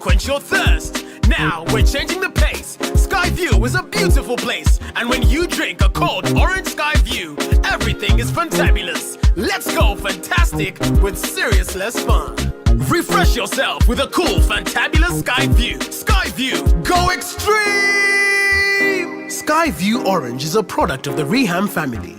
Quench your thirst. Now we're changing the pace. Skyview is a beautiful place, and when you drink a cold orange Skyview, everything is fantabulous. Let's go fantastic with serious less fun. Refresh yourself with a cool fantabulous Skyview. Skyview, go extreme! Skyview Orange is a product of the Reham family.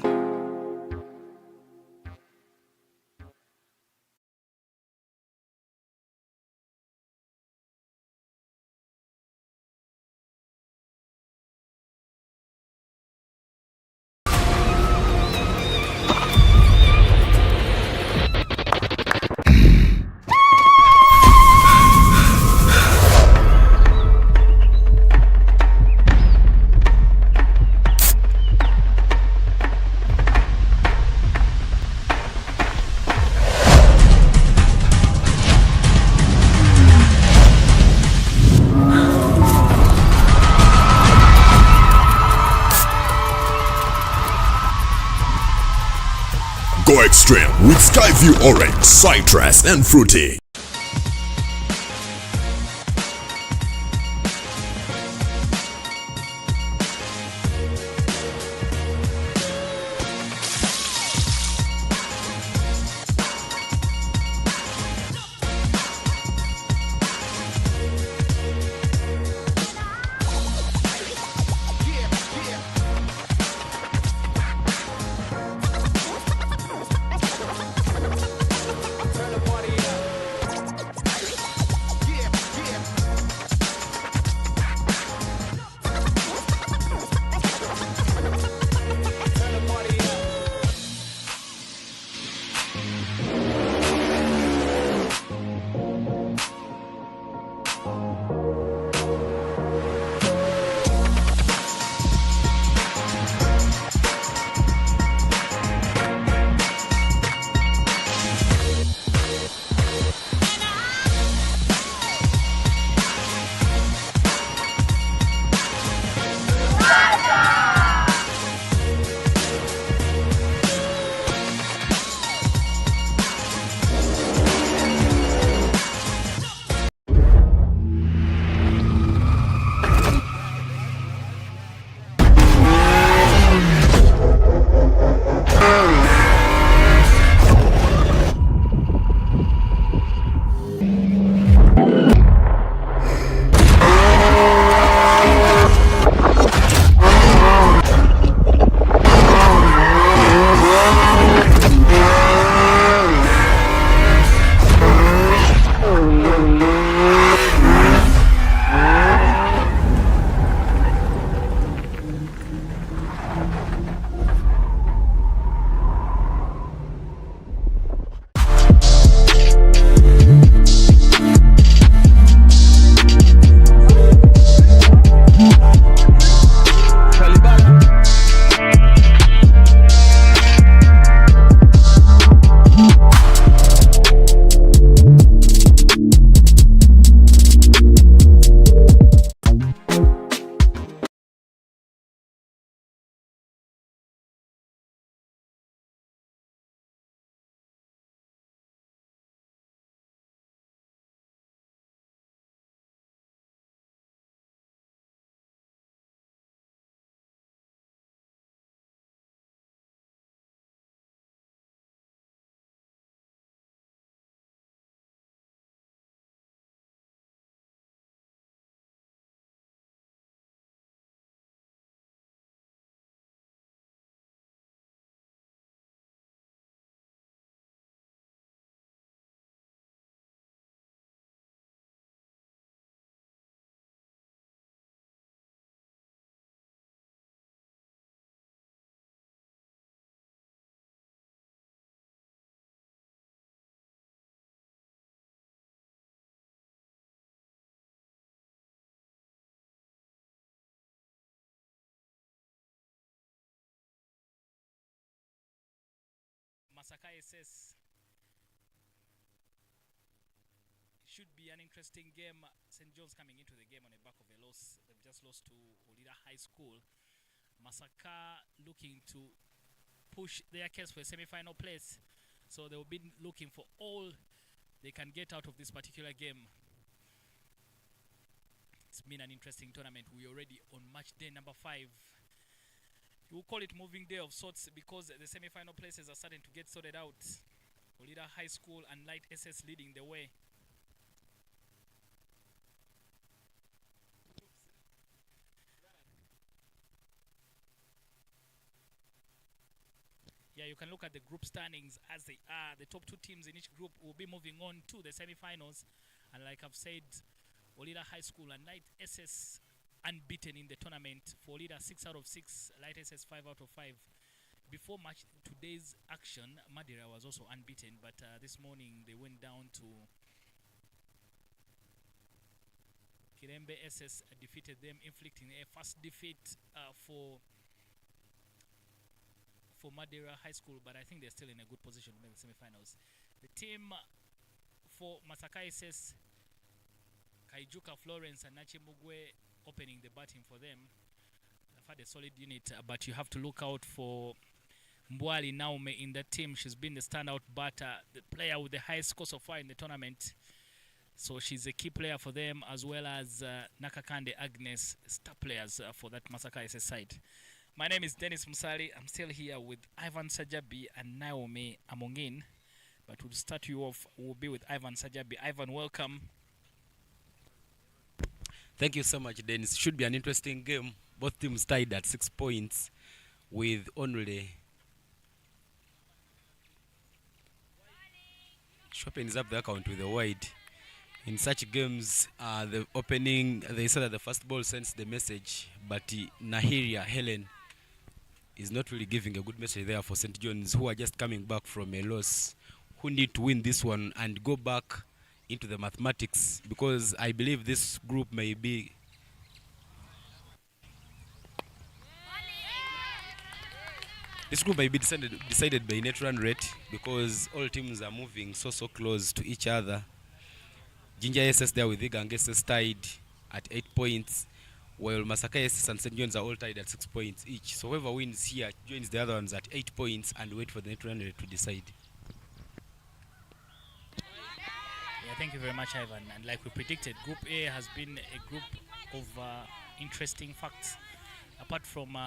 Go extreme with Skyview Orange, citrus and fruity. MASAKA SS should be an interesting game. St. John's coming into the game on the back of a loss. They've just lost to Olida High School. MASAKA looking to push their case for a semi-final place. So they'll be looking for all they can get out of this particular game. It's been an interesting tournament. We're already on match day number 5. We'll call it moving day of sorts because the semi-final places are starting to get sorted out. Olida High School and Light SS leading the way. Yeah, you can look at the group standings as they are. The top 2 teams in each group will be moving on to the semi-finals. And like I've said, Olida High School and Light SS unbeaten in the tournament. For Olida 6 out of 6, Light SS 5 out of 5. Before match today's action, Madeira was also unbeaten, but this morning they went down to Kirembe SS, defeated them, inflicting a first defeat for Madeira High School, but I think they're still in a good position to make the semi-finals. The team for MASAKA SS, Kaijuka Florence and Nachimugwe opening the batting for them. They've had a solid unit, but you have to look out for Mbwali Naume in the team. She's been the standout batter, the player with the highest score so far in the tournament. So she's a key player for them, as well as Nakakande Agnes, star players for that MASAKA SS side. My name is Dennis Musali. I'm still here with Ivan Sajabi and Naomi Amongin. But we'll start you off. We'll be with Ivan Sajabi. Ivan, welcome. Thank you so much, Dennis. Should be an interesting game. Both teams tied at 6 points with only Chopin is up the account with a wide. In such games, the opening, they said that the first ball sends the message, but Nahiria Helen is not really giving a good message there for St. John's, who are just coming back from a loss, who need to win this one and go back into the mathematics, because I believe this group may be decided by net run rate, because all teams are moving so close to each other. Ginger SS there with Igang SS tied at 8 points, while MASAKA SS and St. John's are all tied at 6 points each. So whoever wins here joins the other ones at 8 points and wait for the net run rate to decide. Yeah, thank you very much, Ivan. And like we predicted, Group A has been a group of interesting facts. Apart from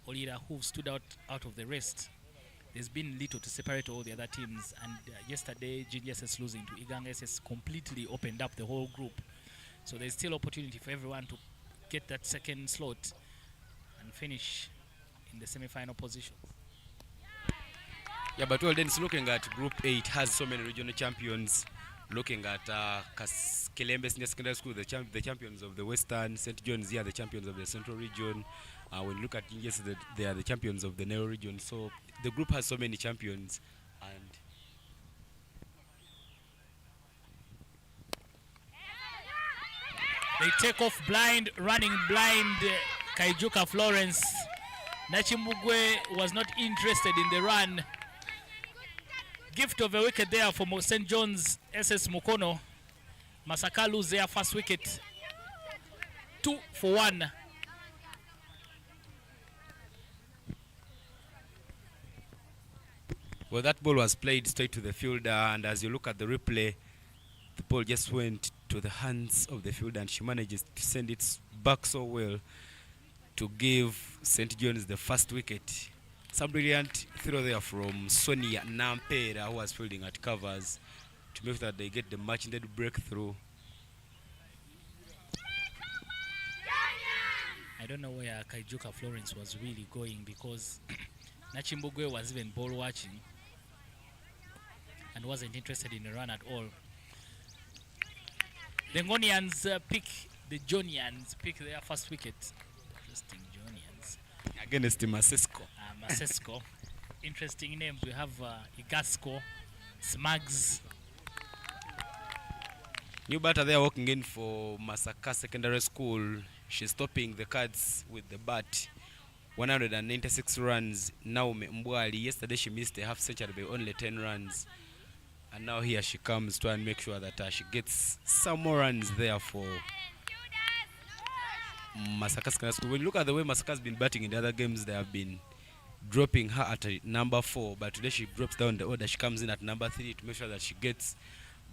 Olida, who stood out of the rest, there's been little to separate all the other teams. And yesterday, GGSS losing to Igang SS completely opened up the whole group. So there's still opportunity for everyone to get that second slot and finish in the semi-final position. Yeah, but well, then it's looking at Group 8 has so many regional champions. Looking at Kelembe Senior Secondary School, the champions of the Western, St. John's here, the champions of the Central Region. When you look at Gingers, they are the champions of the Neo Region. So the group has so many champions. And they take off blind, running blind, Kaijuka Florence. Nachimugwe was not interested in the run. Gift of a wicket there for St. John's SS Mukono. MASAKA lose their first wicket. 2 for 1. well, that ball was played straight to the fielder, and as you look at the replay, the ball just went to the hands of the fielder, and she manages to send it back so well to give St. John's the first wicket. Some brilliant throw there from Sonia Nampera, who was fielding at covers, to make sure that they get the much-needed breakthrough. I don't know where Kaijuka Florence was really going, because Nachimbugwe was even ball watching and wasn't interested in the run at all. The Ngonians the Johnians pick their first wicket. Interesting, Johnians. Against Masesco. Masesco. Interesting names. We have Igasco, Smags. New batter there walking in for MASAKA Secondary School. She's topping the cards with the bat. 196 runs. Now Mbwali. Yesterday she missed a half century by only 10 runs. And now here she comes to and make sure that she gets some more runs there for MASAKA Secondary School. When you look at the way MASAKA has been batting in the other games, they have been dropping her at number 4. But today she drops down the order. She comes in at number 3 to make sure that she gets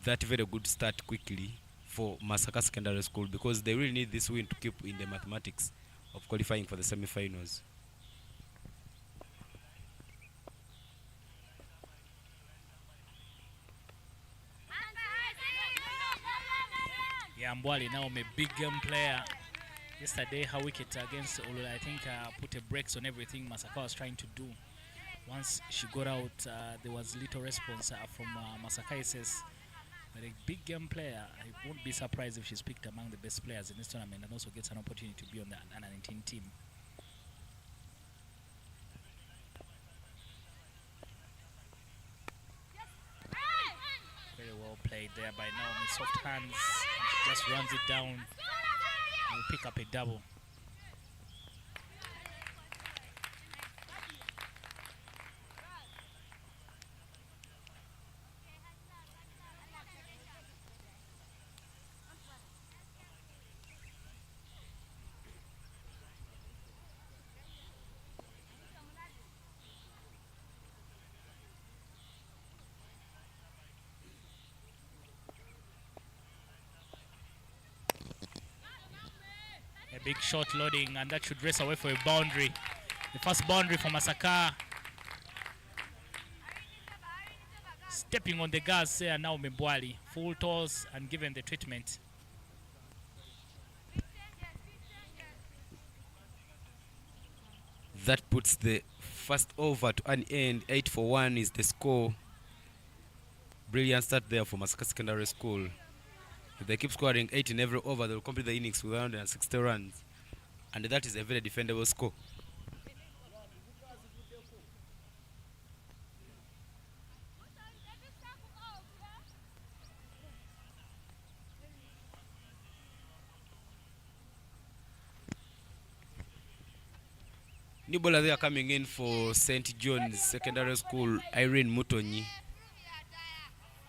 that very good start quickly for Masaka Secondary School because they really need this win to keep in the mathematics of qualifying for the semi-finals. Yeah, Mbwali now a big game player. Yesterday, her wicket against Ulula, I think put a brakes on everything Masaka was trying to do. Once she got out, there was little response from Masaka SS. But a big game player, I won't be surprised if she's picked among the best players in this tournament and also gets an opportunity to be on the under 19 team. Very well played there by Naomi. Soft hands. She just runs it down. Will pick up a double. A big shot loading, and that should race away for a boundary. The first boundary for Masaka. Stepping on the gas there now, Mbwali. Full toss and given the treatment. That puts the first over to an end. 8-1 is the score. Brilliant start there for Masaka Secondary School. If they keep scoring 8 in every over, they'll complete the innings with 160 runs. And that is a very defendable score. New bowler there coming in for St. John's Secondary School, Irene Mutonyi.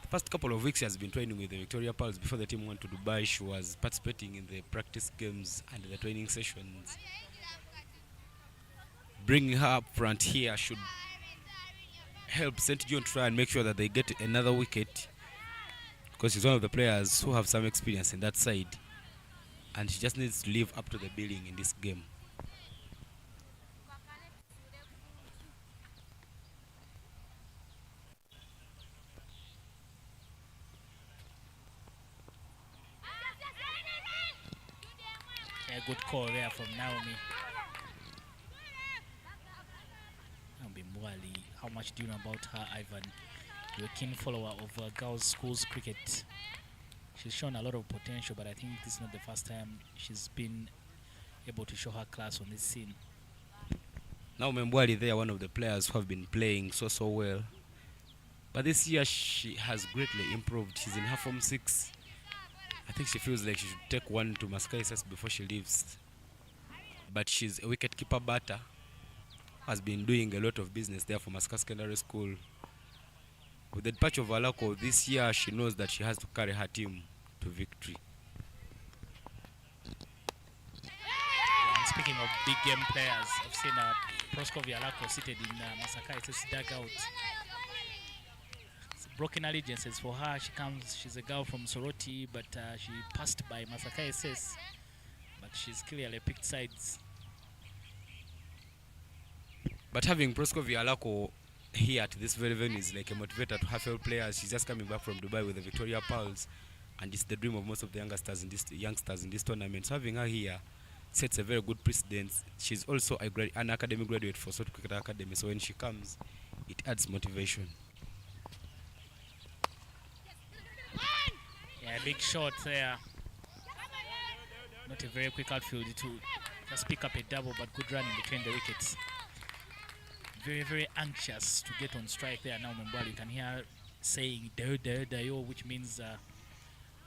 The past couple of weeks she has been training with the Victoria Pearls. Before the team went to Dubai, she was participating in the practice games and the training sessions. Bringing her up front here should help St. John try and make sure that they get another wicket, because she's one of the players who have some experience in that side, and she just needs to live up to the billing in this game. A good call there from Naomi. Naomi Mwali, how much do you know about her, Ivan? You're a keen follower of girls' schools cricket. She's shown a lot of potential, but I think this is not the first time she's been able to show her class on this scene. Naomi Mwali, they are one of the players who have been playing so well. But this year she has greatly improved. She's in her form 6. I think she feels like she should take one to Masaka SS before she leaves. But she's a wicket-keeper batter. Has been doing a lot of business there for Masaka Secondary School. With the departure of Alako this year, she knows that she has to carry her team to victory. And speaking of big game players, I've seen Proskovia Alako seated in Masaka SS dugout. Broken allegiances for her. She's a girl from Soroti, but she passed by Masaka SS, but she's clearly picked sides. But having Proskovia Alako here at this very venue is like a motivator to her fellow players. She's just coming back from Dubai with the Victoria Pearls, and it's the dream of most of the youngsters in this tournament. So having her here sets a very good precedence. She's also an academy graduate for Sort Cricket Academy, so when she comes, it adds motivation. Yeah, big shot there. Not a very quick outfield to just pick up a double, but good running between the wickets. Very, very anxious to get on strike there now, Mbwali. You can hear saying "dayo," which means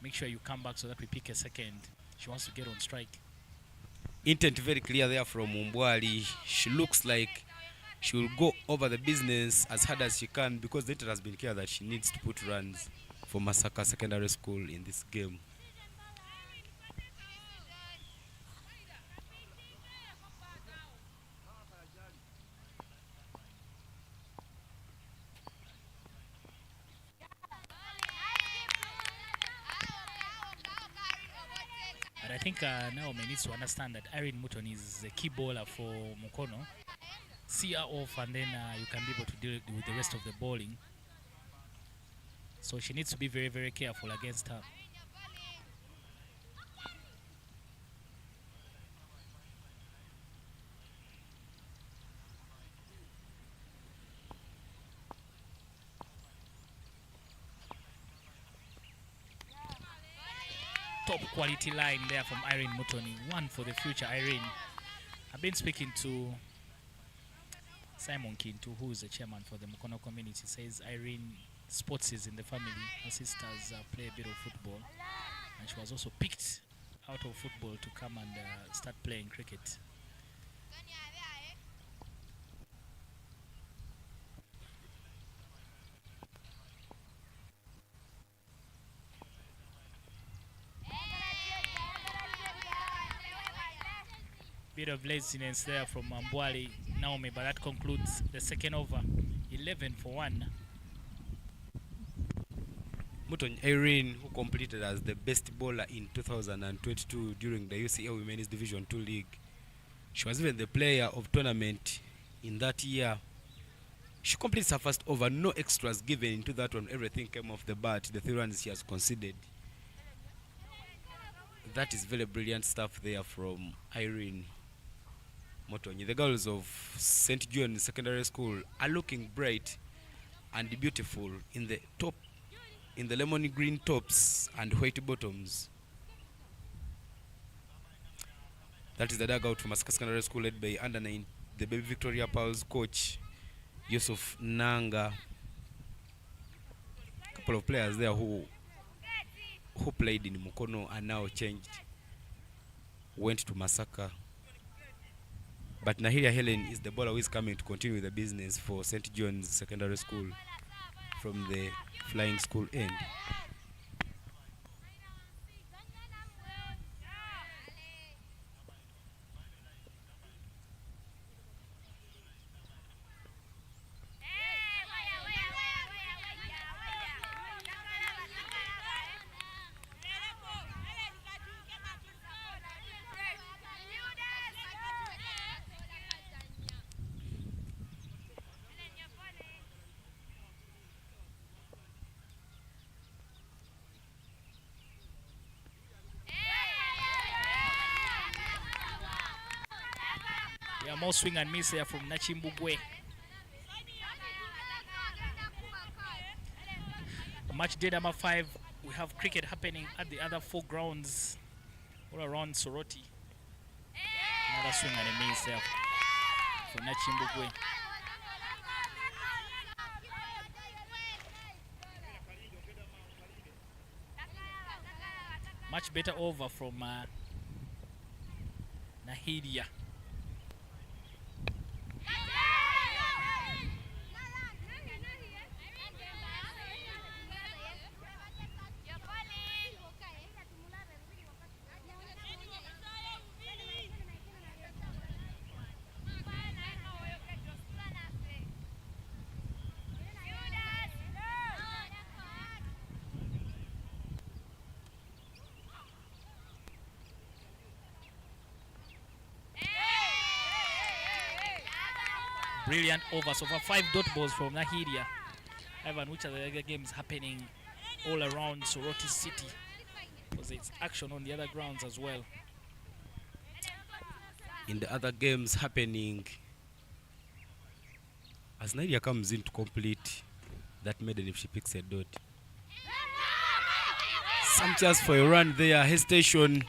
make sure you come back so that we pick a second. She wants to get on strike. Intent very clear there from Mbwali. She looks like she will go over the business as hard as she can, because the intent has been clear that she needs to put runs for Masaka Secondary School in this game. think Naomi needs to understand that Irene Muton is a key bowler for Mukono. See her off, and then you can be able to deal with the rest of the bowling. So she needs to be very, very careful against her. Top quality line there from Irene Mutoni. One for the future, Irene. I've been speaking to Simon Kintu, who is the chairman for the Mukono community. Says Irene, sports is in the family. Her sisters play a bit of football, and she was also picked out of football to come and start playing cricket. Bit of laziness there from Mbwali Naomi, but that concludes the second over. 11 for 1. Muton Irene, who completed as the best bowler in 2022 during the UCL Women's Division 2 League. She was even the player of tournament in that year. She completes her first over, no extras given into that one. Everything came off the bat, the 3 runs she has conceded. That is very brilliant stuff there from Irene Motonyi. The girls of St. John's Secondary School are looking bright and beautiful in the top, in the lemon green tops and white bottoms. That is the dugout from MASAKA Secondary School led by under 9, the Baby Victoria Pearls coach Yusuf Nanga. A couple of players there who played in Mukono and now changed, went to MASAKA. But Nahiria Helen is the bowler who is coming to continue the business for St. John's Secondary School from the flying school end. More swing and miss here from Nachimbugwe. Match day number 5. We have cricket happening at the other 4 grounds all around Soroti. Another swing and a miss there for Nachimbugwe. Much better over from Nahiria. Brilliant over. So far 5 dot balls from Nahiria. Evan, which are the other games happening all around Soroti City? Because it's action on the other grounds as well. In the other games happening, as Nahiria comes in to complete that maiden if she picks a dot. Some chance for a run there, hesitation.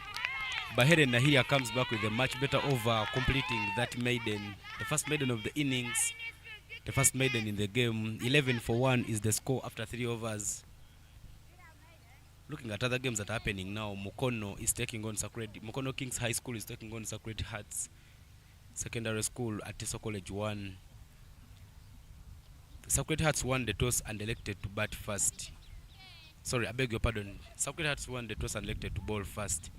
But Helen Nahiria comes back with a much better over, completing that maiden. The first maiden of the innings, the first maiden in the game. 11 for 1 is the score after 3 overs. Looking at other games that are happening now, Mukono is taking on Mukono Kings High School is taking on Sacred Hearts Secondary School at Teso College 1. Sacred Hearts won the toss and elected to bat first. Sorry, I beg your pardon. Sacred Hearts won the toss and elected to bowl first.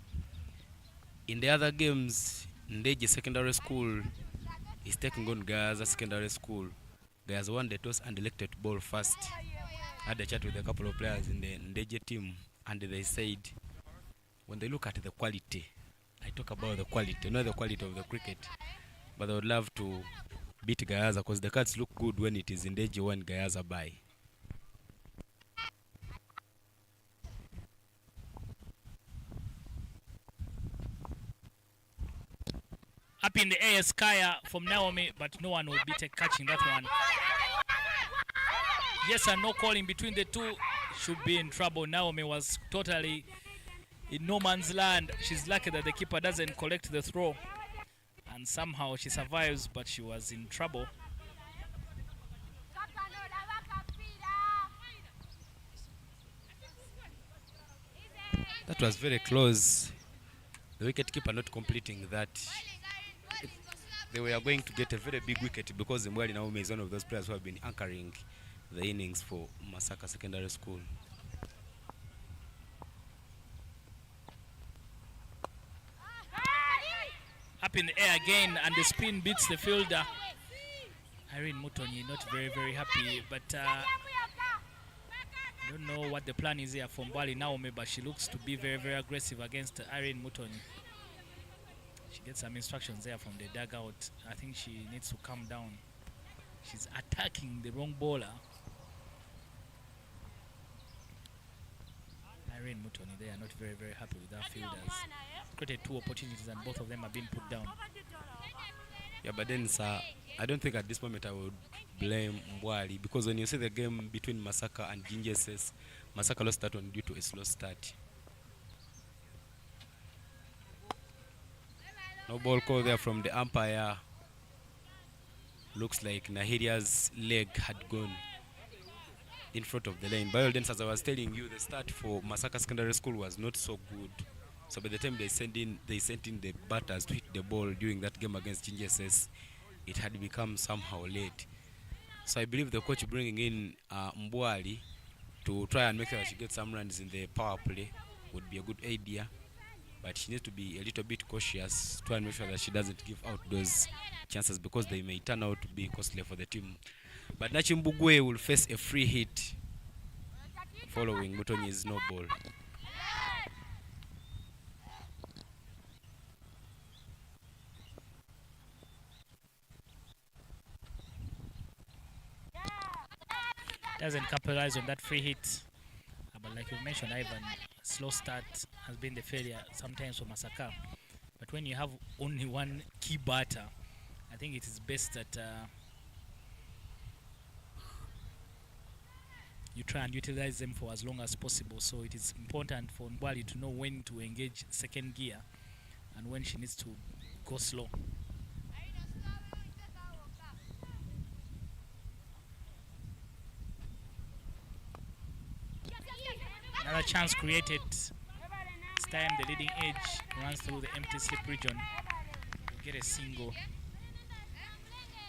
In the other games, Ndeje Secondary School is taking on Gaza Secondary School. Gaza won the toss and elected to bowl first. I had a chat with a couple of players in the Ndeje team, and they said when they look at the quality talk about the quality, not the quality of the cricket, but I would love to beat Gayaza because the cards look good when it is in danger when Gayaza buy. Up in the air, Skya from Naomi, but no one will be catching that one. Yes and no call in between the two. Should be in trouble. Naomi was totally in no man's land. She's lucky that the keeper doesn't collect the throw. And somehow she survives, but she was in trouble. That was very close. The wicket keeper not completing that. They were going to get a very big wicket because Mbwali Naomi is one of those players who have been anchoring the innings for MASAKA Secondary School. Up in the air again, and the spin beats the fielder. Irene Mutonyi not very happy, but I don't know what the plan is here for Mbwali Naomi, but she looks to be very aggressive against Irene Mutonyi. She gets some instructions there from the dugout. I think she needs to calm down. She's attacking the wrong bowler. Irene Mutonyi, they are not very happy with their fielders. Created 2 opportunities and both of them have been put down. Yeah, but then, sir, I don't think at this moment I would blame Mbwali because when you see the game between MASAKA and JOHNS, MASAKA lost that one due to a slow start. No ball call there from the umpire. Looks like Nahiria's leg had gone in front of the lane. By all then, as I was telling you, the start for MASAKA Secondary School was not so good. So by the time they sent in the batters to hit the ball during that game against JOHNS, it had become somehow late. So I believe the coach bringing in Mbwali to try and make sure that she gets some runs in the power play would be a good idea. But she needs to be a little bit cautious, try and make sure that she doesn't give out those chances because they may turn out to be costly for the team. But Nachimbugwe will face a free hit following Mutonyi's no ball. Doesn't capitalize on that free hit. But like you mentioned, Ivan, slow start has been the failure sometimes for MASAKA. But when you have only one key batter, I think it is best that you try and utilize them for as long as possible. So it is important for Mbwali to know when to engage second gear and when she needs to go slow. Another chance created. This time the leading edge runs through the empty slip region. You get a single.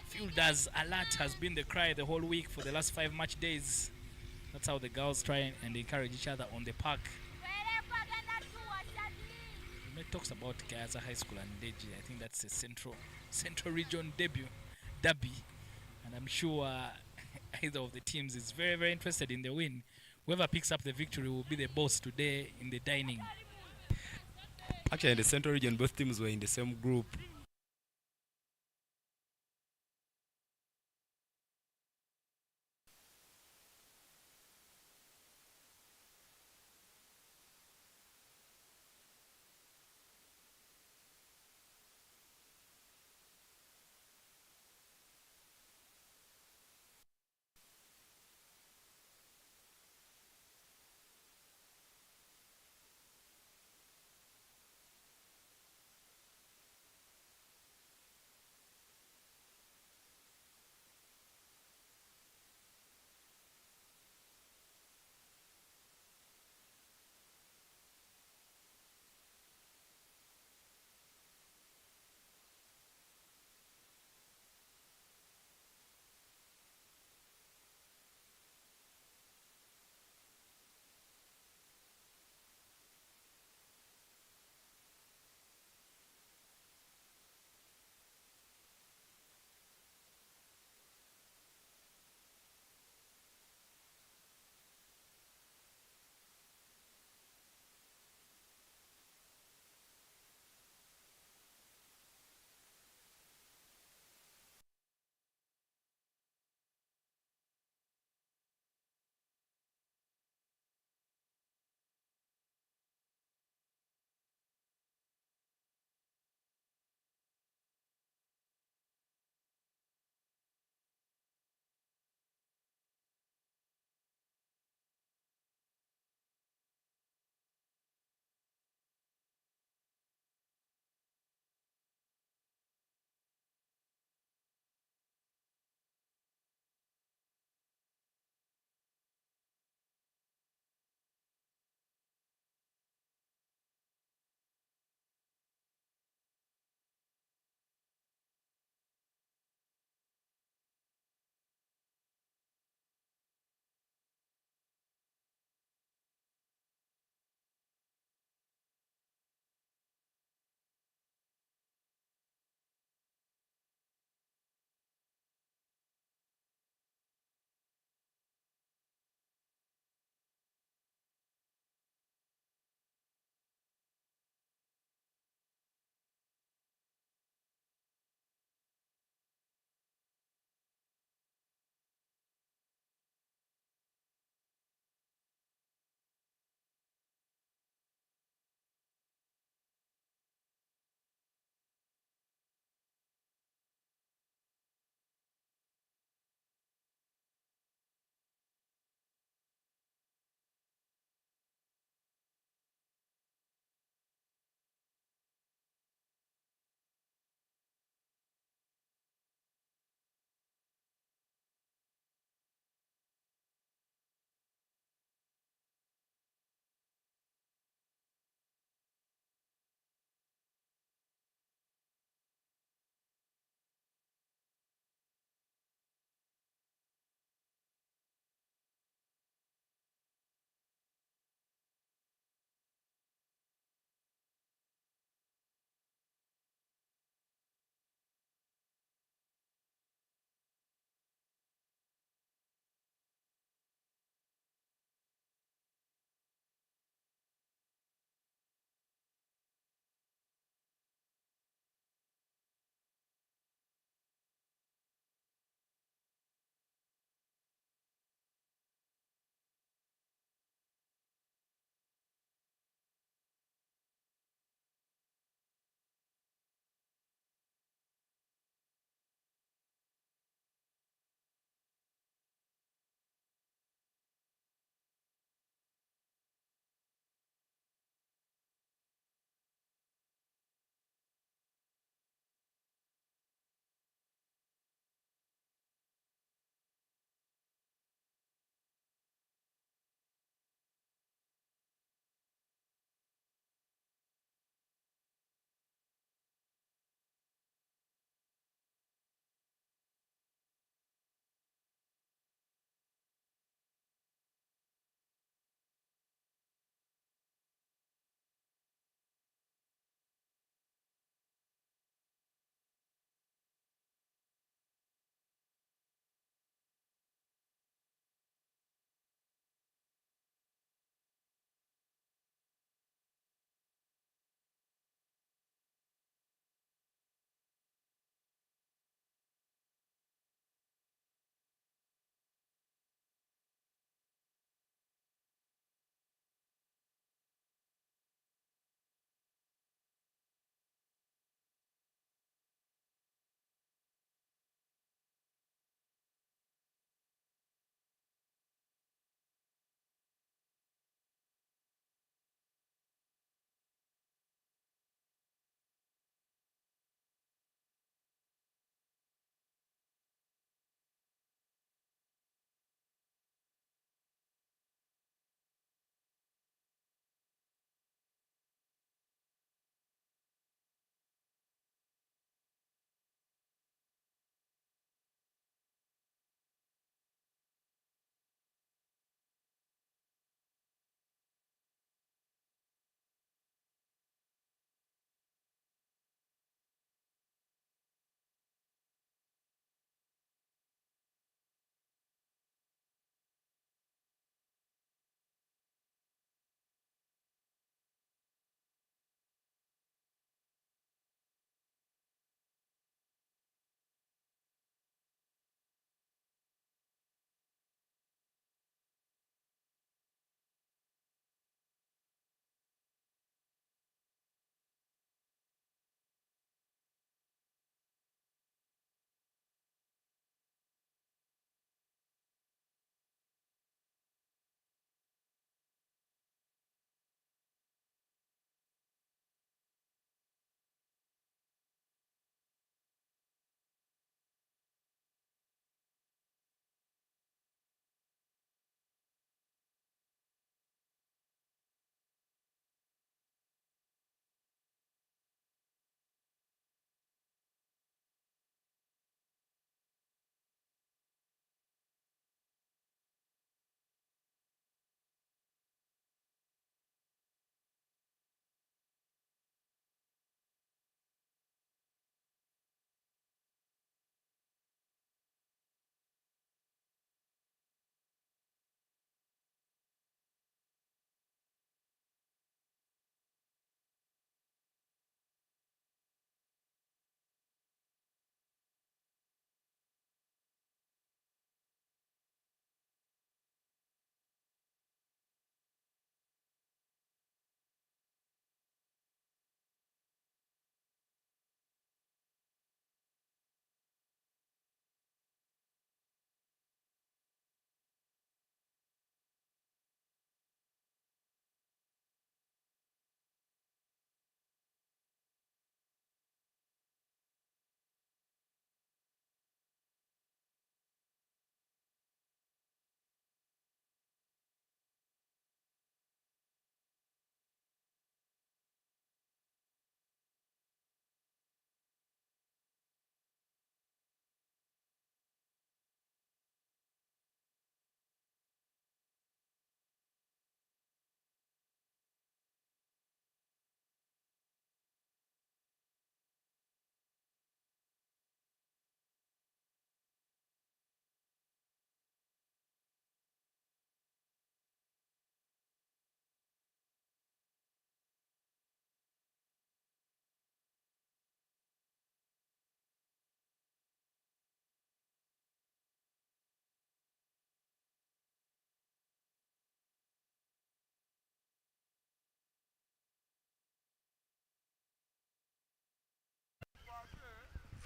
Fielders alert has been the cry the whole week for the last 5 match days. That's how the girls try and encourage each other on the park. It talks about Gayaza High School and Deji. I think that's a central region derby. And I'm sure either of the teams is very interested in the win. Whoever picks up the victory will be the boss today in the dining. Actually, in the Central region, both teams were in the same group.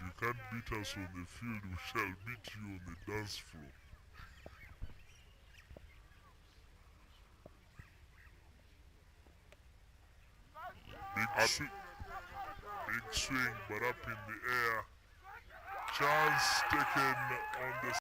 you can't beat us on the field, we shall beat you on the dance floor. Big swing, but up in the air. Chance taken on the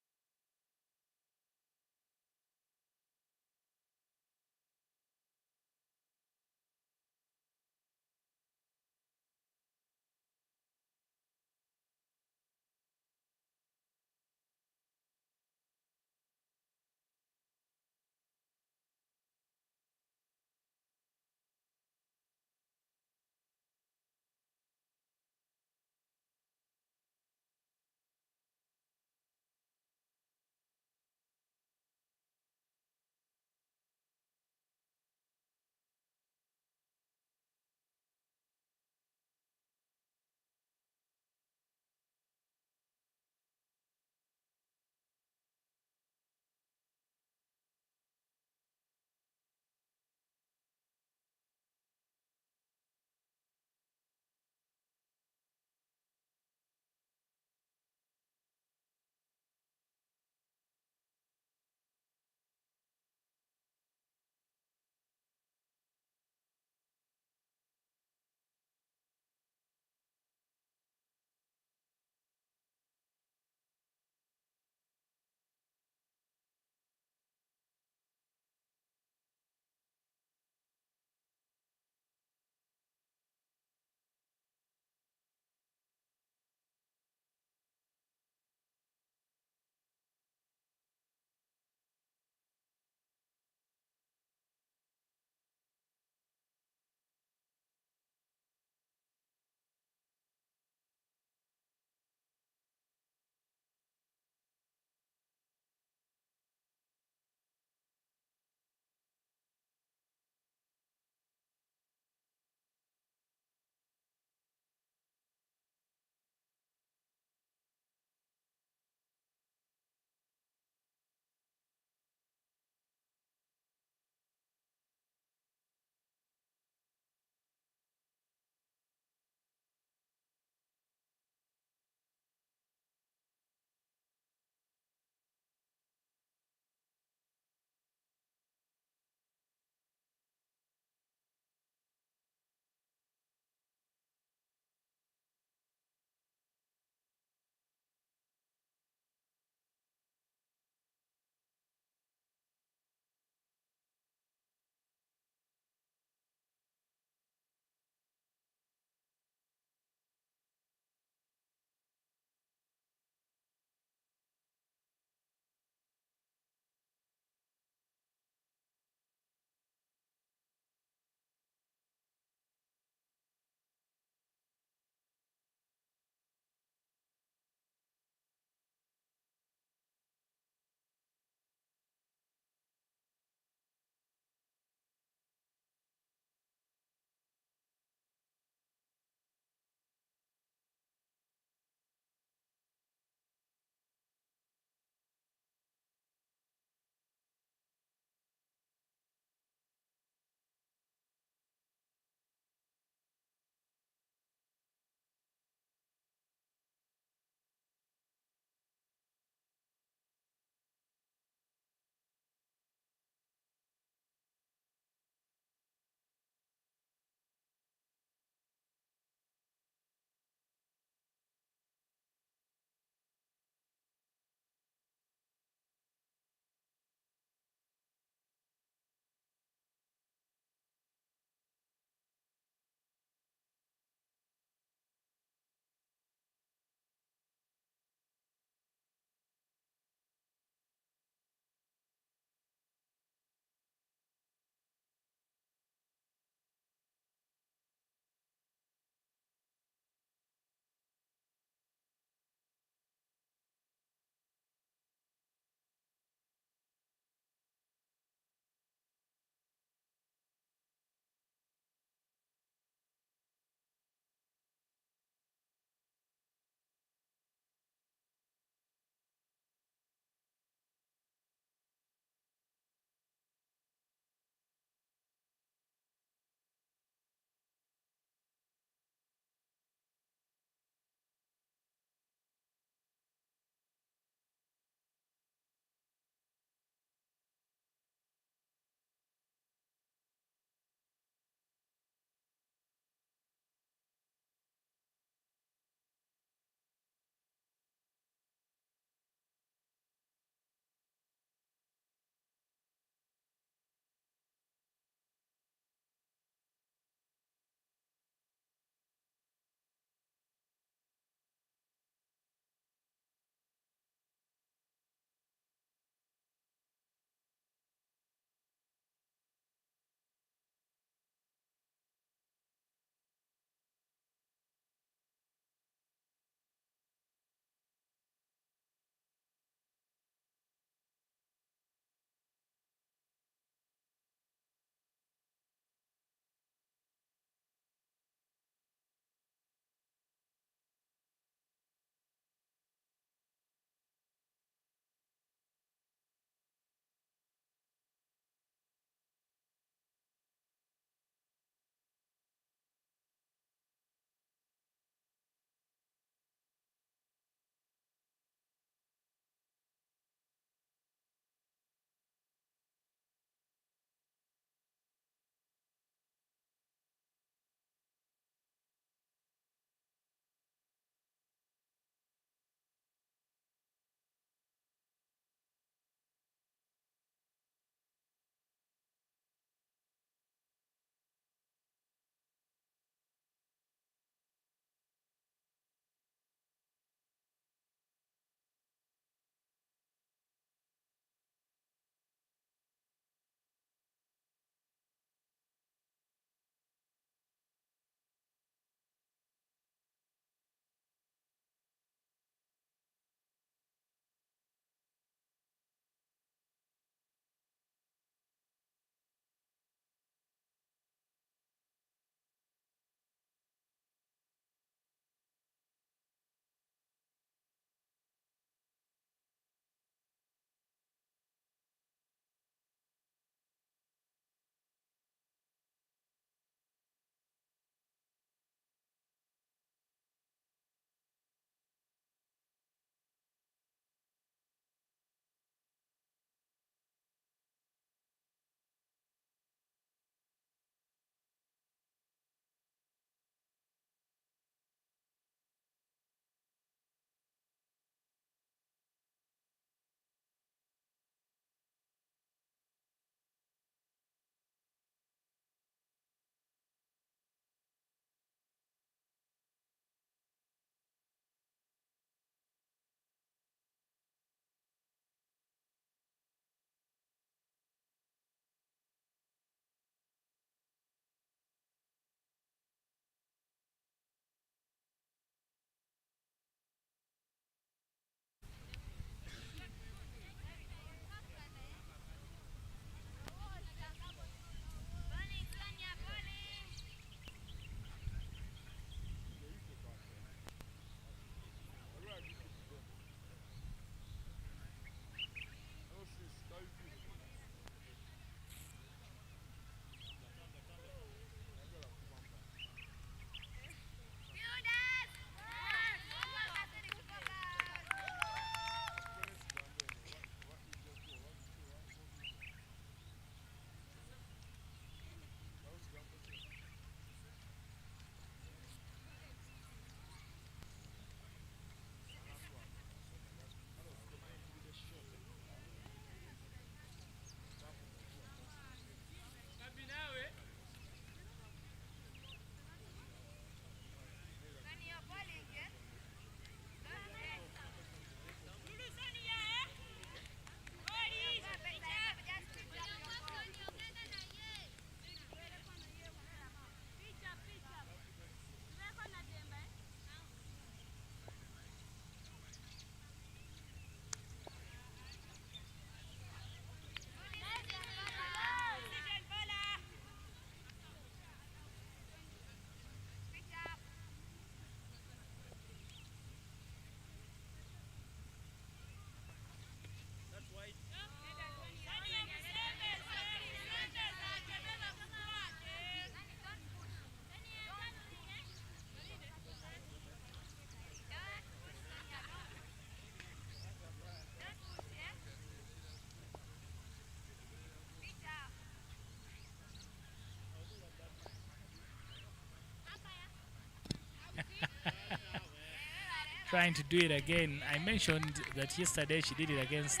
trying to do it again. I mentioned that yesterday she did it against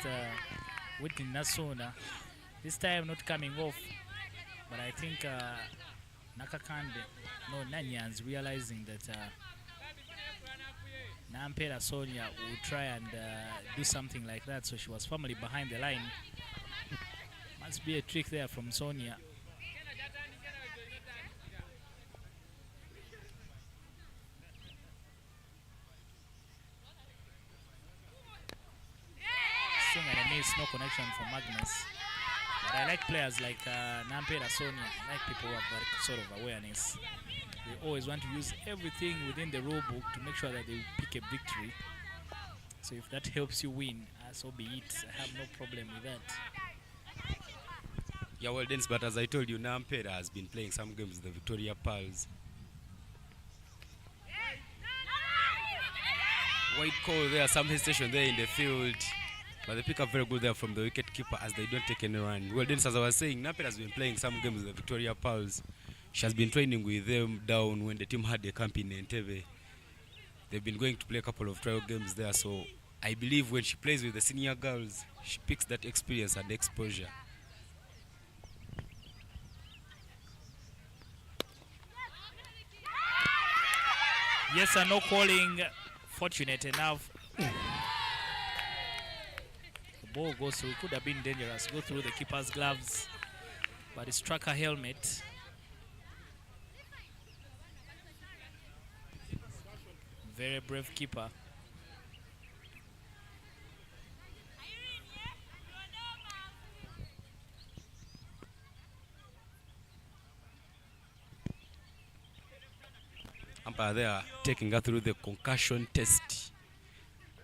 Whitney Nasona. This time not coming off, but I think Nanyans realizing that Nampera Sonia would try and do something like that, so she was firmly behind the line. Must be a trick there from Sonia. Seeing a miss, no connection for Magnus. But I like players like Nampera Sonia. I like people who have that sort of awareness. They always want to use everything within the rule book to make sure that they pick a victory. So if that helps you win, so be it. I have no problem with that. Yeah, well, Dennis, but as I told you, Nampera has been playing some games with the Victoria Pearls. Wide call there, some hesitation there in the field. But they pick up very good there from the wicket keeper as they don't take any run. Well, Dennis, as I was saying, Nampera has been playing some games with the Victoria Pearls. She has been training with them down when the team had a camp in Entebbe. They've been going to play a couple of trial games there, so I believe when she plays with the senior girls, she picks that experience and exposure. Yes, no calling. Fortunate enough. The ball goes through. It could have been dangerous. Go through the keeper's gloves, but it struck her helmet. Very brave keeper. Umpire there taking her through the concussion test.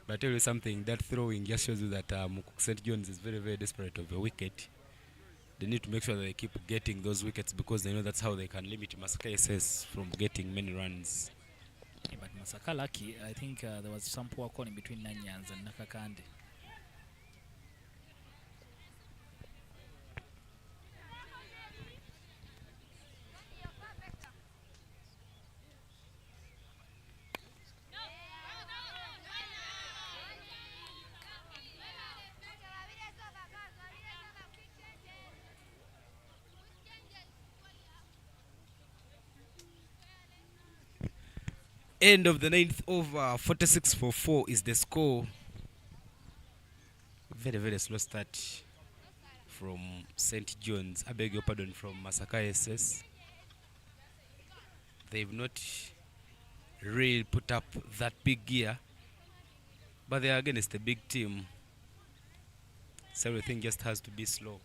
But I tell you something, that throwing just shows you that St. John's is very, very desperate of a wicket. They need to make sure that they keep getting those wickets because they know that's how they can limit MASAKA SS from getting many runs. Yeah, but MASAKA lucky, I think there was some poor calling between Nanyans and Nakakande. End of the 9th over, 46 for 4 is the score. Very, very slow start from St. John's. I beg your pardon, from MASAKA SS. They've not really put up that big gear, but they are against a big team, so everything just has to be slow.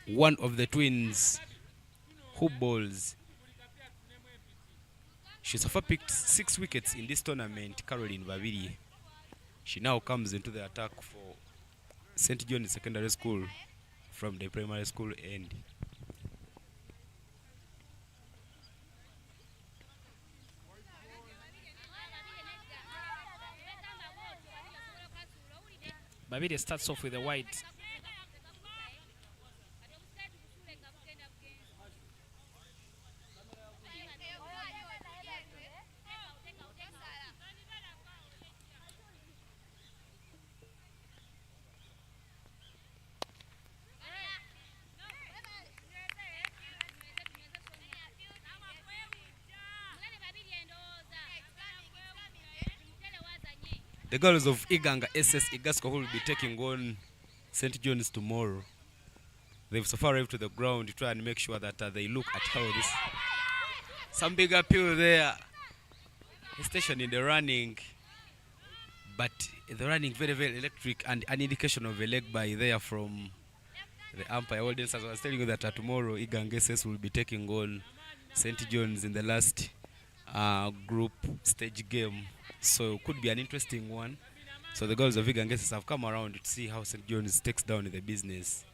One of the twins who bowls, she so far picked 6 wickets in this tournament, Caroline Babiri. She now comes into the attack for St. John's Secondary School from the primary school end. Babide starts off with a wide. The girls of Iganga SS Igasco who will be taking on St. John's tomorrow. They've so far arrived to the ground to try and make sure that they look at how this. Some big appeal there. Station in the running, but the running very, very electric, and an indication of a leg by there from the umpire. Well, as I was telling you that tomorrow Iganga SS will be taking on St. John's in the last group stage game. So could be an interesting one. So the girls of Iganga SS have come around to see how St. John's takes down the business.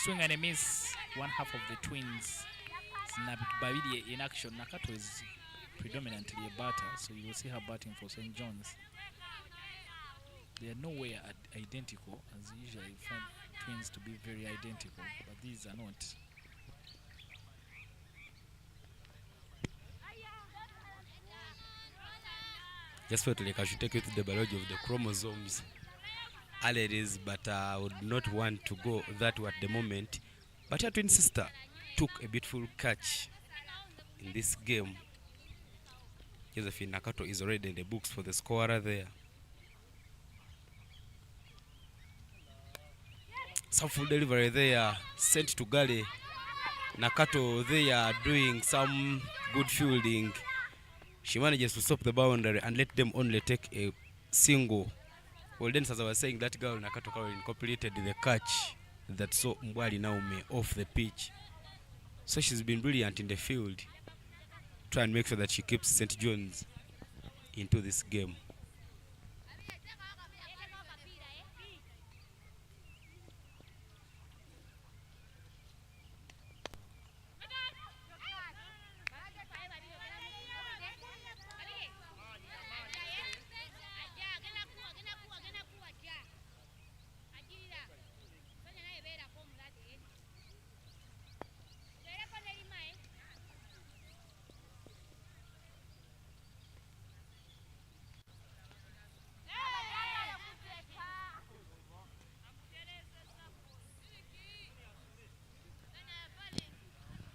Swing and a miss. One half of the Twins. Babidi in action. Nakato is predominantly a batter, so you will see her batting for St. John's. They are nowhere identical, as usually you find Twins to be very identical, but these are not. Just felt like I should take you through the biology of the chromosomes. Earlier it is, but I would not want to go that way at the moment. But her twin sister took a beautiful catch in this game. Josephine Nakato is already in the books for the scorer there. Some full delivery there sent to Gale. Nakato there doing some good fielding. She manages to stop the boundary and let them only take a single. Well, then, as I was saying, that girl Nakato Caroline completed the catch that saw Mbwali Naume off the pitch. So she's been brilliant in the field. Try and make sure that she keeps St. John's into this game.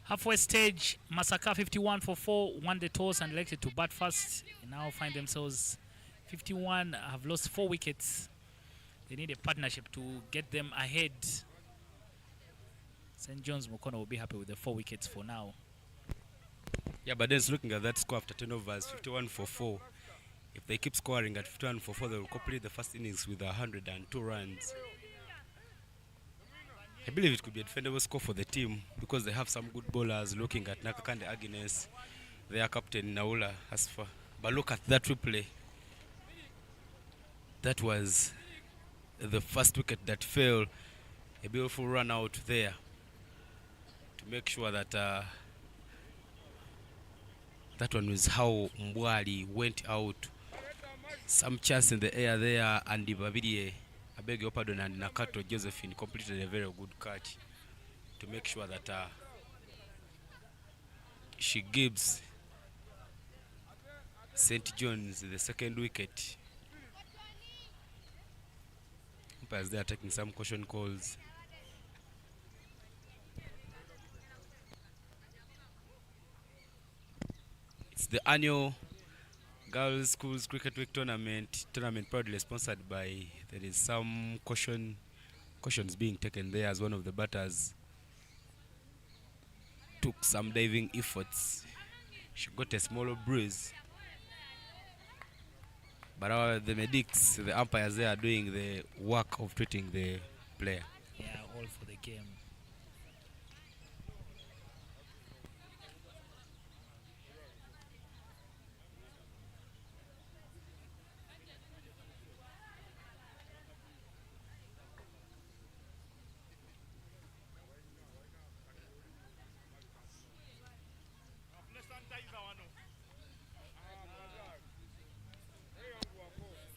Halfway stage, MASAKA 51 for 4 won the toss and elected to bat first. They now find themselves 51, have lost 4 wickets. They need a partnership to get them ahead. St. John's Mukono will be happy with the 4 wickets for now. Yeah, but then looking at that score after 10 overs, 51 for 4. If they keep scoring at 51 for 4, they will complete the first innings with 102 runs. I believe it could be a defendable score for the team because they have some good bowlers. Looking at Nakakande Agnes, their captain Naula Asfa. But look at that replay. That was the first wicket that fell. A beautiful run out there to make sure that that one was how Mbwali went out. Some chance in the air there, and Babidi, I beg your pardon, and Nakato Josephine completed a very good catch to make sure that she gives St. John's the second wicket. Umpires they are taking some caution calls. It's the annual Girls Schools Cricket Week tournament proudly sponsored by, there is some cautions being taken there as one of the batters took some diving efforts. She got a small bruise. But the medics, the umpires, they are doing the work of treating the player. Yeah, all for the game.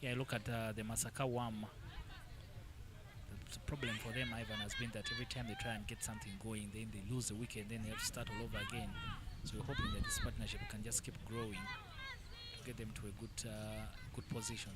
Yeah, look at the MASAKA worm. The problem for them, Ivan, has been that every time they try and get something going, then they lose the wicket, then they have to start all over again. So we're hoping that this partnership can just keep growing to get them to a good position.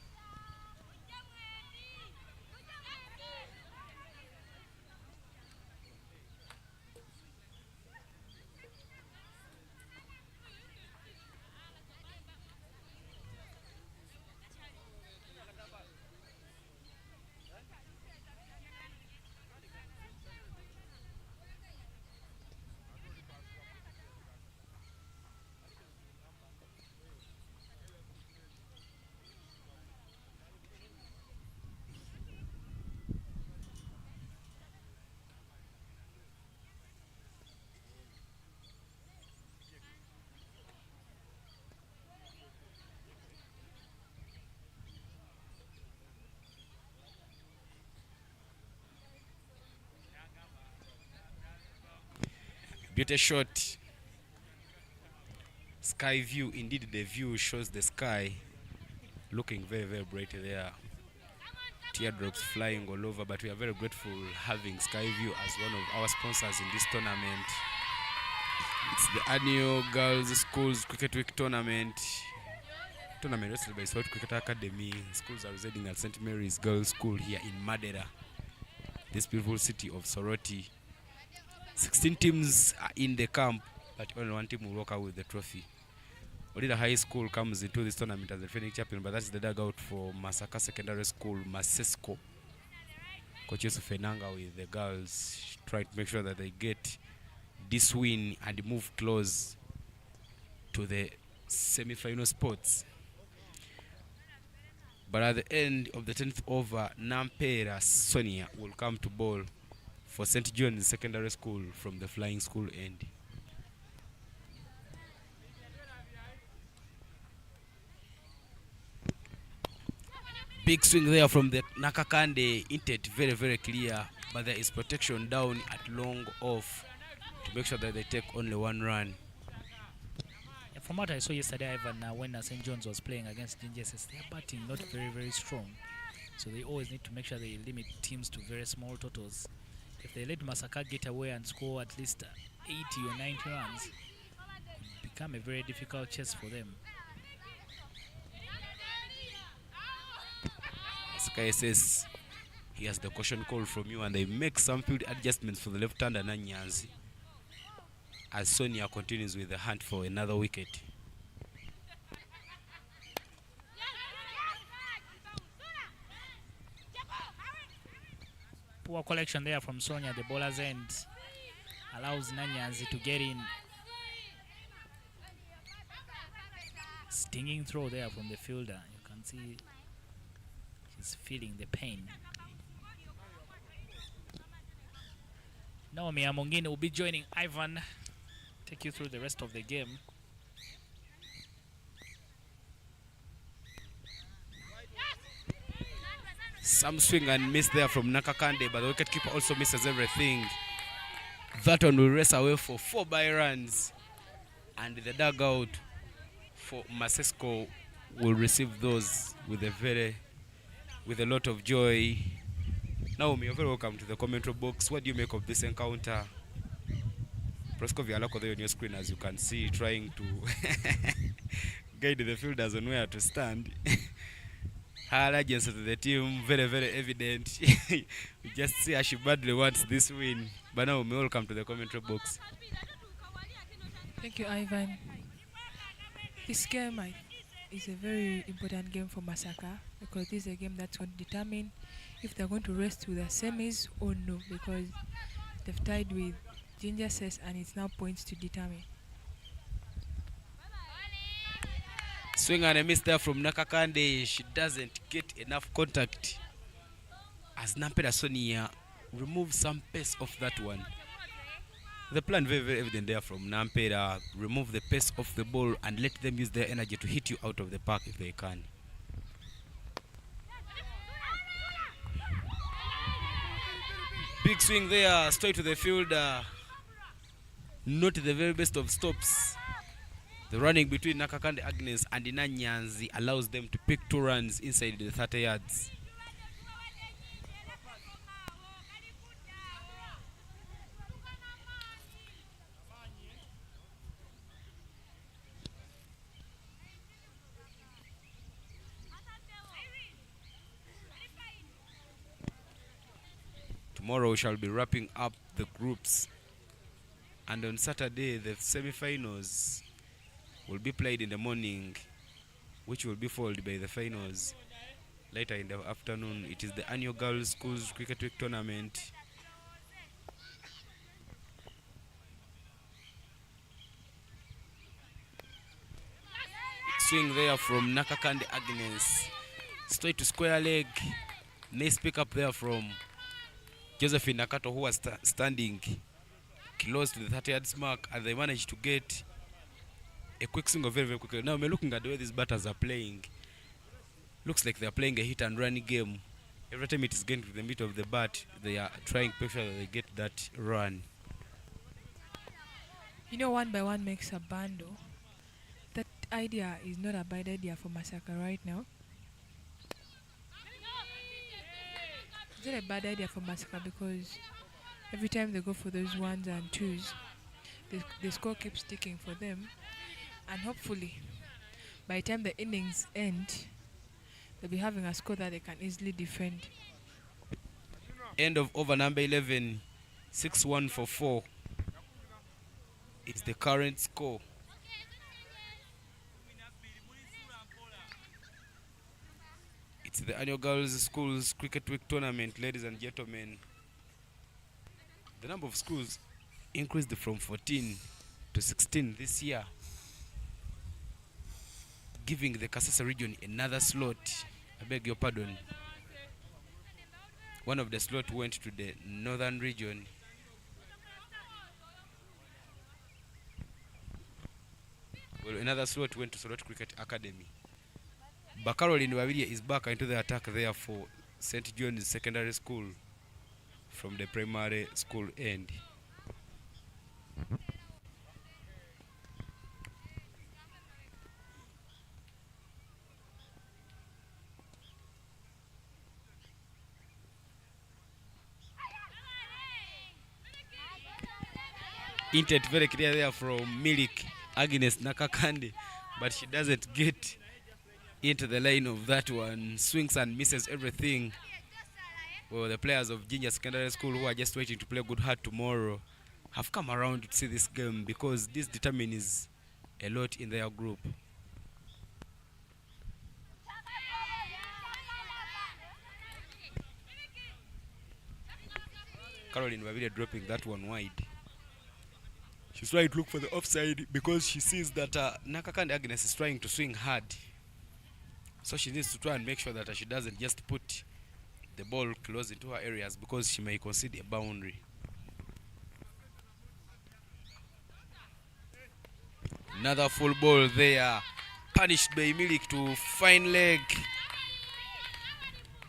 Beauty shot. Sky view. Indeed, the view shows the sky looking very, very bright there. Teardrops flying all over, but we are very grateful having Skyview as one of our sponsors in this tournament. It's the annual Girls Schools Cricket Week tournament hosted by South Cricket Academy. Schools are residing at St. Mary's Girls School here in Madeira, this beautiful city of Soroti. 16 teams are in the camp, but only one team will walk out with the trophy. Olida High School comes into this tournament as the defending champion, but that's the dugout for MASAKA Secondary School, MASESCO. Coach Yusuf Enanga with the girls try to make sure that they get this win and move close to the semi-final spots. But at the end of the 10th over, Nampera Sonia will come to ball for St. John's Secondary School from the flying school end. Big swing there from the Nakakande. Intent very, very clear, but there is protection down at long off to make sure that they take only one run. Yeah, from what I saw yesterday, Ivan, when St. John's was playing against GSS, their batting not very, very strong. So they always need to make sure they limit teams to very small totals. If they let MASAKA get away and score at least 80 or 90 runs, it will become a very difficult chase for them. Sky says he has the caution call from you, and they make some field adjustments for the left-hander Nanyanzi as Sonia continues with the hunt for another wicket. Poor collection there from Sonia. The bowler's end allows Nanyanzi to get in. Stinging throw there from the fielder. You can see he's feeling the pain. Naomi Amongine will be joining Ivan, take you through the rest of the game. Some swing and miss there from Nakakande, but the wicketkeeper also misses everything. That one will race away for 4 by runs, and the dugout for Masesco will receive those with a lot of joy. Naomi, you're very welcome to the commentary box. What do you make of this encounter? Prosco Vialako there on your screen, as you can see, trying to guide the fielders on where to stand. Her allegiance to the team, very, very evident. We just see how she badly wants this win. But now, welcome to the commentary box. Thank you, Ivan. This game is a very important game for MASAKA because this is a game that's going to determine if they're going to rest to the semis or no, because they've tied with Ginger Says and it's now points to determine. Swing and a miss there from Nakakande. She doesn't get enough contact as Nampera Sonia removes some pace off that one. The plan very, very evident there from Nampera. Remove the pace off the ball and let them use their energy to hit you out of the park if they can. Big swing there, straight to the fielder. Not the very best of stops. The running between Nakakande Agnes and Nanyanzi allows them to pick 2 runs inside the 30 yards. Tomorrow we shall be wrapping up the groups, and on Saturday the semi-finals will be played in the morning, which will be followed by the finals later in the afternoon. It is the annual Girls Schools Cricket Week tournament. Swing there from Nakakande Agnes, straight to square leg. Nice pick up there from Josephine Nakato, who was standing close to the 30 yards mark, and they managed to get a quick swing very, very quickly. Now we're looking at the way these batters are playing. Looks like they're playing a hit and run game. Every time it is getting to the middle of the bat, they are trying to make sure that they get that run. You know, one by one makes a bundle. That idea is not a bad idea for MASAKA right now. It's not a bad idea for MASAKA because every time they go for those ones and twos, the score keeps ticking for them. And hopefully, by the time the innings end, they'll be having a score that they can easily defend. End of over number 11, 6-1 for 4. It's the current score. It's the annual Girls Schools Cricket Week tournament, ladies and gentlemen. The number of schools increased from 14 to 16 this year, giving the Kasasa region another slot. I beg your pardon. One of the slots went to the northern region. Well, another slot went to Sorot Cricket Academy. Caroline Waviria is back into the attack there for St. John's Secondary School from the primary school end. Intent very clear there from Milik Agnes Nakakande, but she doesn't get into the line of that one. Swings and misses everything. Well, the players of Junior Secondary School who are just waiting to play good hard tomorrow have come around to see this game because this determines a lot in their group. Caroline Wavire dropping that one wide. She's trying to look for the offside because she sees that Nakakande Agnes is trying to swing hard. So she needs to try and make sure that she doesn't just put the ball close into her areas because she may concede a boundary. Another full ball there. Punished by Milik to fine leg.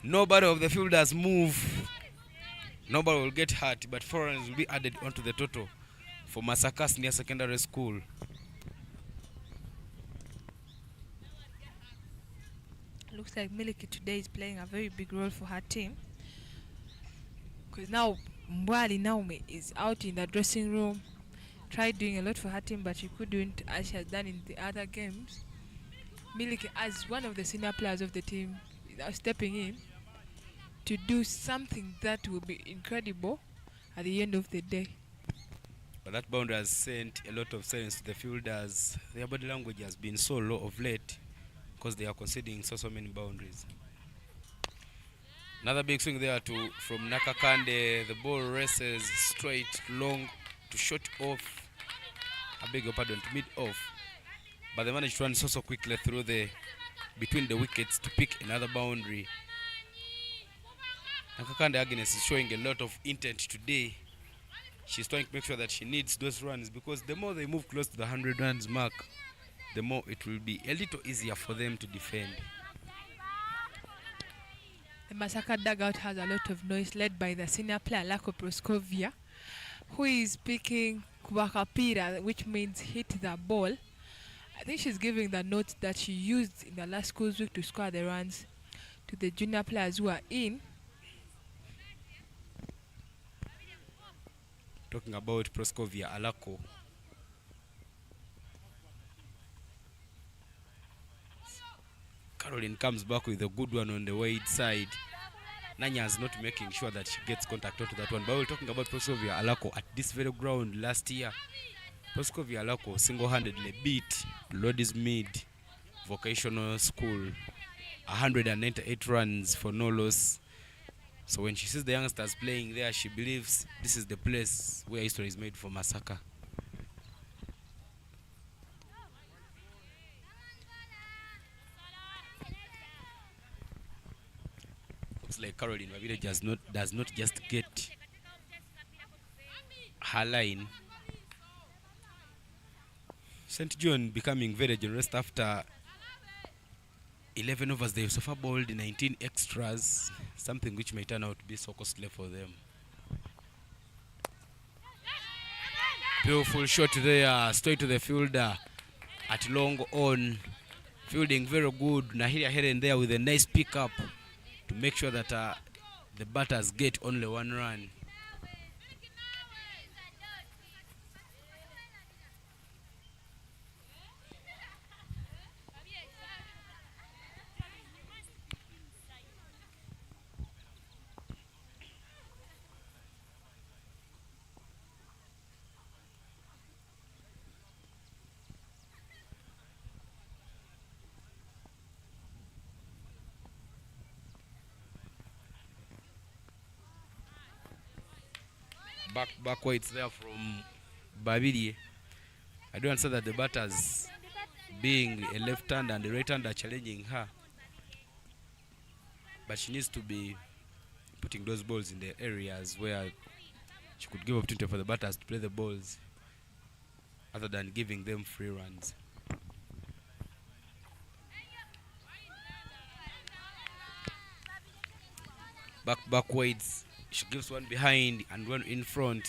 Nobody of the fielders move. Nobody will get hurt, but 4 runs will be added onto the total for MASAKA Senior Secondary School. Looks like Miliki today is playing a very big role for her team. Because now Mbwali Naume is out in the dressing room. Tried doing a lot for her team, but she couldn't, as she has done in the other games. Miliki, as one of the senior players of the team, is now stepping in to do something that will be incredible at the end of the day. But that boundary has sent a lot of silence to the fielders. Their body language has been so low of late because they are conceding so many boundaries. Another big swing there from Nakakande. The ball races straight, long to short off. I beg your pardon, to mid off. But they managed to run so quickly through between the wickets to pick another boundary. Nakakande Agnes is showing a lot of intent today. She's trying to make sure that she needs those runs because the more they move close to the 100 runs mark, the more it will be a little easier for them to defend. The MASAKA dugout has a lot of noise, led by the senior player Lako Proskovia, who is picking Kubakapira, which means hit the ball. I think she's giving the notes that she used in the last school's week to score the runs to the junior players who are in. Talking about Proskovia Alako. Caroline comes back with a good one on the wide side. Nanya is not making sure that she gets contact onto that one. But we're talking about Proskovia Alako at this very ground last year. Proskovia Alako single-handedly beat Lodi's Mid Vocational School. 198 runs for no loss. So when she sees the youngsters playing there, she believes this is the place where history is made for MASAKA. Looks like Caroline Wavire does not just get her line. St. John becoming very generous after 11 overs. They so far bowled 19 extras, something which may turn out to be so costly for them. Beautiful shot there, straight to the fielder at long on. Fielding very good. Nahiria Helen there with a nice pickup to make sure that the batters get only one run. Backwards there from Babidi. I don't understand that the batters, being a left-hander and a right-hander, challenging her. But she needs to be putting those balls in the areas where she could give opportunity for the batters to play the balls other than giving them free runs. Backwards. She gives one behind and one in front.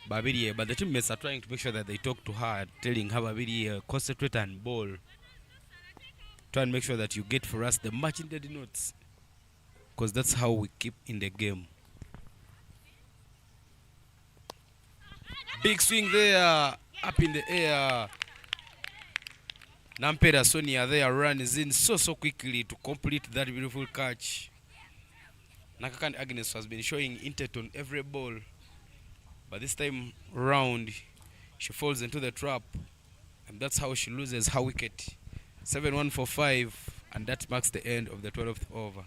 Babidi, but the teammates are trying to make sure that they talk to her, telling her, Babidi, concentrate and ball. Try and make sure that you get for us the match in the notes, because that's how we keep in the game. Big swing there, up in the air. Nampera Sonia there runs in so quickly to complete that beautiful catch. Nakakan Agnes has been showing intent on every ball, but this time round she falls into the trap, and that's how she loses her wicket. 7-1 for 5, and that marks the end of the 12th over.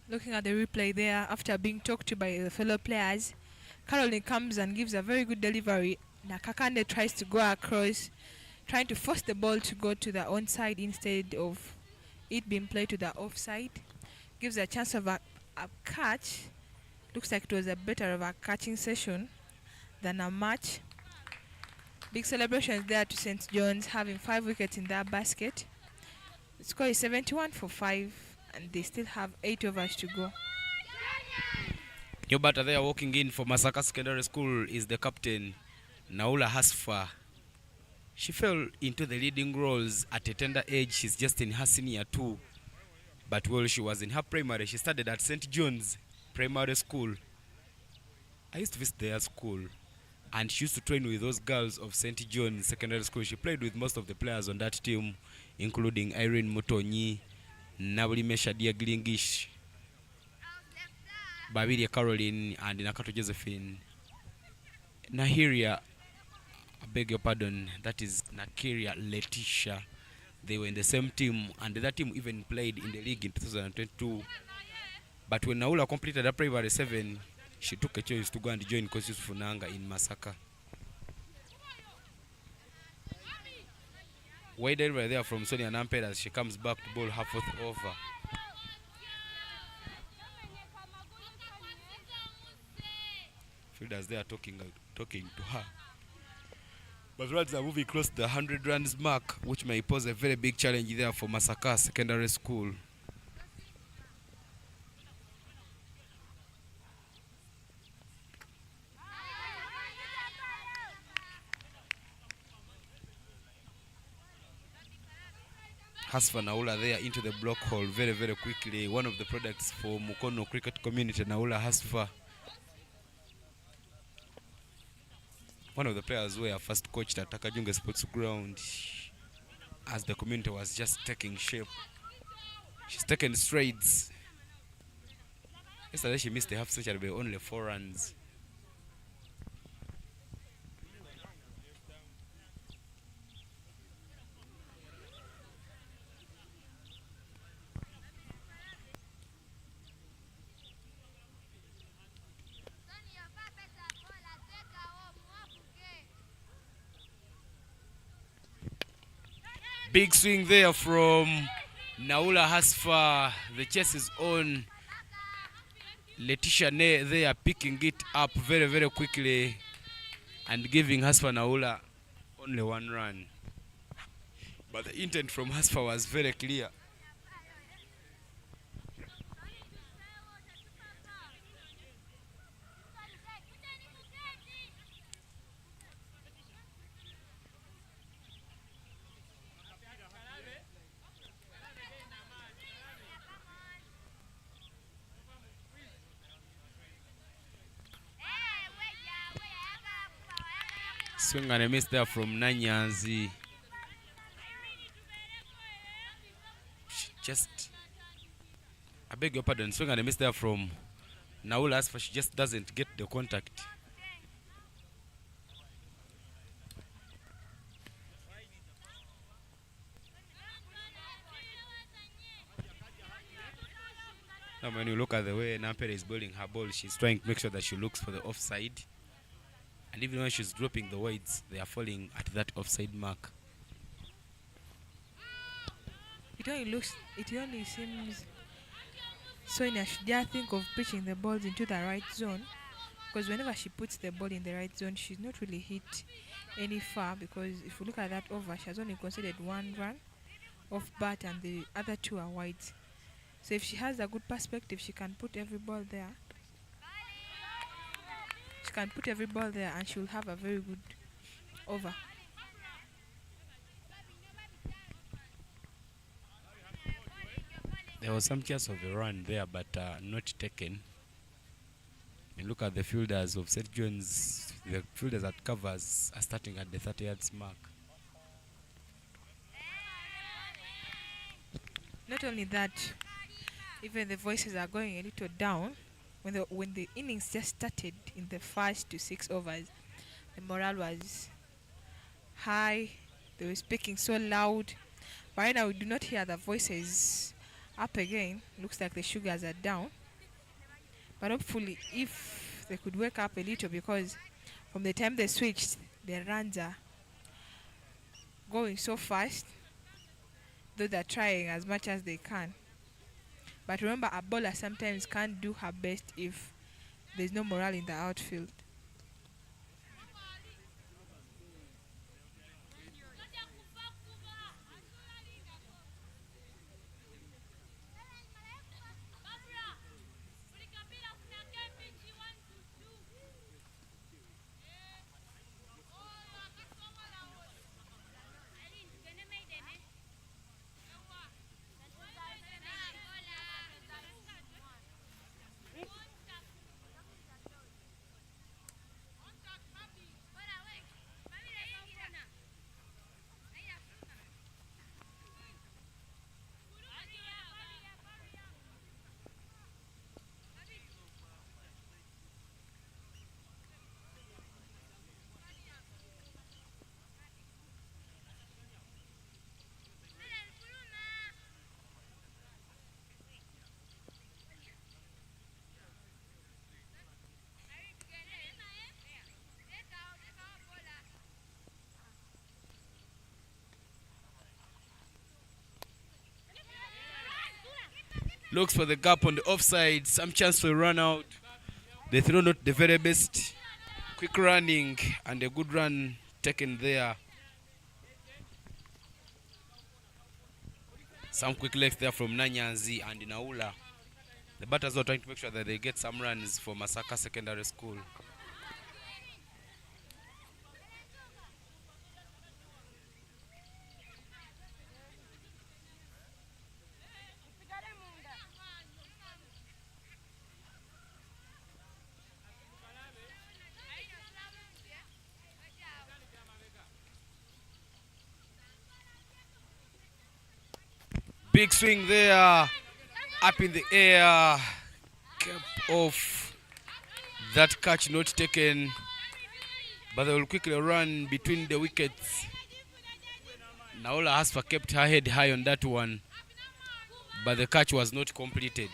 Looking at the replay there, after being talked to by the fellow players, Caroline comes and gives a very good delivery. Nakakande tries to go across, trying to force the ball to go to the onside instead of it being played to the offside. Gives a chance of a catch. Looks like it was a better of a catching session than a match. Big celebrations there to St. John's, having 5 wickets in their basket. The score is 71 for 5, and they still have 8 overs to go. New batter there walking in for MASAKA Secondary School is the captain, Naula Hasfa. She fell into the leading roles at a tender age. She's just in her senior 2. But while she was in her primary, she studied at St. John's Primary School. I used to visit their school, and she used to train with those girls of St. John's Secondary School. She played with most of the players on that team, including Irene Mutonyi, Nabuli Meshadia Glingish, Babidia Caroline, and Nakato Josephine. Nahiria, I beg your pardon, that is Nakiria Letitia. They were in the same team, and that team even played in the league in 2022. But when Naula completed her primary 7, she took a choice to go and join Coach Funanga in MASAKA. Wide over there from Sonia Nampera as she comes back to bowl her 4th over. Fielders there talking to her. But runs are moving close to the 100 runs mark, which may pose a very big challenge there for MASAKA Secondary School. Hasfa Naula there into the block hole very quickly. One of the products for Mukono cricket community, Naula Hasfa. One of the players who were first coached at Takajunga Sports Ground as the community was just taking shape. She's taken strides. Yesterday she missed the half century by only 4 runs. Big swing there from Naula Hasfa. The chase is on. Letitia Ne there picking it up very quickly and giving Hasfa Naula only 1 run. But the intent from Hasfa was very clear. Swing and a miss there from Nanyanzi. I beg your pardon, swing and a miss there from Naula Asfa. She just doesn't get the contact. Now when you look at the way Nampere is bowling her ball, she's trying to make sure that she looks for the offside. And even when she's dropping the weights, they are falling at that offside mark. It only seems Sonia should just think of pitching the balls into the right zone, because whenever she puts the ball in the right zone, she's not really hit any far, because if you look at that over, she has only conceded 1 run off bat and the other 2 are wide. So if she has a good perspective, she can put every ball there. She can put every ball there and she will have a very good over. There was some chance of a run there, but not taken. And look at the fielders of St. John's. The fielders at covers are starting at the 30 yards mark. Not only that, even the voices are going a little down. When the innings just started in the 5 to 6 overs, the morale was high. They were speaking so loud. But right now we do not hear the voices up again. Looks like the sugars are down. But hopefully, if they could wake up a little, because from the time they switched, their runs are going so fast, though they're trying as much as they can. But remember, a bowler sometimes can't do her best if there's no morale in the outfield. Looks for the gap on the offside. Some chance to run out. The throw not the very best. Quick running and a good run taken there. Some quick legs there from Nanyanzi and Naula. The batters are trying to make sure that they get some runs for MASAKA Secondary School. Big swing there, up in the air, kept off. That catch not taken, but they will quickly run between the wickets. Naola Hasfa kept her head high on that one, but the catch was not completed.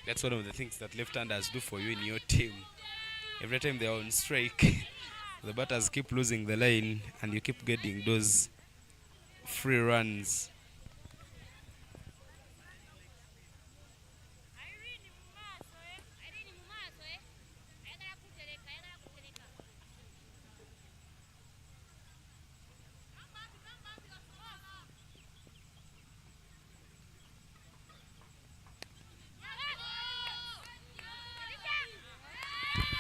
That's one of the things that left-handers do for you in your team. Every time they're on strike, the batters keep losing the line and you keep getting those free runs.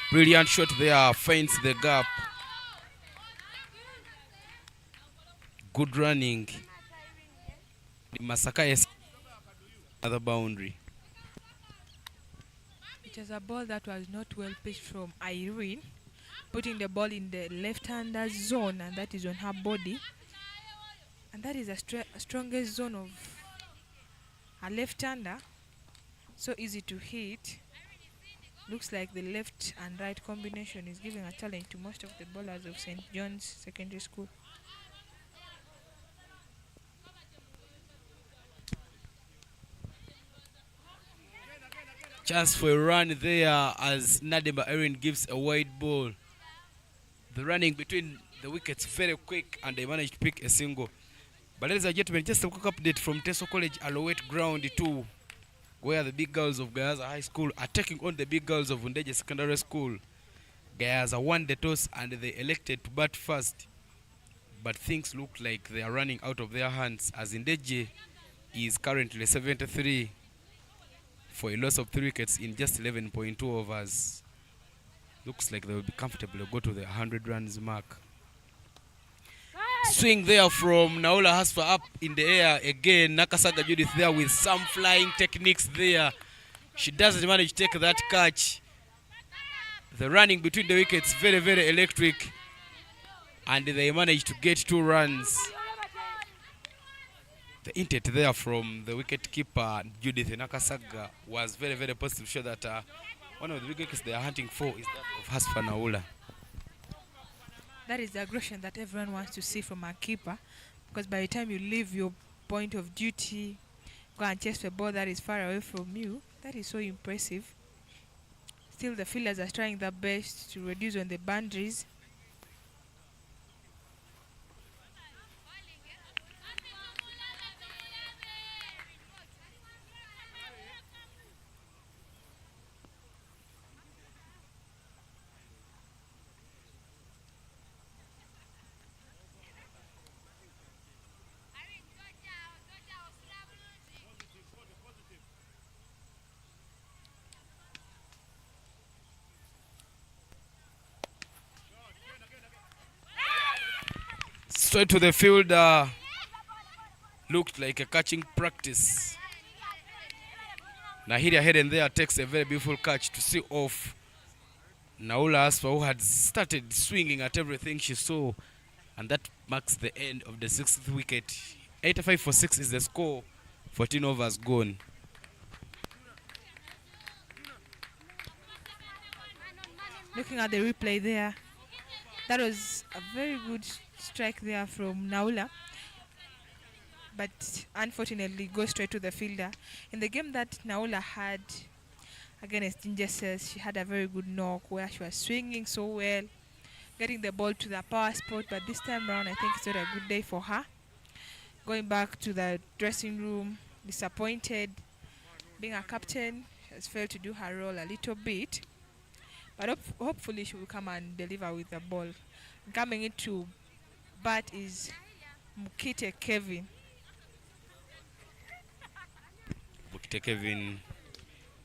Brilliant shot there, finds the gap. Good running. MASAKA is another boundary. It was a ball that was not well pitched from Irene, putting the ball in the left-hander zone, and that is on her body. And that is a strongest zone of a left-hander. So easy to hit. Looks like the left and right combination is giving a challenge to most of the bowlers of St. John's Secondary School. Chance for a run there as Nademba Erin gives a wide ball. The running between the wickets very quick and they managed to pick a single. But ladies and gentlemen, just a quick update from Teso College Alouette Ground 2, where the big girls of Gayaza High School are taking on the big girls of Undeje Secondary School. Gayaza won the toss and they elected to bat first. But things look like they are running out of their hands as Undeje is currently 73 for a loss of 3 wickets in just 11.2 overs. Looks like they will be comfortable to go to the 100 runs mark. Swing there from Naula Hasfa up in the air again. Nakasaga Judith there with some flying techniques there. She doesn't manage to take that catch. The running between the wickets very, very electric. And they managed to get 2 runs. The intent there from the wicket keeper Judith Nakasaga was very, very positive to show that one of the big wickets they are hunting for is that of Hasfa Naula. That is the aggression that everyone wants to see from a keeper, because by the time you leave your point of duty, go and chase the ball that is far away from you, that is so impressive. Still, the fielders are trying their best to reduce on the boundaries. Straight to the field, looked like a catching practice. Nahiria Head there takes a very beautiful catch to see off Naula Asfa, who had started swinging at everything she saw, and that marks the end of the 6th wicket. 85 for 6 is the score, 14 overs gone. Looking at the replay there, that was a very good strike there from Naula, but unfortunately goes straight to the fielder. In the game that Naula had against Ginger Cells, she had a very good knock where she was swinging so well, getting the ball to the power spot, but this time around I think it's not a good day for her. Going back to the dressing room, disappointed. Being a captain, she has failed to do her role a little bit, but hopefully she will come and deliver with the ball. Coming into bat is Mukite Kevin. Mukite Kevin,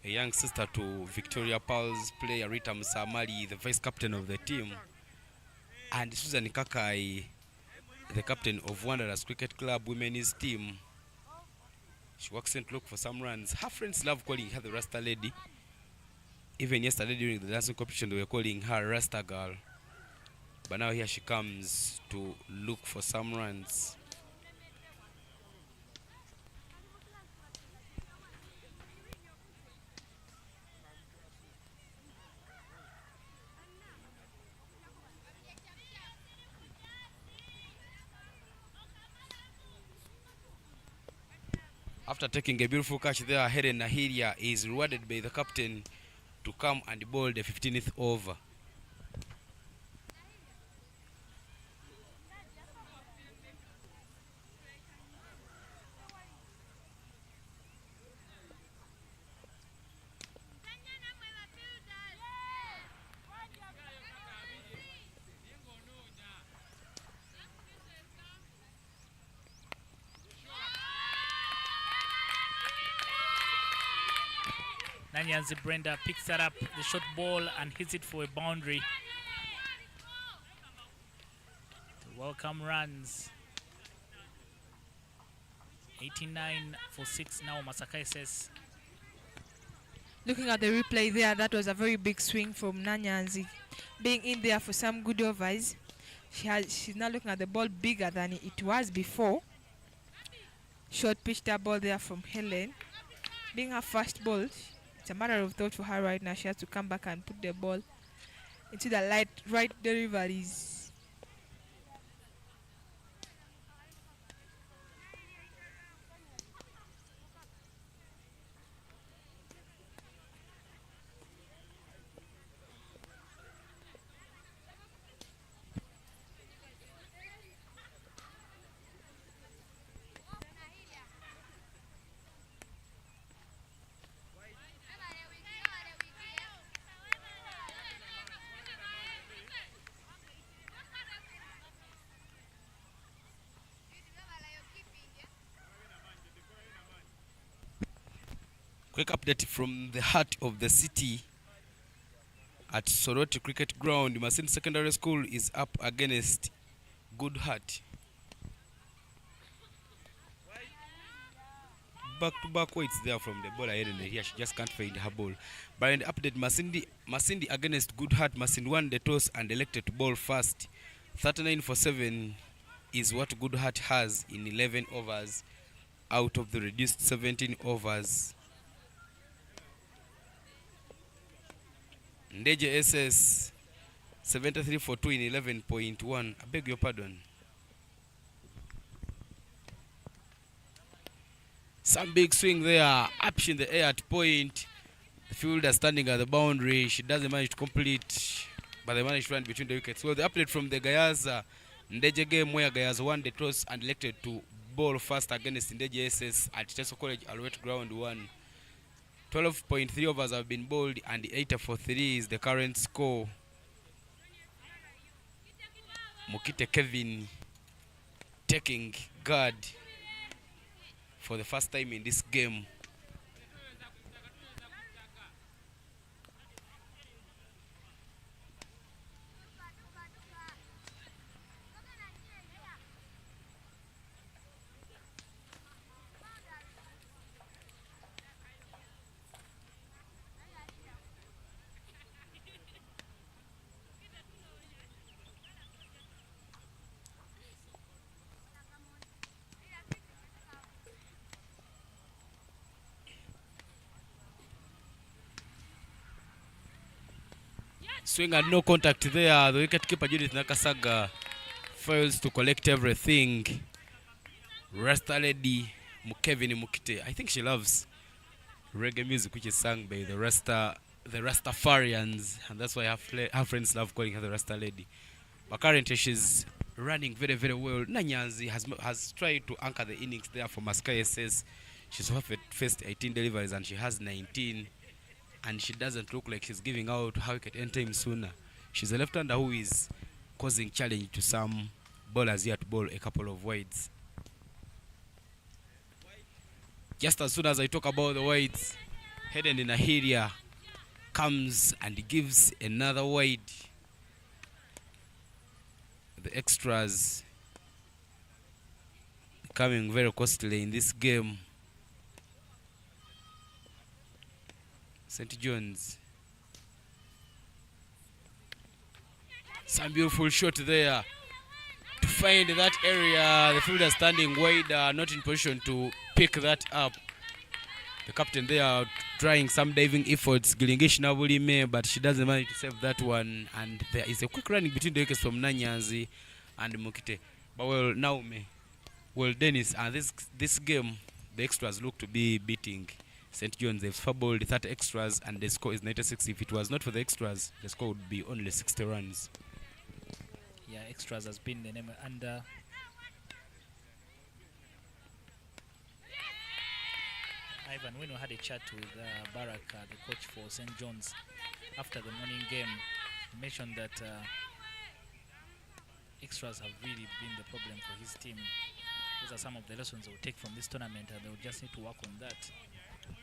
a young sister to Victoria Pearl's player Rita Musamali, the vice captain of the team, and Susan Kakai, the captain of Wanderers Cricket Club women's team. She works in to look for some runs. Her friends love calling her the Rasta Lady. Even yesterday during the dancing competition, they were calling her Rasta Girl. But now here she comes to look for some runs. After taking a beautiful catch there, Helen Nahiria is rewarded by the captain to come and bowl the 15th over. Nanyanzi Brenda picks that up, the short ball, and hits it for a boundary. Welcome runs. 89 for 6 now, MASAKA says. Looking at the replay there, that was a very big swing from Nanyanzi. Being in there for some good overs. She's now looking at the ball bigger than it was before. Short pitched that ball there from Helen. Being her first ball, it's a matter of thought for her right now. She has to come back and put the ball into the right deliveries. Quick update from the heart of the city at Soroti Cricket Ground. Masindi Secondary School is up against Good Heart. Back-to-back weights there from the ball ahead, and here she just can't find her ball. But in the update, Masindi against Good Heart. Masindi won the toss and elected to bowl first. 39 for 7 is what Good Heart has in 11 overs out of the reduced 17 overs. Ndeje SS 73 for 2 in 11.1. I beg your pardon. Some big swing there, up in the air at point. The fielder standing at the boundary. She doesn't manage to complete, but they managed to run between the wickets. Well, the update from the Gayaza Ndeje game, where Gayaza won the toss and elected to bowl first against Ndeje SS at Teso College Alouette Ground 1. 12.3 overs have been bowled and 8 for 3 is the current score. Mukite Kevin taking guard for the first time in this game. Swing and no contact there. The wicketkeeper Judith Nakasaga fails to collect everything. Rasta Lady Mukevini Mukite. I think she loves reggae music, which is sung by the Rastafarians, and that's why her friends love calling her the Rasta Lady. But currently she's running very, very well. Nanyanzi has tried to anchor the innings there for MASAKA SS. She's faced 18 deliveries and she has 19. And she doesn't look like she's giving out how we can enter him sooner. She's a left-hander who is causing challenge to some bowlers here to bowl a couple of wides. Just as soon as I talk about the wides, Hayden in Ahiria comes and gives another wide. The extras becoming very costly in this game. St. John's. Some beautiful shot there to find that area. The fielder standing wide, not in position to pick that up. The captain there trying some diving efforts, Gilingish Nabulime, but she doesn't manage to save that one. And there is a quick running between the wickets from Nanyanzi and Mukite. But well, Naume, well, Dennis, and this game, the extras look to be beating St. John's. They've fumbled 30 extras and the score is 96. If it was not for the extras, the score would be only 60 runs. Yeah, extras has been the name. And Ivan, when we had a chat with Barak, the coach for St. John's, after the morning game, he mentioned that extras have really been the problem for his team. Those are some of the lessons they will take from this tournament, and they will just need to work on that.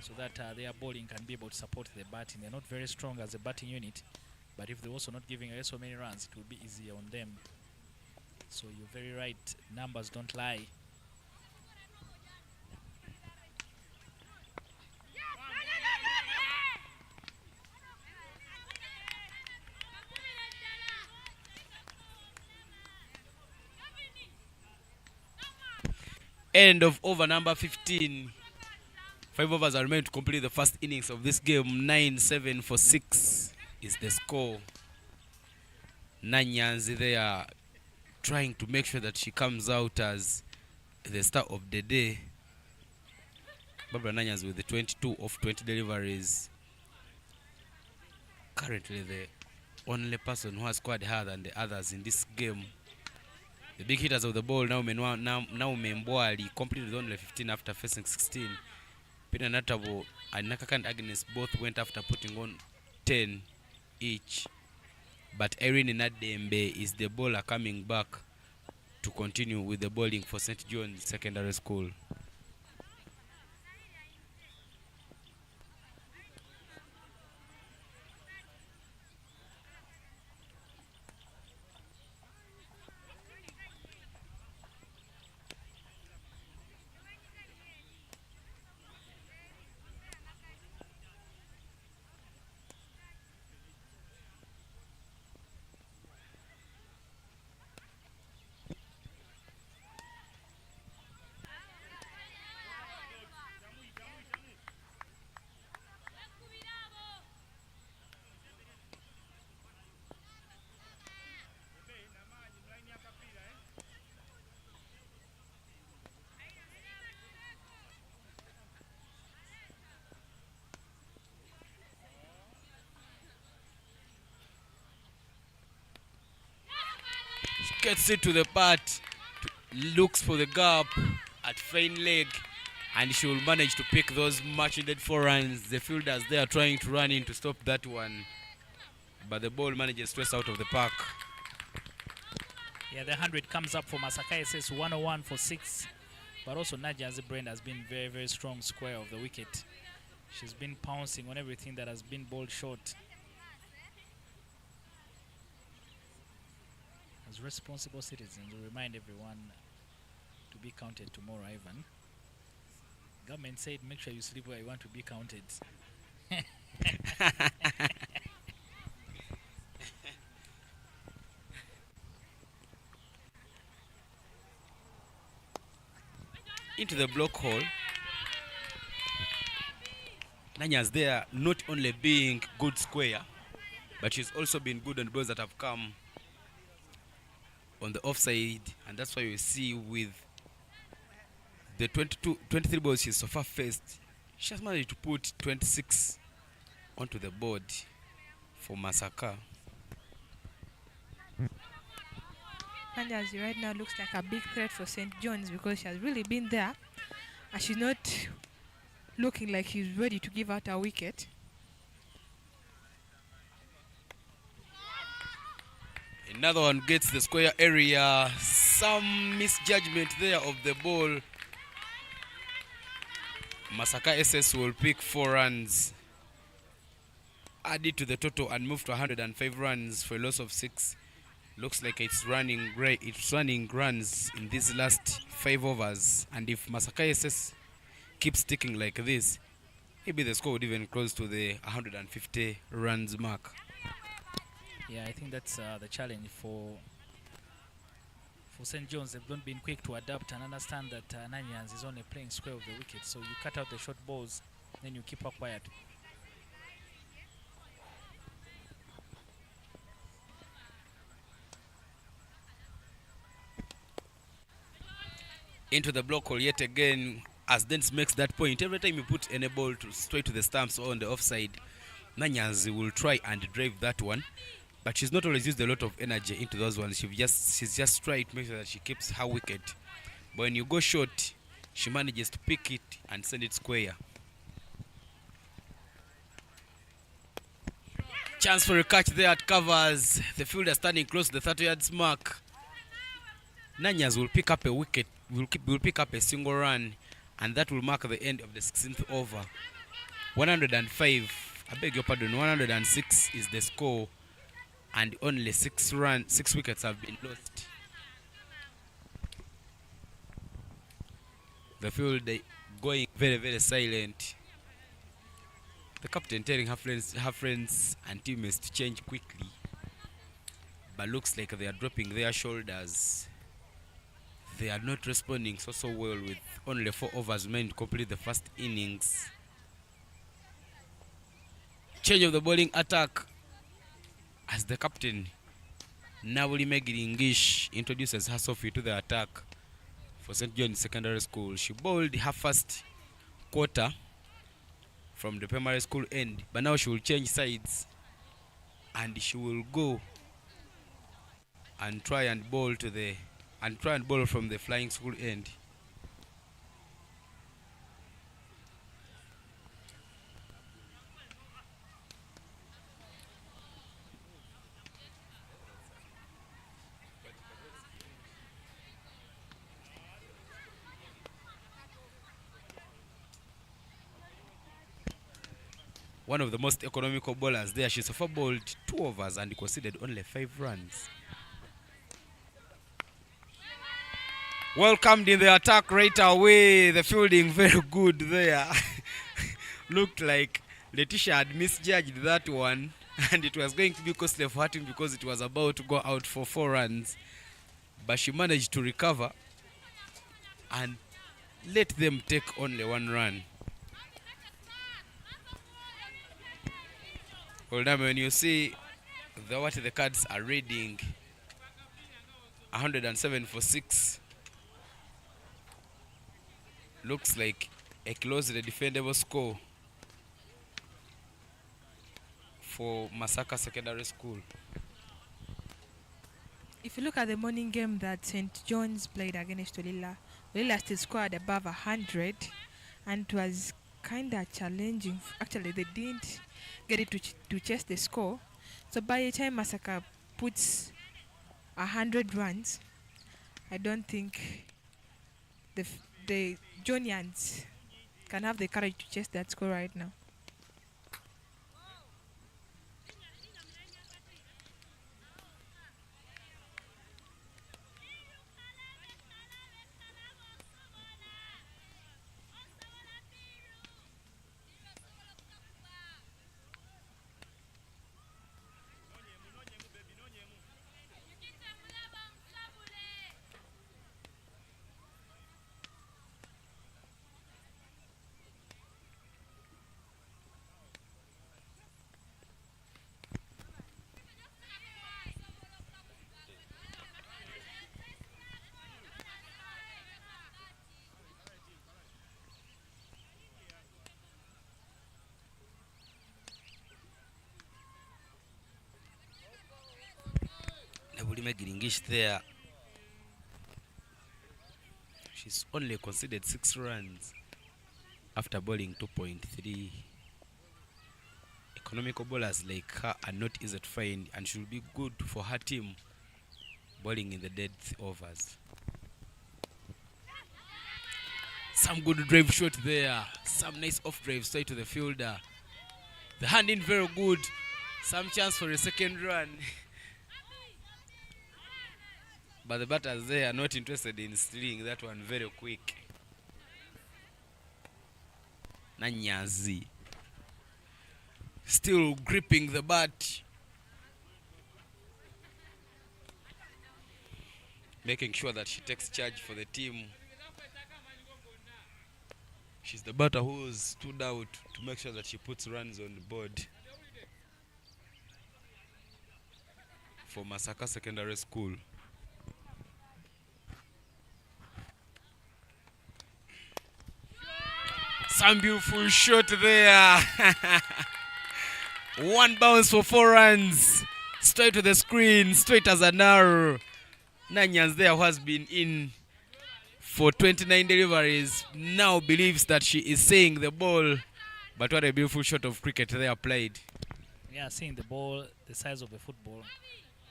so that their bowling can be able to support the batting. They're not very strong as a batting unit, but if they're also not giving away so many runs, it will be easier on them. So you're very right, numbers don't lie. End of over number 15. 5 overs are remaining to complete the first innings of this game. 9-7 for 6 is the score. Nanyanzi there trying to make sure that she comes out as the star of the day. Barbara Nanyanzi with the 22 of 20 deliveries. Currently the only person who has scored higher than the others in this game. The big hitters of the ball now Mbwali completed only 15 after facing 16. Pina Natabo and Nakaka and Agnes both went after putting on 10 each. But Irene Nadembe is the bowler coming back to continue with the bowling for St. John's Secondary School. Gets it to the bat, looks for the gap at fine leg, and she will manage to pick those much needed 4 runs. The fielders they are trying to run in to stop that one, but the ball manages straight out of the park. Yeah, the 100 comes up for MASAKA SS, 101 for 6, but also Naja's Brand has been very, very strong square of the wicket. She's been pouncing on everything that has been bowled short. As responsible citizens, we remind everyone to be counted tomorrow, Ivan. Government said make sure you sleep where you want to be counted. Into the block hole. Nanya's there not only being good square, but she's also been good on balls that have come on the offside, and that's why you see with the 23 balls she's so far faced, she has managed to put 26 onto the board for MASAKA. Nanyazi right now looks like a big threat for St. John's because she has really been there and she's not looking like she's ready to give out a wicket. Another one gets the square area. Some misjudgment there of the ball. MASAKA SS will pick 4 runs, add it to the total and move to 105 runs for a loss of 6. Looks like it's running great. It's running runs in these last 5 overs, and if MASAKA SS keeps sticking like this, maybe the score would even close to the 150 runs mark. Yeah, I think that's the challenge for St. John's. They've not been quick to adapt and understand that Nanyans is only playing square of the wicket. So you cut out the short balls, then you keep her quiet. Into the block hole yet again, as Dents makes that point. Every time you put any ball straight to the stumps or on the offside, Nanyans will try and drive that one. But she's not always used a lot of energy into those ones. She's just trying to make sure that she keeps her wicket. But when you go short, she manages to pick it and send it square. Chance for a catch there at covers. The fielder standing close to the 30 yards mark. Nanyas will pick up a wicket, will pick up a single run, and that will mark the end of the 16th over. 105, I beg your pardon, 106 is the score, and only 6 wickets have been lost. The field going very, very silent. The captain telling her friends and teammates to change quickly, but looks like they are dropping their shoulders. They are not responding so well with only 4 overs remaining to complete the first innings. Change of the bowling attack as the captain, Nabuli Megiringish, introduces herself to the attack for St. John's Secondary School. She bowled her first quarter from the primary school end, but now she will change sides and she will go and try and bowl from the flying school end. One of the most economical bowlers there. She so far bowled 2 overs and conceded only 5 runs. Welcomed in the attack right away. The fielding very good there. Looked like Letitia had misjudged that one, and it was going to be costly for her team because it was about to go out for 4 runs. But she managed to recover and let them take only 1 run. Well, now when you see what the cards are reading, 107 for 6, looks like a closely defendable score for MASAKA Secondary School. If you look at the morning game that St. John's played against Olila still scored above 100, and it was kind of challenging. Actually, they didn't get it to chase the score. So by the time MASAKA puts 100 runs, I don't think the Johnians can have the courage to chase that score right now. Giringish there. She's only conceded 6 runs after bowling 2.3. Economical bowlers like her are not easy to find and should be good for her team bowling in the dead overs. Some good drive shot there. Some nice off drive straight to the fielder. The hand in very good. Some chance for a second run. But the batters there are not interested in stealing that one very quick. Nanyazi still gripping the bat, making sure that she takes charge for the team. She's the batter who stood out to make sure that she puts runs on the board for MASAKA Secondary School. Some beautiful shot there. One bounce for 4 runs. Straight to the screen, straight as an arrow. Nanyans there, who has been in for 29 deliveries, now believes that she is seeing the ball. But what a beautiful shot of cricket there played. Yeah, seeing the ball, the size of the football.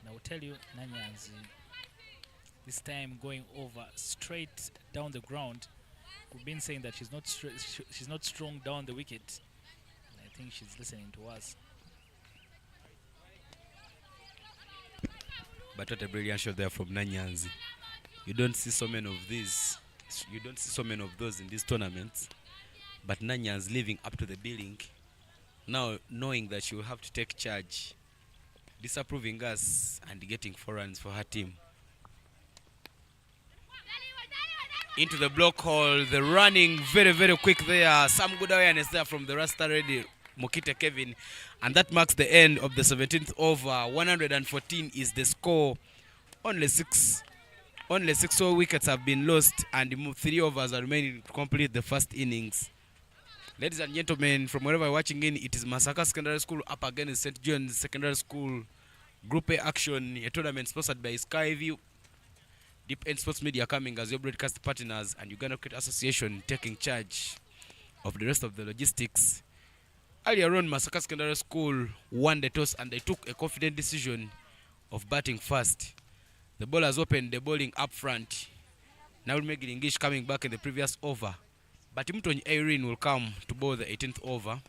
And I will tell you, Nanyans this time going over straight down the ground. we've been saying that she's not strong down the wicket. I think she's listening to us. But what a brilliant shot there from Nanyanzi. You don't see so many of these. You don't see so many of those in these tournaments. But Nanyan's living up to the billing. Now knowing that she will have to take charge, disapproving us and getting 4 runs for her team. Into the block hole, the running very, very quick there. Some good awareness there from the Rasta ready Mokite Kevin. And that marks the end of the 17th over. 114 is the score. Only six wickets have been lost and 3 overs are remaining to complete the first innings. Ladies and gentlemen, from wherever you're watching in, it is Masaka Secondary School up against St. John's Secondary School. Group A action, a tournament sponsored by Skyview, Deep End Sports Media coming as your broadcast partners, and Uganda Cricket Association taking charge of the rest of the logistics. Earlier on, Masaka Secondary School won the toss and they took a confident decision of batting first. The bowlers opened the bowling up front. Now Megan English coming back in the previous over. But Mutoni Irene will come to bowl the 18th over.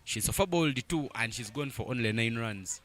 She's so far bowled 2 and she's gone for only 9 runs.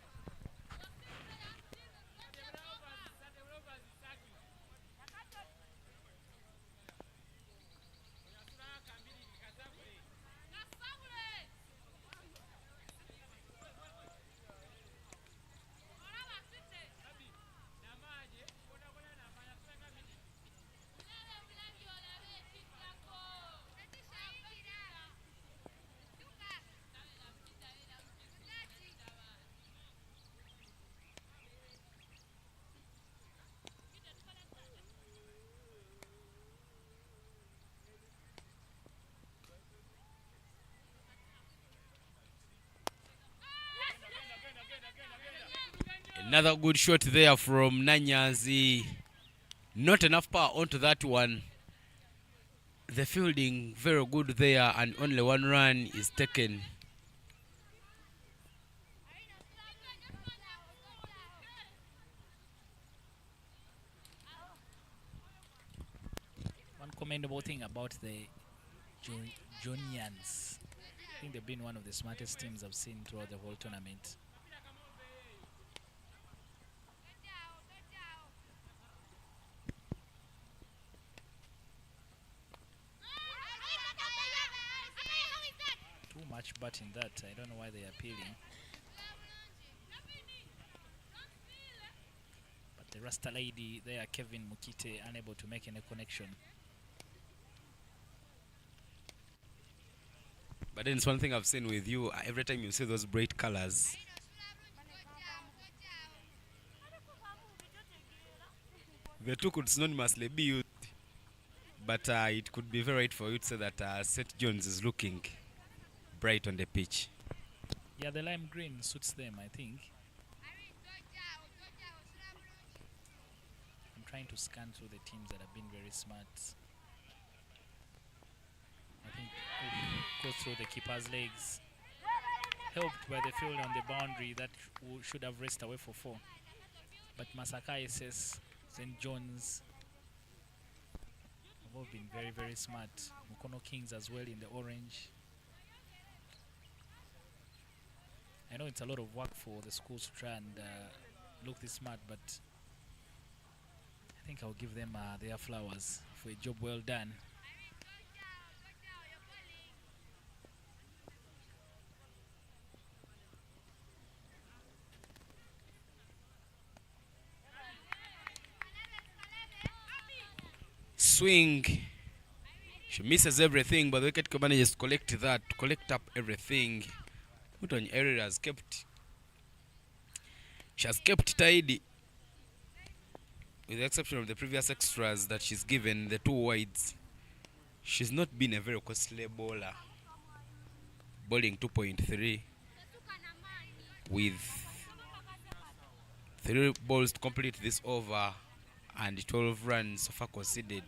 Another good shot there from Nanyazi. Not enough power onto that one. The fielding very good there and only 1 run is taken. One commendable thing about the Johnians, I think they've been one of the smartest teams I've seen throughout the whole tournament. Too much butt in that. I don't know why they are appealing. But the Rasta lady there, Kevin Mukite, unable to make any connection. But then it's one thing I've seen with you, every time you see those bright colors, the two could synonymously be used, but it could be very right for you to say that St. John's is looking bright on the pitch. Yeah, the lime green suits them, I think. I'm trying to scan through the teams that have been very smart. I think go through the keeper's legs. Helped by the field on the boundary that should have raced away for 4. But MASAKA SS, St. John's have all been very, very smart. Mukono Kings as well in the orange. I know it's a lot of work for the schools to try and look this smart, but I think I'll give them their flowers for a job well done. Swing. She misses everything, but the wicket manages to collect up everything. Mutonyi Irene has kept. She has kept tidy, with the exception of the previous extras that she's given, the 2 wides. She's not been a very costly bowler, bowling 2.3 with 3 balls to complete this over and 12 runs so far conceded.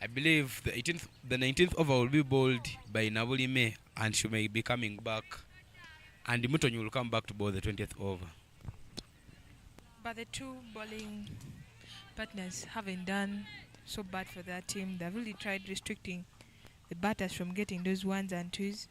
I believe the 19th over will be bowled by Nabulime and she may be coming back, and Mutonyi will come back to bowl the 20th over. But the 2 bowling partners haven't done so bad for that team. They've really tried restricting the batters from getting those ones and twos.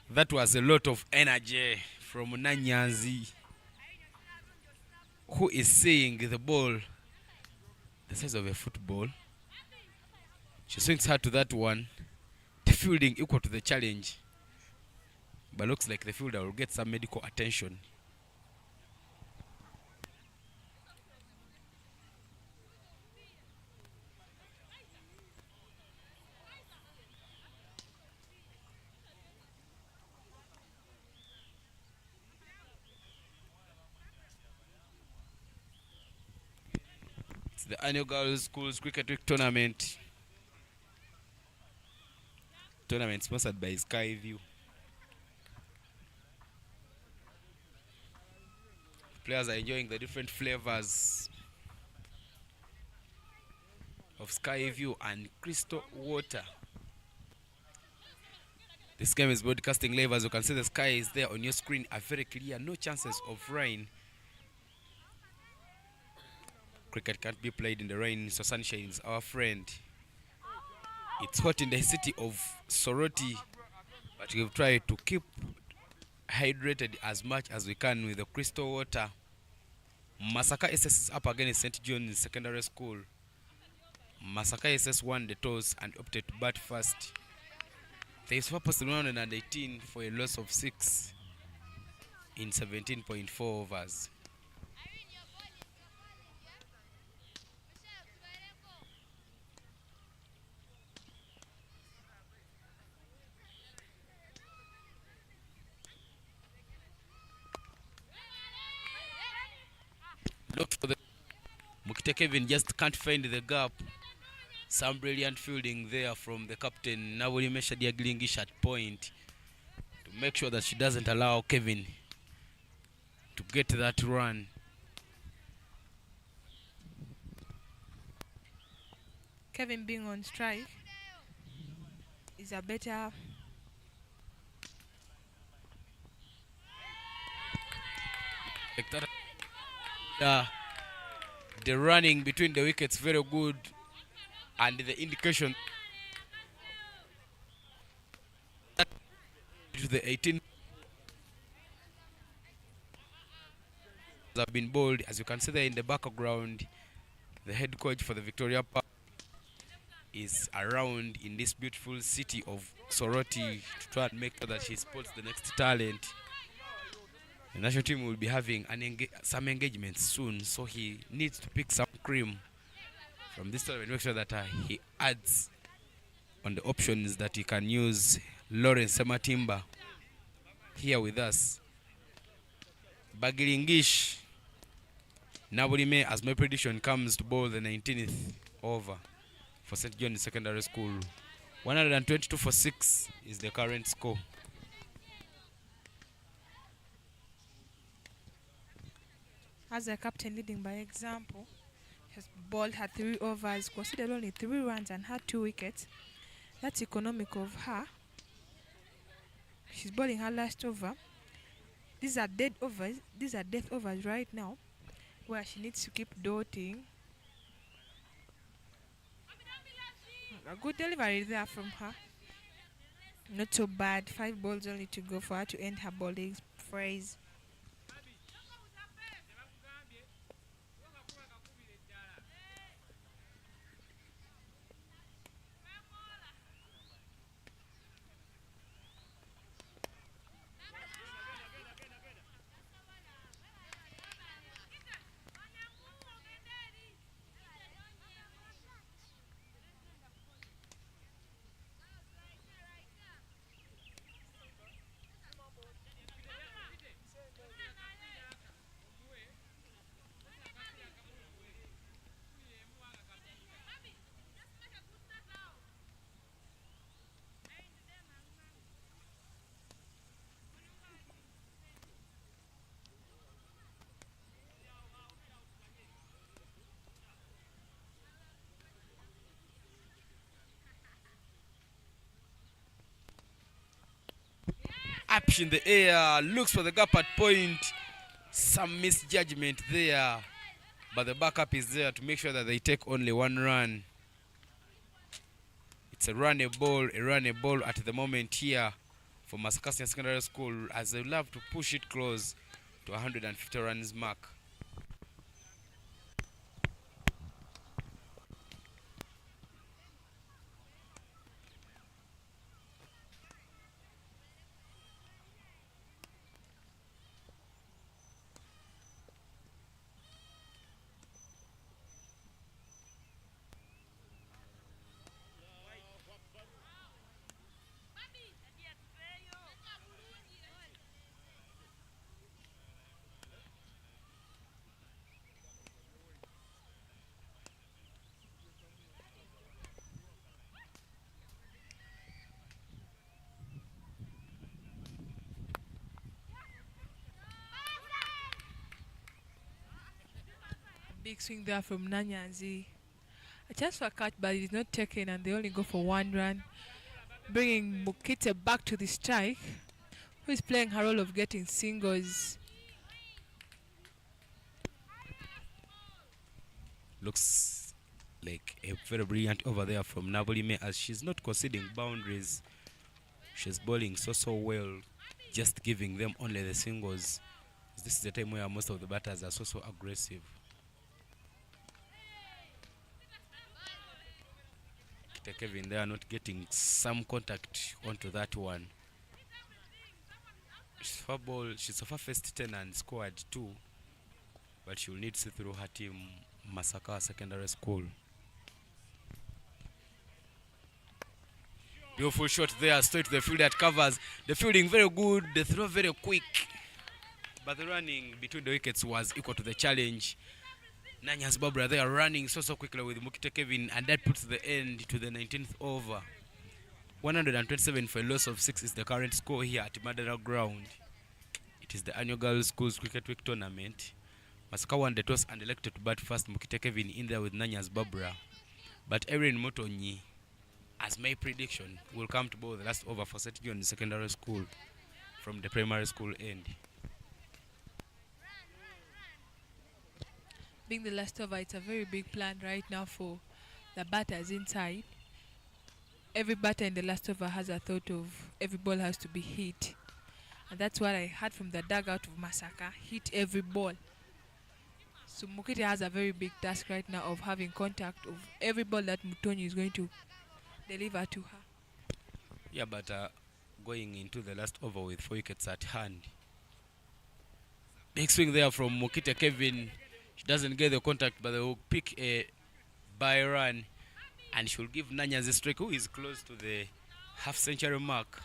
That was a lot of energy from Nanyanzi, who is seeing the ball the size of a football. She swings hard to that one. The fielding equal to the challenge, but looks like the fielder will get some medical attention. It's the annual Girls Schools Cricket Week tournament. Tournament sponsored by Skyview. Players are enjoying the different flavors of Skyview and crystal water. This game is broadcasting live. As you can see, the sky is there on your screen are very clear. No chances of rain. Cricket can't be played in the rain, so sunshine is our friend. It's hot in the city of Soroti, but we've tried to keep hydrated as much as we can with the crystal water. MASAKA SS is up against St. John's Secondary School. MASAKA SS won the toss and opted to bat first. They surpassed 118 for a loss of 6 in 17.4 overs. Look for the Mukite Kevin just can't find the gap. Some brilliant fielding there from the captain Nabuli Meshadia Glingish at point to make sure that she doesn't allow Kevin to get that run. Kevin being on strike is a better The running between the wickets very good, and the indication to the 18 have been bowled. As you can see there in the background, the head coach for the Victoria Park is around in this beautiful city of Soroti to try and make sure that she spots the next talent. The national team will be having some engagements soon, so he needs to pick some cream from this tournament, make sure that he adds on the options that he can use. Lawrence Sematimba here with us. Bagilingish Nabulime, as my prediction, comes to bowl the 19th over for St. John's Secondary School. 122 for 6 is the current score. As a captain leading by example, has bowled her 3 overs, considered only 3 runs and had 2 wickets. That's economic of her. She's bowling her last over. These are dead overs. These are death overs right now, where she needs to keep dotting. A good delivery there from her. Not so bad. 5 balls only to go for her to end her bowling phrase. up in the air, looks for the gap at point. Some misjudgment there, but the backup is there to make sure that they take only one run. It's a running ball at the moment here for MASAKA Senior Secondary School, as they love to push it close to 150 runs mark. Big swing there from Nanyanzi. A chance for a catch, but it is not taken, and they only go for one run, bringing Mukite back to the strike, who is playing her role of getting singles. Looks like a very brilliant over there from Nabolime, as she's not conceding boundaries. She's bowling so well, just giving them only the singles. This is the time where most of the batters are so aggressive. Kevin, they are not getting some contact onto that one. She's of her first 10 and scored 2, but she'll need to see through her team, MASAKA Secondary School. Beautiful shot there, straight to the field that covers. The fielding very good, the throw very quick, but the running between the wickets was equal to the challenge. Nanyas Barbara, they are running so quickly with Mukite Kevin, and that puts the end to the 19th over. 127 for a loss of 6 is the current score here at Madara Ground. It is the annual Girls Schools Cricket Week tournament. MASAKA won the toss and elected to bat first. Mukite Kevin in there with Nanyas Barbara. But Erin Motonyi, as my prediction, will come to bowl the last over for St. John's Secondary School from the primary school end. Being the last over, it's a very big plan right now for the batters inside. Every batter in the last over has a thought of every ball has to be hit. And that's what I heard from the dugout of MASAKA, hit every ball. So Mukite has a very big task right now of having contact of every ball that Mutonyi is going to deliver to her. Yeah, but going into the last over with 4 wickets at hand. Big swing there from Mukite Kevin. She doesn't get the contact, but they will pick a by run, and she will give Nanya the strike, who is close to the half-century mark.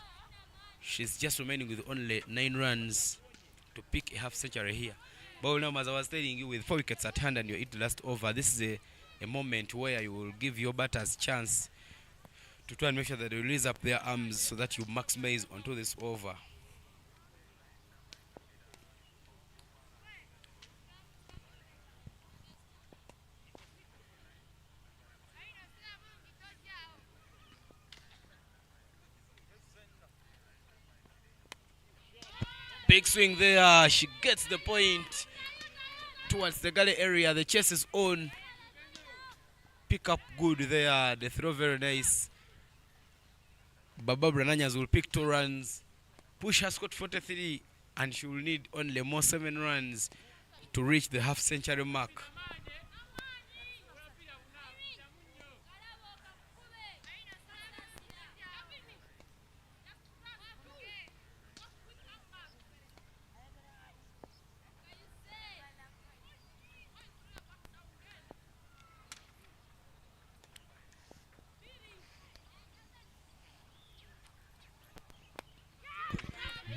She's just remaining with only 9 runs to pick a half-century here. But now, as I was telling you, with 4 wickets at hand and you're at the last over, this is a moment where you will give your batters chance to try and make sure that they release up their arms so that you maximize onto this over. Big swing there. She gets the point towards the gully area. The chase is on. Pick up good there. The throw very nice. Barbara Nanyas will pick 2 runs. Push her score to 43, and she will need only more 7 runs to reach the half-century mark.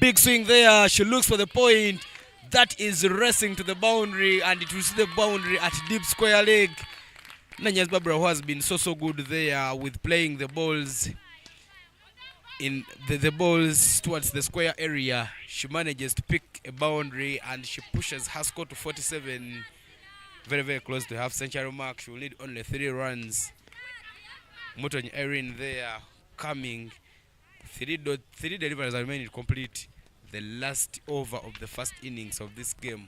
Big swing there. She looks for the point. That is racing to the boundary, and it will see the boundary at deep square leg. Nanyas Barbara, who has been so good there with playing the balls in the balls towards the square area. She manages to pick a boundary, and she pushes her score to 47. Very close to half-century mark. She will need only 3 runs. Motonyi Erin there coming. 3 deliveries are remaining complete. the last over of the first innings of this game.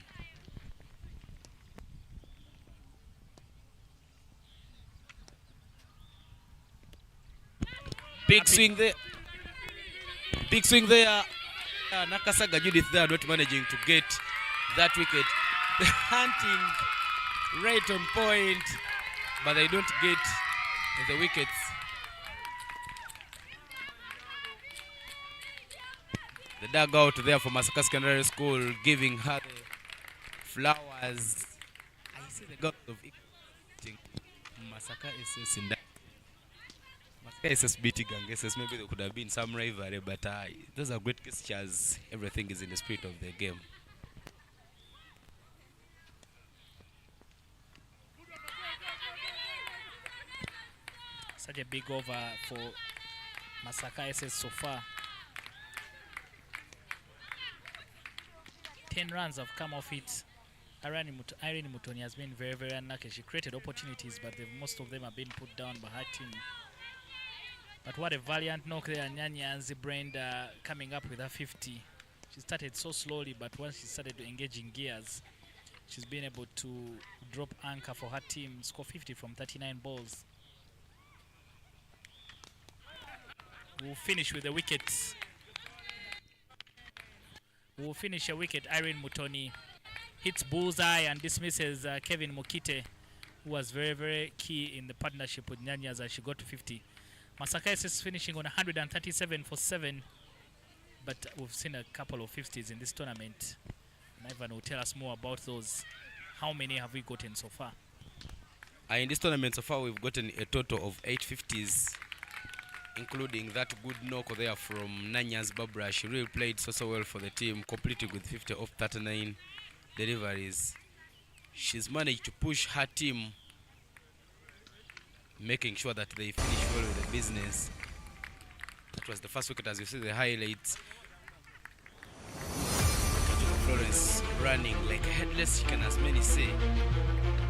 Big swing there. Big swing there. Nakasaga Judith there not managing to get that wicket. Hunting right on point, but they don't get the wickets. The dugout there for MASAKA Secondary School giving her the flowers. I see the gods of MASAKA SS in that. MASAKA SS beating SS. Maybe there could have been some rivalry, but those are great gestures. Everything is in the spirit of the game. Such a big over for MASAKA SS so far. 10 runs have come off it. Irene Mutoni has been very, very unlucky. She created opportunities, but most of them have been put down by her team. But what a valiant knock there, Nyanyanzi Brenda coming up with her 50. She started so slowly, but once she started to engage in gears, she's been able to drop anchor for her team, score 50 from 39 balls. We'll finish with the wickets. We'll finish a wicket. Irene Mutoni hits bullseye and dismisses Kevin Mokite, who was very, very key in the partnership with Nyanyas as she got to 50. MASAKA is finishing on 137 for 7, but we've seen a couple of 50s in this tournament. And Ivan will tell us more about those. How many have we gotten so far? In this tournament so far, we've gotten a total of 8 50s, including that good knock there from Nanyas Barbara. She really played so well for the team, completing with 50 of 39 deliveries. She's managed to push her team, making sure that they finish well with the business. That was the first wicket, as you see the highlights. Florence running like a headless chicken, as many say,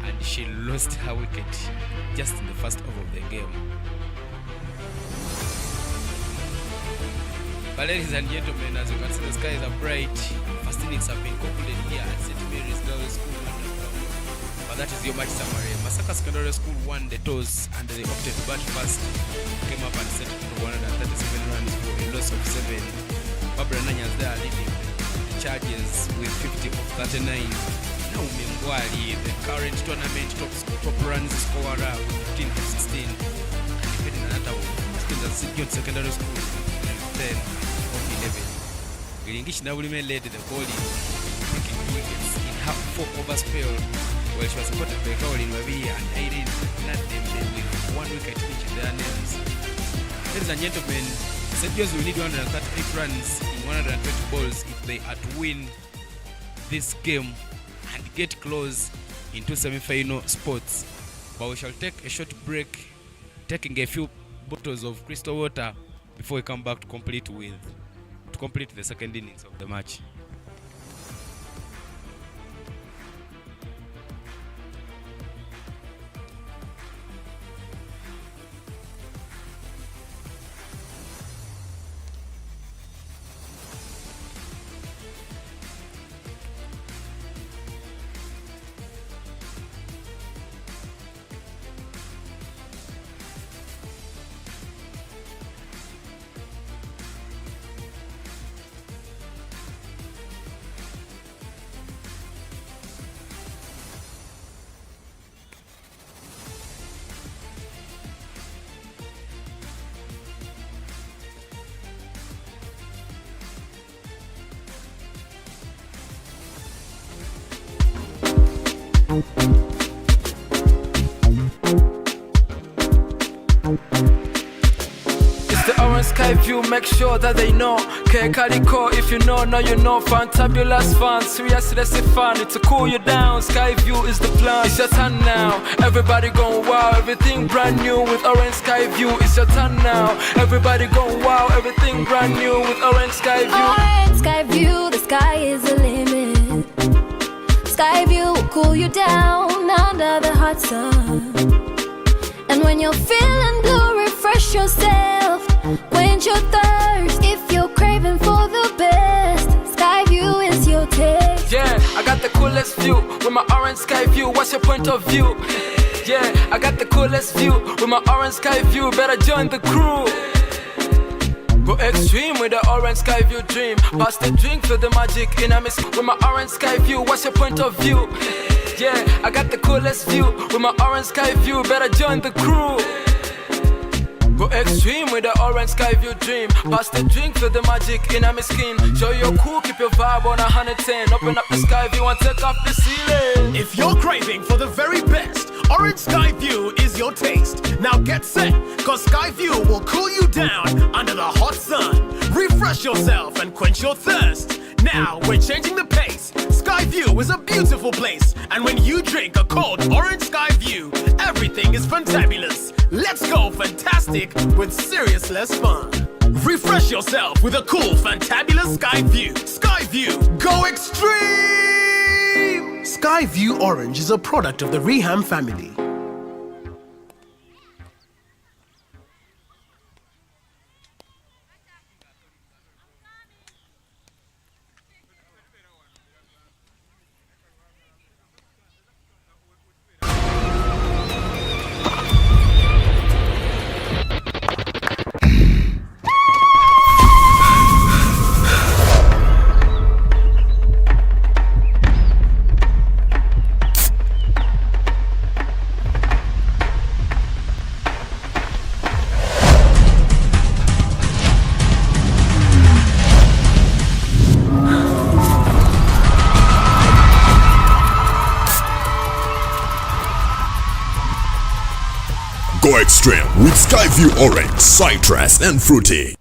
and she lost her wicket just in the first over of the game. But ladies and gentlemen, as you can see, the skies are bright. First innings have been concluded here at St. Mary's Girls School. But that is your match summary. MASAKA Secondary School won the toss and they opted to bat first. Came up and set to 137 runs for a loss of 7. Barbara Nanyas there leading the charges with 50 of 39. Naomi Mgwali, the current tournament top runs scorer with 15 of 16. And defending another St. John's Secondary School with 10 of 11. Giringishi Nabulime led the bowling, taking wickets in her 4-over spell, where she was supported by Caroline Wabia and Irene Nadembe with 1 wicket each in their names. Ladies and gentlemen, St. John's will need 138 runs in 120 balls if they are to win this game and get close into semi-final spots. But we shall take a short break, taking a few bottles of crystal water before we come back to complete the second innings of the match. It's the orange sky view, make sure that they know. Kaliko, if you know, you know. Fantabulous fun, seriously fun. It's to cool you down, sky view is the plan. It's your turn now, everybody going wow. Everything brand new with orange sky view. It's your turn now, everybody going wow. Everything brand new with orange sky view. Orange sky view, the sky is the limit. Sky view will cool you down under the hot sun. And when you're feeling blue, refresh yourself, quench your thirst. If you're craving for the best, I got the coolest view with my orange sky view. What's your point of view? Yeah, I got the coolest view with my orange sky view. Better join the crew. Go extreme with the orange sky view dream. Pass the drink, feel the magic in a mist with my orange sky view. What's your point of view? Yeah, I got the coolest view with my orange sky view. Better join the crew. Go extreme with the orange sky view dream. Pass the drink, feel the magic in my skin. Show you're cool, keep your vibe on 110. Open up the sky view and take off the ceiling. If you're craving for the very best, Orange Sky View is your taste. Now get set, cause Sky View will cool you down under the hot sun. Refresh yourself and quench your thirst. Now we're changing the pace. Sky View is a beautiful place. And when you drink a cold Orange Sky View, everything is fantabulous. Let's go fantastic with serious less fun. Refresh yourself with a cool, fantabulous Sky View. Sky View, go extreme! Sky View Orange is a product of the Reham family. Go extreme with Skyview Orange, citrus and fruity.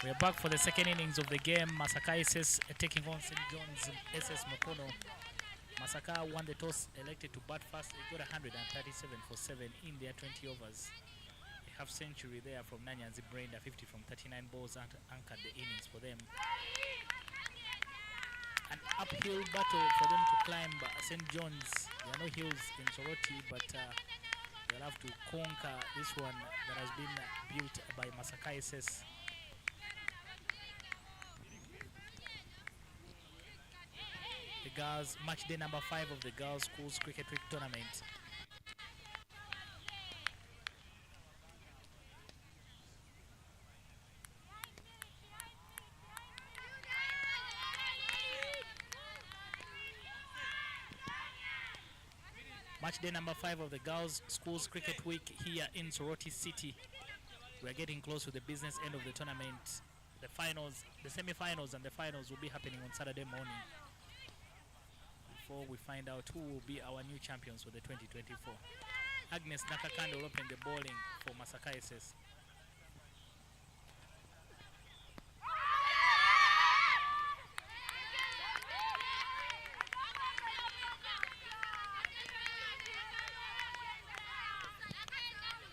We are back for the second innings of the game. MASAKA SS taking on St. John's SS Mokono. MASAKA won the toss, elected to bat first. They got 137 for 7 in their 20 overs. A half century there from Nanyanzi Brainda, 50 from 39 balls, anchored the innings for them. An uphill battle for them to climb St. John's. There are no hills in Soroti, but they'll have to conquer this one that has been built by MASAKA SS. The girls, match day number 5 of the Girls Schools Cricket Week tournament. Match day number 5 of the Girls Schools Cricket Week here in Soroti City. We are getting close to the business end of the tournament. The finals, the semi-finals and the finals will be happening on Saturday morning, before we find out who will be our new champions for the 2024. Agnes Nakakande will open the bowling for MASAKA SS.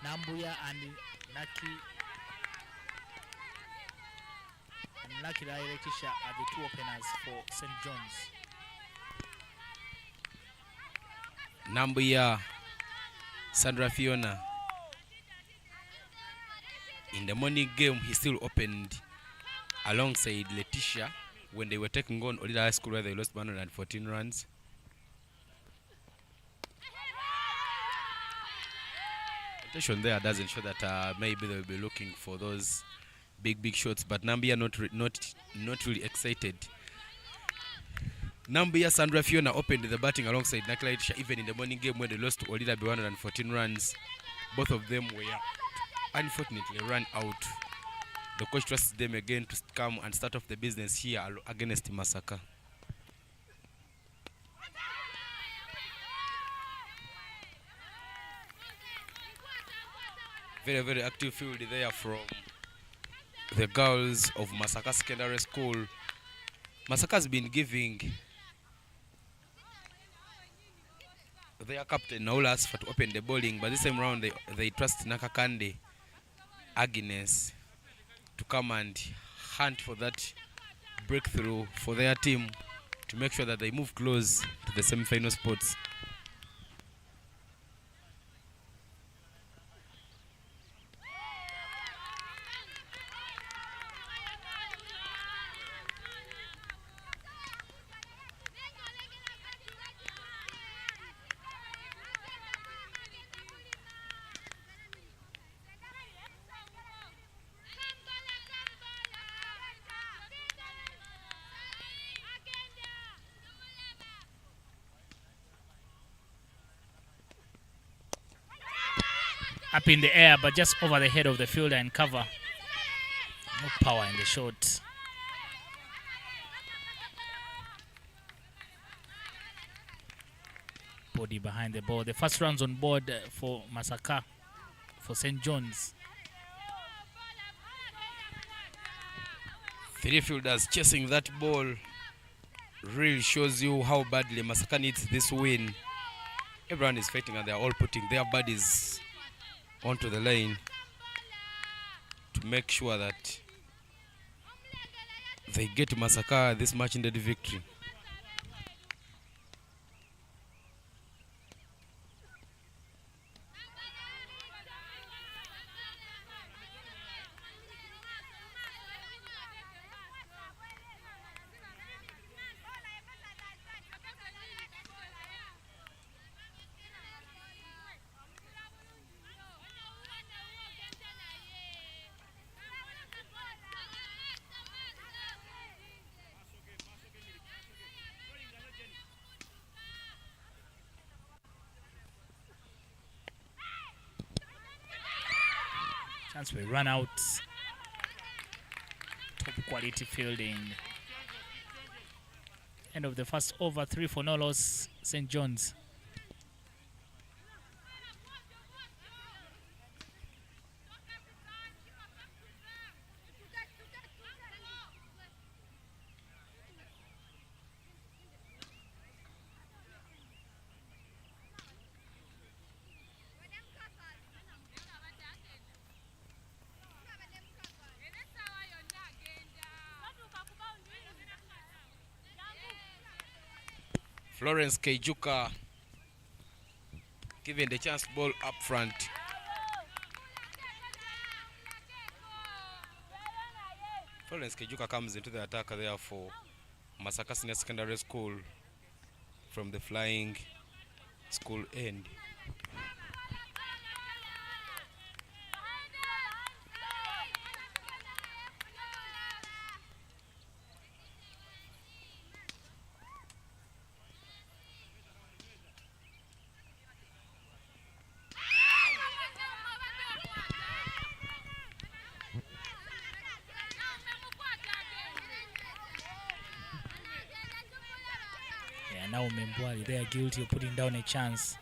Nambuya and Naki Lairetisha are the 2 openers for St. John's. Nambuya, Sandra Fiona. In the morning game, he still opened alongside Letitia when they were taking on Olida High School, where they lost 114 runs. Rotation there doesn't show that maybe they'll be looking for those big shots, but Nambuya not really excited. Nambuya, Sandra Fiona opened the batting alongside Nakila Letitia even in the morning game when they lost to Olida by 114 runs. Both of them were unfortunately run out. The coach trusts them again to come and start off the business here against MASAKA. Very active field there from the girls of MASAKA Secondary School. MASAKA has been giving their captain Naula Asfa to open the bowling, but this time round they trust Nakakande Agnes to come and hunt for that breakthrough for their team to make sure that they move close to the semi-final spots. Up in the air, but just over the head of the fielder and cover. No power in the shot. Body behind the ball. The first runs on board for MASAKA, for St. John's. 3 fielders chasing that ball. Really shows you how badly MASAKA needs this win. Everyone is fighting and they are all putting their bodies onto the lane to make sure that they get MASAKA this match ended victory. Chance we run out. Top quality fielding. End of the first over, 3 for no loss, St. John's. Florence Keijuka given the chance ball up front. Florence Keijuka comes into the attack there for Masaka Senior Secondary School from the flying school end. Now Membwali, they are guilty of putting down a chance.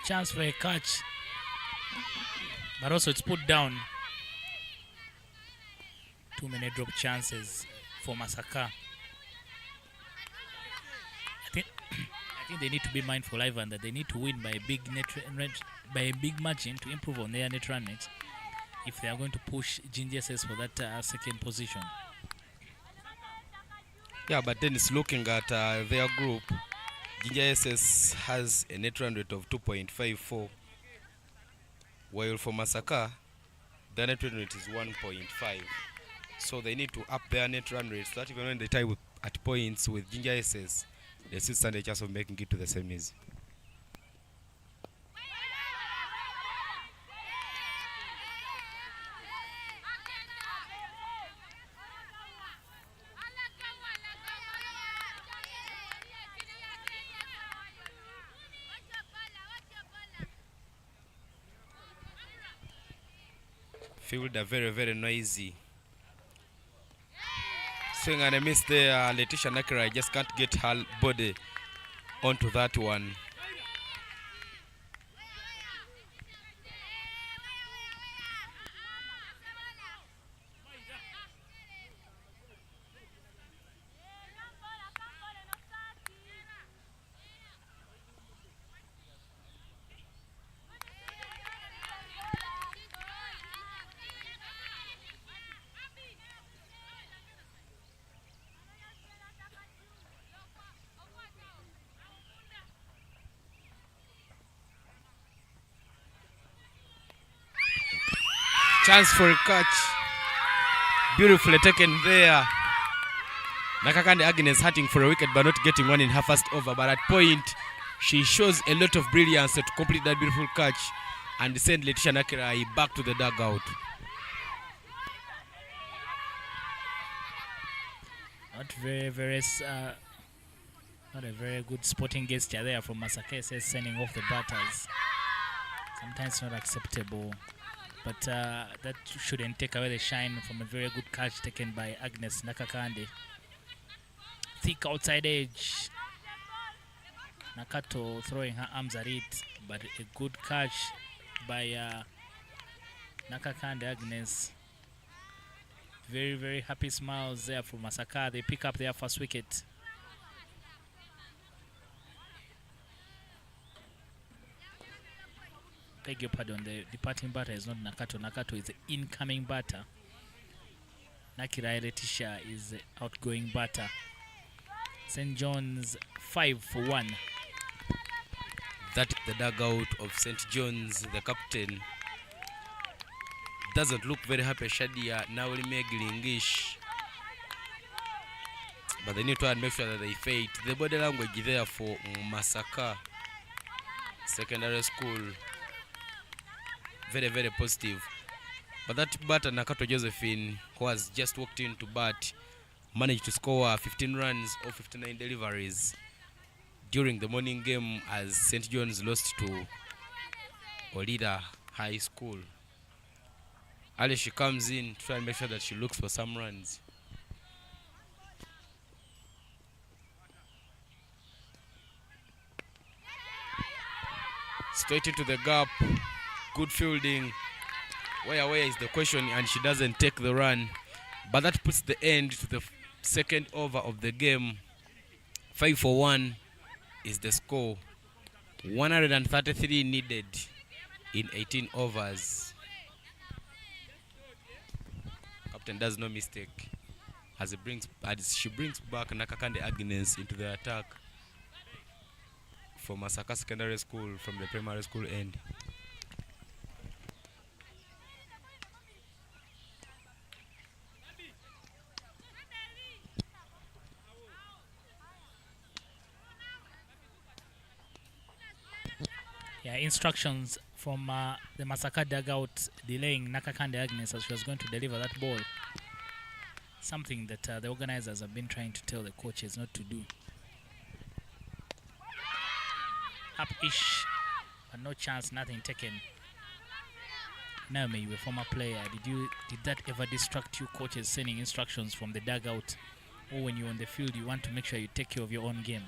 Chance for a catch, but also it's put down. 2-minute drop chances for Masaka. I think they need to be mindful, Ivan, that they need to win by a big margin to improve on their net run rate if they are going to push GNGSS for that second position. Yeah, but then it's looking at their group. GNGSS has a net run rate of 2.54, while for Masaka, their net run rate is 1.5. So they need to up their net run rate so that even when they tie at points with GNGSS, they still stand a chance of making it to the semis. Field are very, very noisy. Swing and a miss there. Letitia Nakira just can't get her body onto that one. Chance for a catch. Beautifully taken there. Nakakande Agnes hunting for a wicket but not getting one in her first over. But at point, she shows a lot of brilliance to complete that beautiful catch and send Letitia Nakirai back to the dugout. Not a very good sporting gesture there from Masaka says sending off the batters. Sometimes not acceptable. But that shouldn't take away the shine from a very good catch taken by Agnes Nakakande. Thick outside edge. Nakato throwing her arms at it, but a good catch by Nakakande Agnes. Very, very happy smiles there for Masaka. They pick up their first wicket. Beg your pardon, the departing batter is not Nakato. Nakato is the incoming batter. Nakirai Letitia is the outgoing batter. St. John's 5 for 1. That the dugout of St. John's, the captain. Doesn't look very happy. Shadia now English. But they need to make sure that they fight. The body language there for Masaka Secondary School. Very, very positive. But that batter Nakato Josephine, who has just walked into bat, managed to score 15 runs or 59 deliveries during the morning game as St. John's lost to Olida High School. Ali, she comes in to try and make sure that she looks for some runs. Straight into the gap. Good fielding. Where is the question, and she doesn't take the run. But that puts the end to the second over of the game. 5 for 1. is the score. 133 needed in 18 overs. Captain does no mistake as she brings back Nakakande Agnes into the attack for MASAKA Secondary School from the primary school end. Yeah, instructions from the MASAKA dugout delaying Nakakande Agnes as she was going to deliver that ball. Something that the organizers have been trying to tell the coaches not to do. Up-ish, but no chance, nothing taken. Naomi, you a former player. Did that ever distract you, coaches sending instructions from the dugout? Or when you're on the field, you want to make sure you take care of your own game?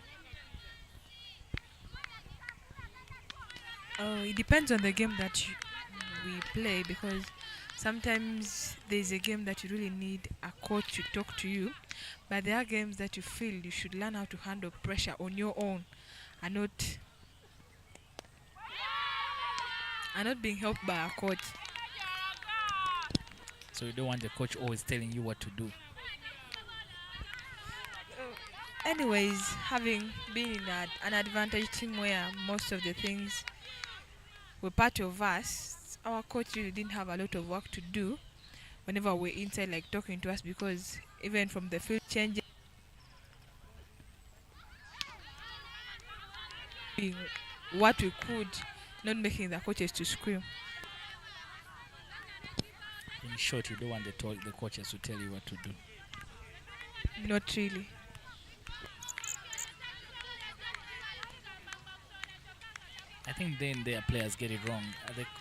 Oh, it depends on the game that we play, because sometimes there's a game that you really need a coach to talk to you, but there are games that you feel you should learn how to handle pressure on your own and not being helped by a coach. So you don't want the coach always telling you what to do. Anyways, having been in an advantage team where most of the things were part of us, our coach really didn't have a lot of work to do whenever we're inside, like talking to us, because even from the field changing, what we could, not making the coaches to scream. In short, you don't want the coaches to tell you what to do. Not really. I think then their players get it wrong.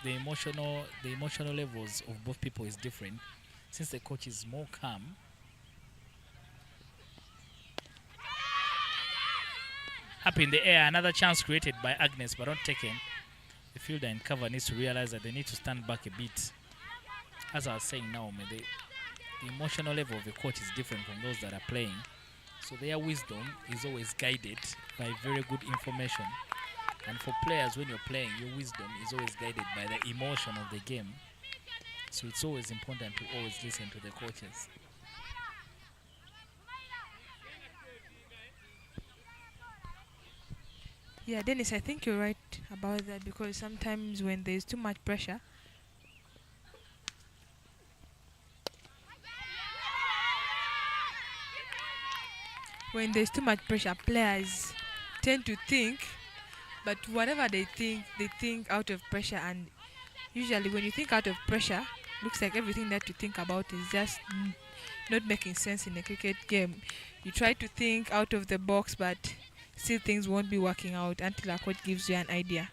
The emotional levels of both people is different. Since the coach is more calm, up in the air, another chance created by Agnes but not taken. The fielder and cover needs to realize that they need to stand back a bit. As I was saying now, the emotional level of the coach is different from those that are playing. So their wisdom is always guided by very good information. And for players, when you're playing, your wisdom is always guided by the emotion of the game. So it's always important to always listen to the coaches. Yeah, Dennis, I think you're right about that, because sometimes when there's too much pressure, players tend to think, but whatever they think out of pressure. And usually when you think out of pressure, looks like everything that you think about is just not making sense in a cricket game. You try to think out of the box, but still things won't be working out until a coach gives you an idea.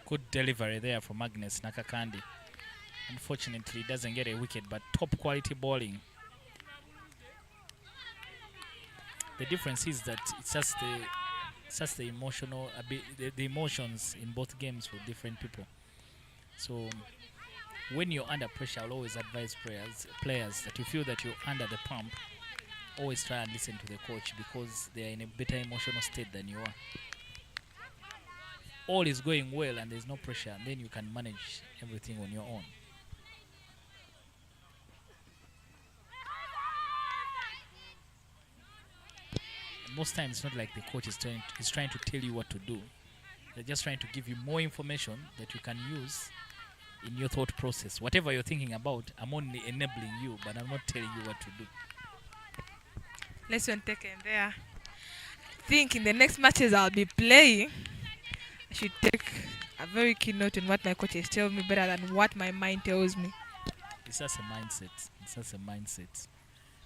Good delivery there from Agnes Nakakande. Unfortunately, doesn't get a wicket, but top quality bowling. The difference is that it's just the emotional, the emotions in both games for different people. So when you're under pressure, I'll always advise players that you feel that you're under the pump, always try and listen to the coach, because they're in a better emotional state than you are. All is going well and there's no pressure, and then you can manage everything on your own. Most times it's not like the coach is trying to tell you what to do. They're just trying to give you more information that you can use in your thought process. Whatever you're thinking about, I'm only enabling you, but I'm not telling you what to do. Lesson taken there. I think in the next matches I'll be playing, I should take a very keen note on what my coaches tell me better than what my mind tells me. It's just a mindset. It's just a mindset.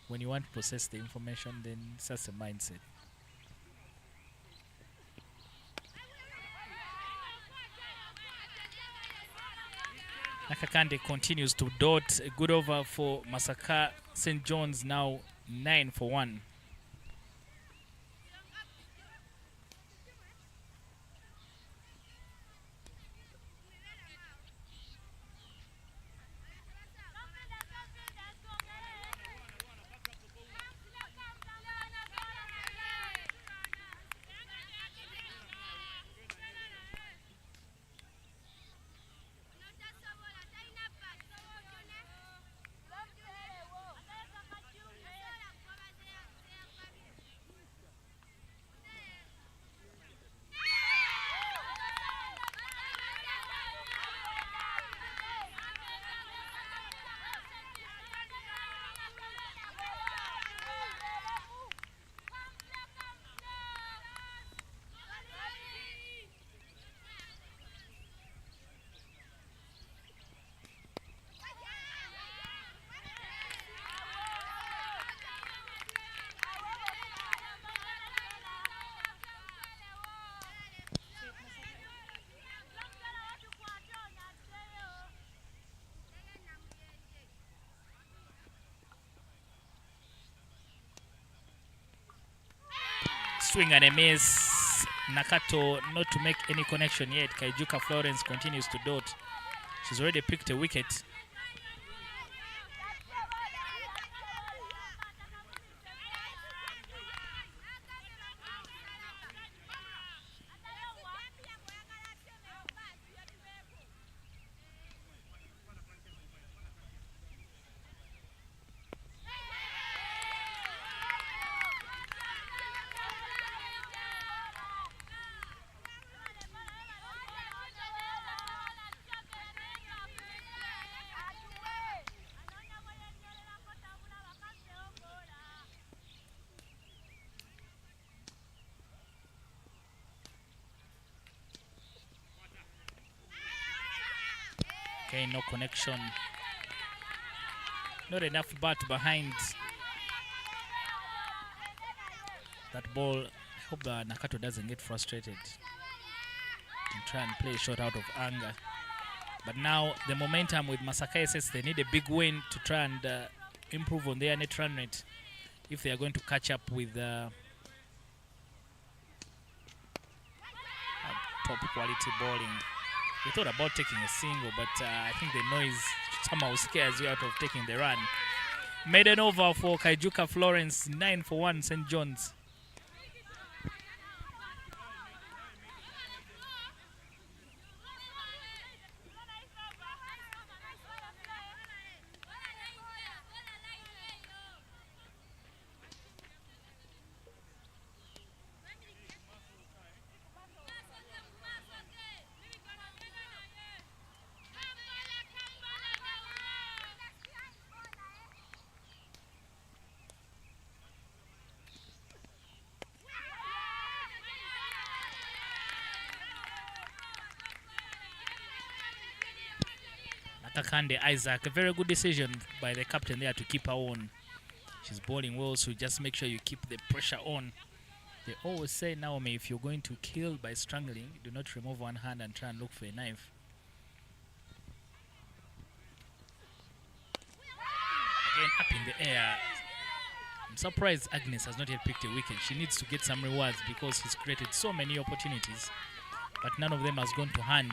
When you want to process the information, then it's just a mindset. Nakakande continues to dot. A good over for MASAKA. St. John's now 9 for 1. swing and a miss. Nakato not to make any connection yet. Kaijuka Florence continues to dot. She's already picked a wicket. Okay, no connection. Not enough bat behind that ball. I hope Nakato doesn't get frustrated and try and play a shot out of anger. But now the momentum with MASAKA says they need a big win to try and improve on their net run rate if they are going to catch up with top quality bowling. We thought about taking a single, but I think the noise somehow scares you out of taking the run. Maiden over for Kaijuka Florence, 9 for 1 St. John's. Takande Isaac, a very good decision by the captain there to keep her on. She's bowling well, so just make sure you keep the pressure on. They always say, Naomi, if you're going to kill by strangling, do not remove one hand and try and look for a knife. Again, up in the air. I'm surprised Agnes has not yet picked a wicket. She needs to get some rewards because he's created so many opportunities, but none of them has gone to hand.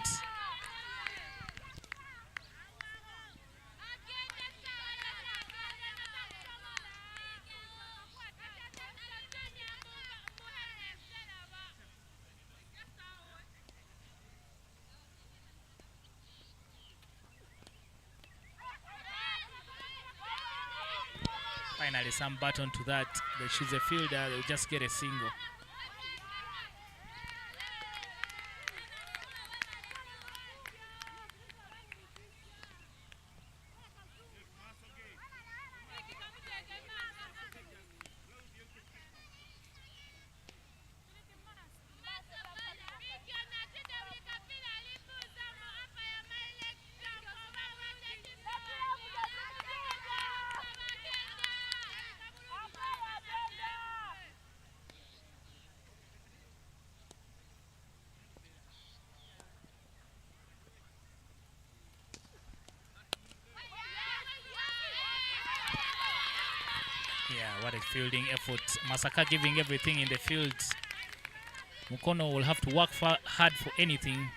Finally, some button to that. They choose a fielder, they'll just get a single. Yeah, what a fielding effort. MASAKA giving everything in the field. Mukono will have to work hard for anything.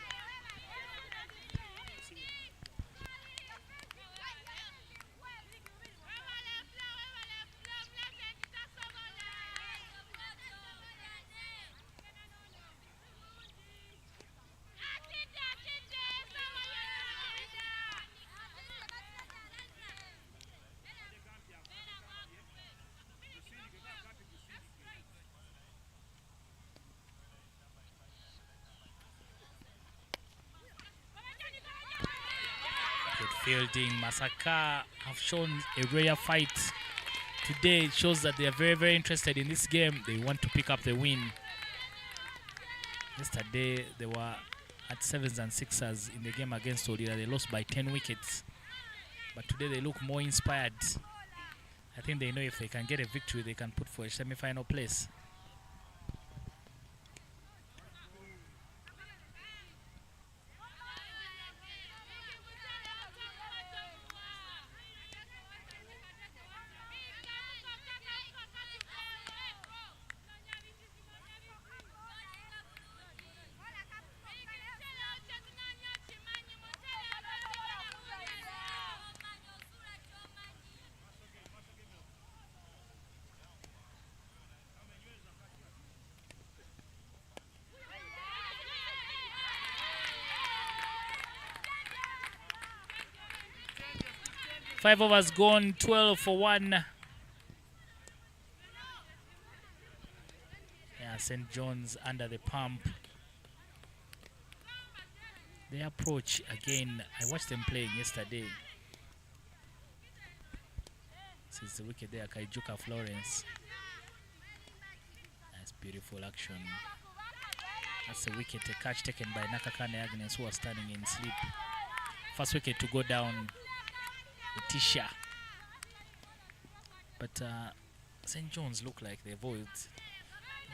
Fielding. MASAKA have shown a rare fight today. It shows that they are very, very interested in this game. They want to pick up the win. Yesterday they were at 7s and 6ers in the game against Olira. They lost by 10 wickets. But today they look more inspired. I think they know if they can get a victory, they can put for a semi-final place. 5 overs gone, 12 for 1. Yeah, St. John's under the pump. They approach again. I watched them playing yesterday. This is the wicket there, Kaijuka Florence. That's beautiful action. That's a wicket, a catch taken by Nakakane Agnes, who was standing in sleep. First wicket to go down, Letitia. But St. John's look like they've avoided.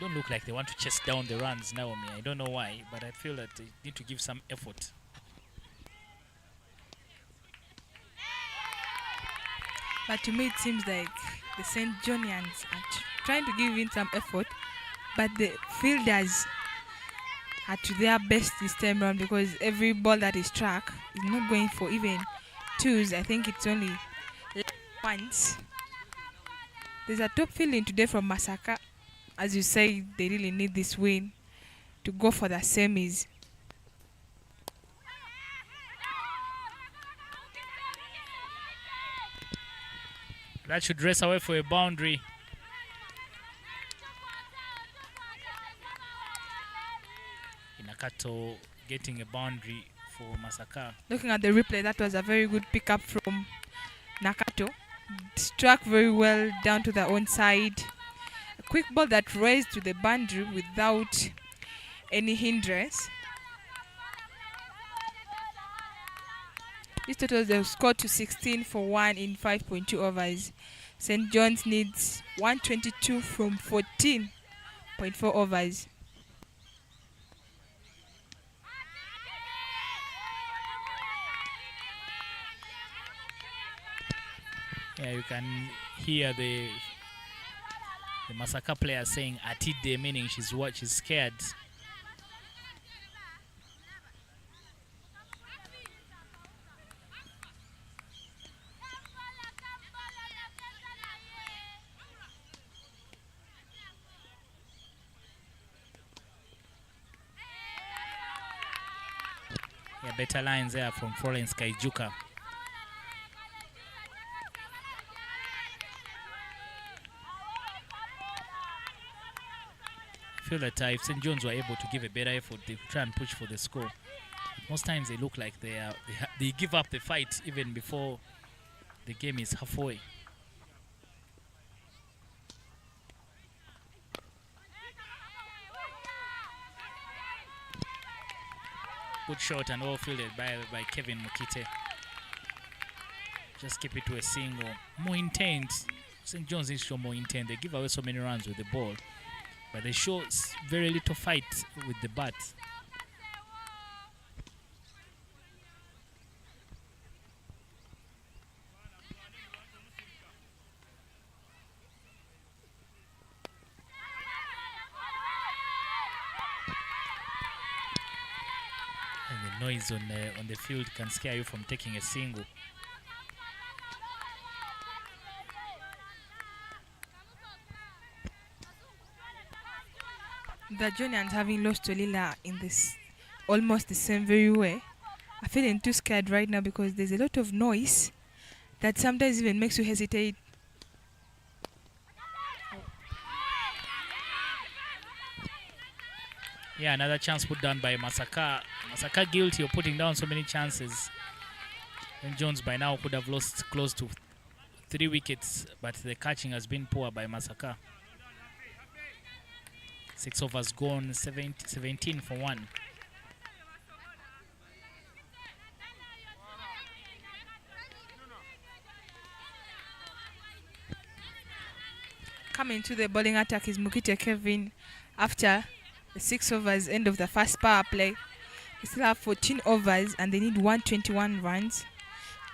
Don't look like they want to chase down the runs, Naomi. I don't know why, but I feel that they need to give some effort. But to me, it seems like the St. Johnians are trying to give in some effort, but the fielders are to their best this time around, because every ball that is struck is not going for even twos. I think it's only ones. There's a top feeling today from MASAKA. As you say, they really need this win to go for the semis. That should race away for a boundary. Inakato getting a boundary for MASAKA. Looking at the replay, that was a very good pickup from Nakato. Struck very well down to the own side. A quick ball that raised to the boundary without any hindrance. This totals the score to 16 for 1 in 5.2 overs. St. John's needs 122 from 14.4 overs. Yeah, you can hear the MASAKA player saying Atide, meaning she's scared. Yeah, better lines there from Florence Kaijuka. I feel that if St. John's were able to give a better effort, they could try and push for the score. Most times they look like they give up the fight even before the game is halfway. Good shot and well fielded by Kevin Mukite. Just keep it to a single. More intent. St. John's needs to show more intent. They give away so many runs with the ball, but they show very little fight with the bat. And the noise on the field can scare you from taking a single. The Juniors, having lost to Lila in this almost the same very way, are feeling too scared right now because there's a lot of noise that sometimes even makes you hesitate. Yeah, another chance put down by MASAKA. MASAKA guilty of putting down so many chances. And Jones by now could have lost close to 3 wickets, but the catching has been poor by MASAKA. 6 overs gone, 17 for 1. Coming to the bowling attack is Mukite Kevin after the 6 overs end of the first power play. They still have 14 overs and they need 121 runs.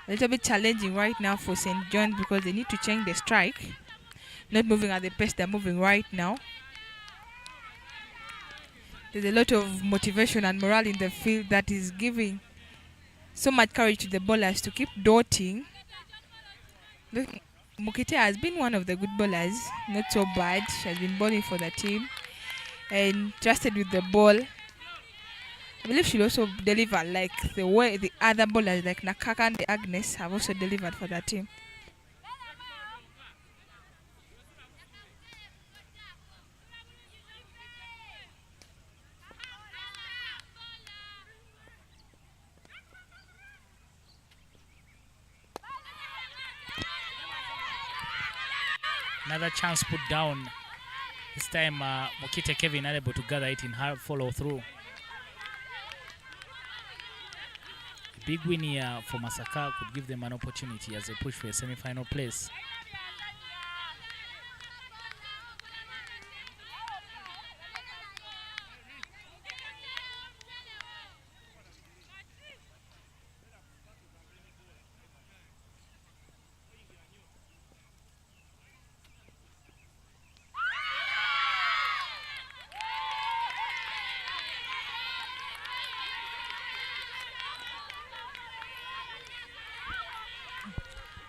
A little bit challenging right now for St. John's because they need to change the strike. Not moving at the pace they're moving right now. There's a lot of motivation and morale in the field that is giving so much courage to the bowlers to keep dotting. Look, Mukite has been one of the good bowlers, not so bad. She has been bowling for the team and trusted with the ball. I believe she'll also deliver like the way the other bowlers like Nakaka and the Agnes have also delivered for that team. Another chance put down. This time Mokite Kevin unable to gather it in her follow through. Big win here for MASAKA could give them an opportunity as they push for a semi-final place.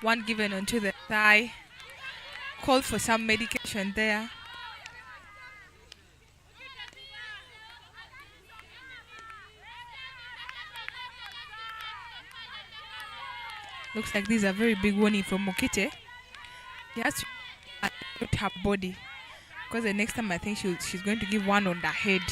One given onto the thigh. Called for some medication there. Looks like these are very big warning from Mokite. He has to put her body, because the next time I think she's going to give one on the head.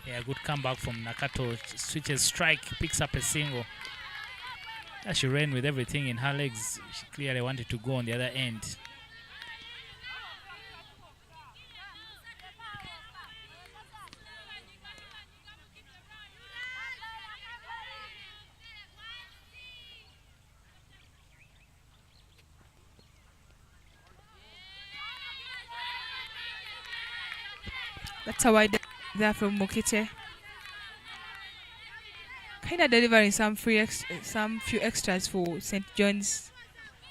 Yeah, good comeback from Nakato. Switches strike, picks up a single. Yeah, she ran with everything in her legs. She clearly wanted to go on the other end. That's a wide there from Mokite. Kind of delivering some few extras for St. John's.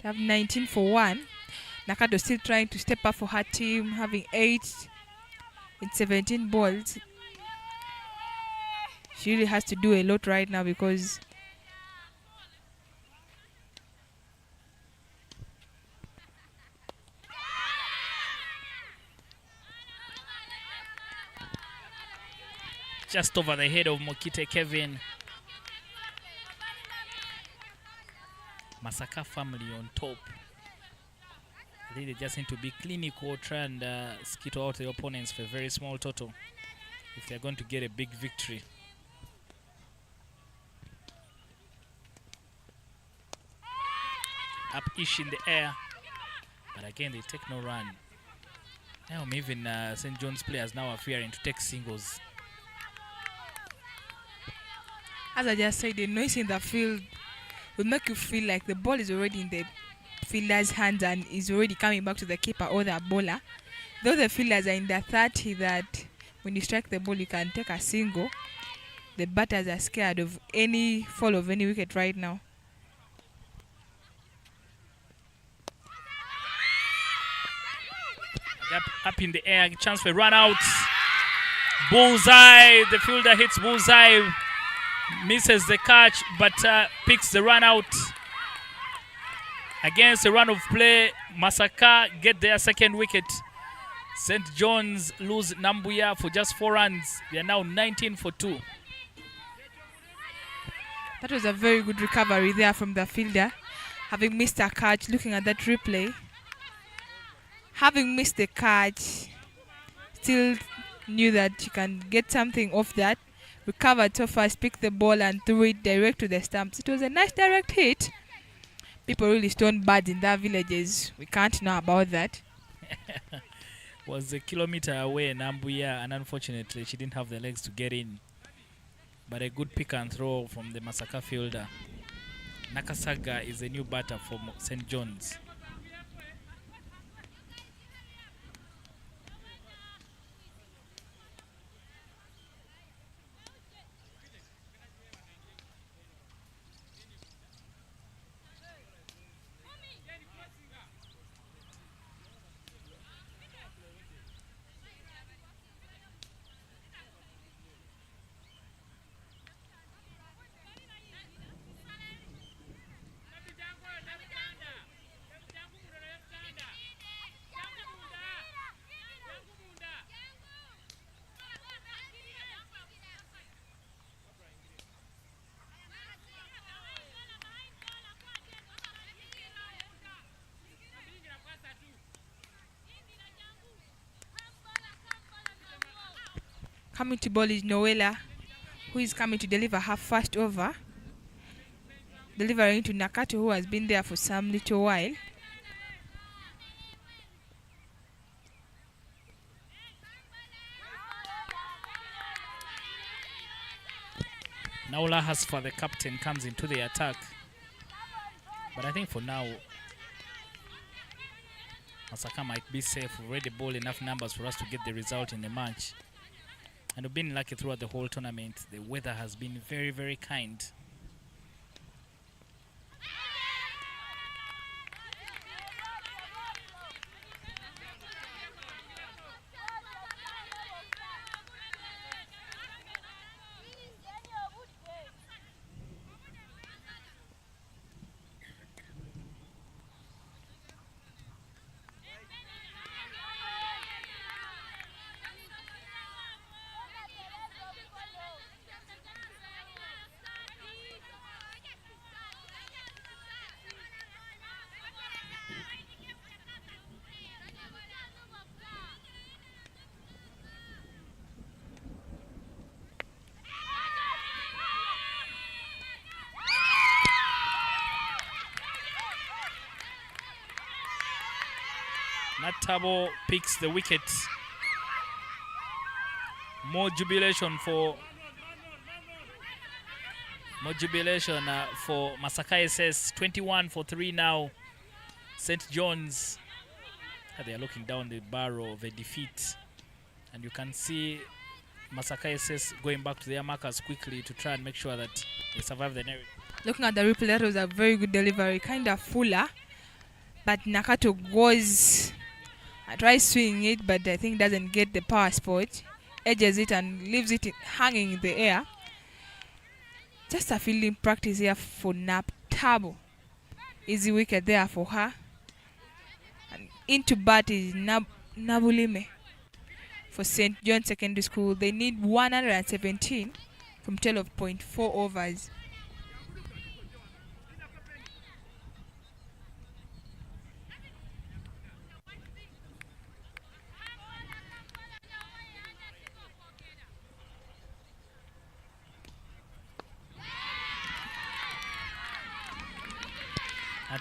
They have 19 for 1. Nakato still trying to step up for her team, having 8 in 17 balls. She really has to do a lot right now because just over the head of Mokite Kevin. MASAKA family on top. I think they just need to be clinical, try and skittle out the opponents for a very small total if they're going to get a big victory. Up-ish in the air, but again they take no run. Now even St. John's players now are fearing to take singles. As I just said, the noise in the field will make you feel like the ball is already in the fielder's hands and is already coming back to the keeper or the bowler. though the fielders are in the 30 that when you strike the ball you can take a single, the batters are scared of any fall of any wicket right now. Up in the air, chance for run out. Bullseye, the fielder hits bullseye, misses the catch, but picks the run out. Against a run of play, MASAKA get their second wicket. St. John's lose Nambuya for just 4 runs. They are now 19 for 2. That was a very good recovery there from the fielder. Having missed a catch, looking at that replay. Having missed the catch, still knew that you can get something off that. Recovered so fast, picked the ball and threw it direct to the stumps. It was a nice direct hit. People really stone birds in their villages. We can't know about that. Was a kilometer away, Nambuya, and unfortunately she didn't have the legs to get in. But a good pick and throw from the MASAKA fielder. Nakasaga is a new batter for St. John's. Coming to bowl is Noella, who is coming to deliver her first over. Delivering to Nakato, who has been there for some little while. Naula Hasfa, the captain, comes into the attack. But I think for now, MASAKA might be safe. We've already bowled enough numbers for us to get the result in the match. And we've been lucky throughout the whole tournament. The weather has been very, very kind. Natabo picks the wicket. More jubilation for MASAKA SS. 21 for 3 now. St. John's. They are looking down the barrel of a defeat. And you can see MASAKA SS going back to their markers quickly to try and make sure that they survive the narrative. Looking at the replay, that was a very good delivery. Kind of fuller. But Nakato goes... I try swinging it, but I think doesn't get the power spot. Edges it and leaves it hanging in the air. Just a fielding practice here for Naptabo. Easy wicket there for her. And into bat is Nabulime for St. John Secondary School. They need 117 from 12.4 overs.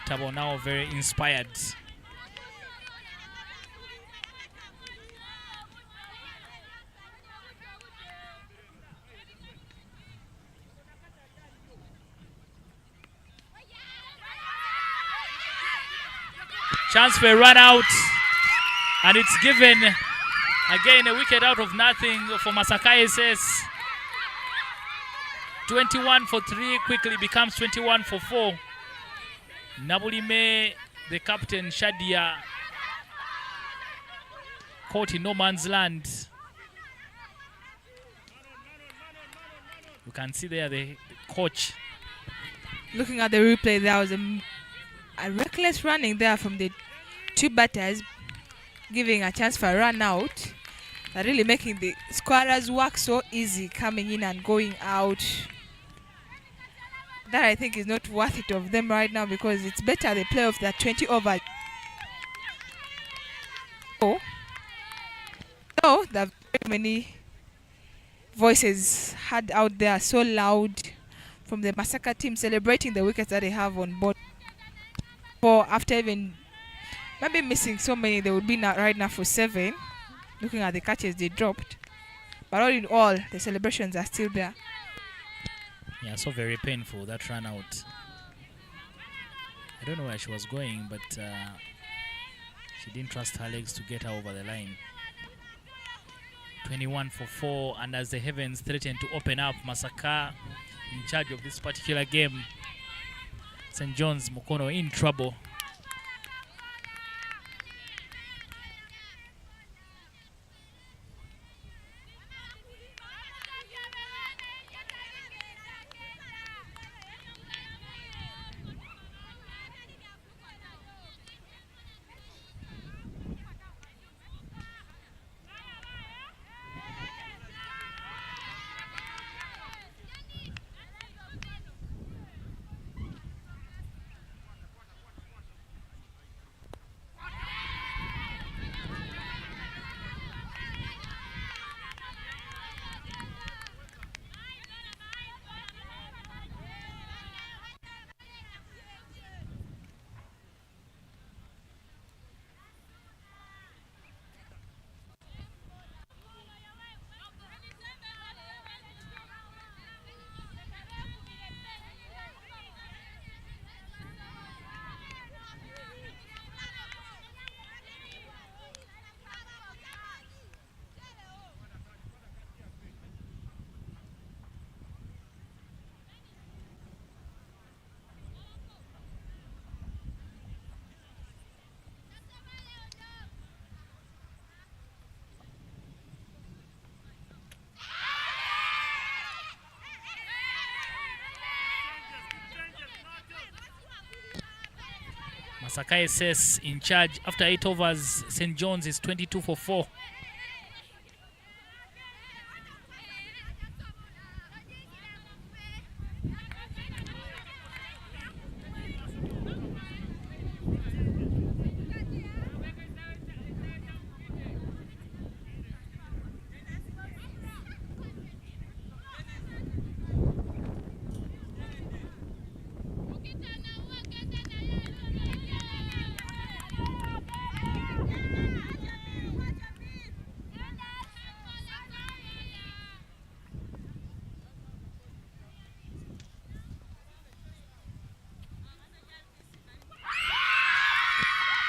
Tabo now very inspired. Chance for a run out, And it's given again a wicket out of nothing for MASAKA SS. 21 for 3 quickly becomes 21 for 4. Nabulime, the captain, Shadia, caught in no man's land. You can see there the coach. Looking at the replay, there was a reckless running there from the two batters, giving a chance for a run out. They're really making the squatters work so easy, coming in and going out. That I think is not worth it of them right now, because it's better they play off that 20 over. Oh, there are very many voices heard out there, so loud, from the MASAKA team celebrating the wickets that they have on board. For after even maybe missing so many, they would be right now for 7. Looking at the catches they dropped, but all in all, the celebrations are still there. Yeah, so very painful, that run out. I don't know where she was going, but she didn't trust her legs to get her over the line. 21 for 4, and as the heavens threaten to open up, MASAKA in charge of this particular game. St. John's Mukono in trouble. MASAKA SS in charge after 8 overs. St. John's is 22 for 4.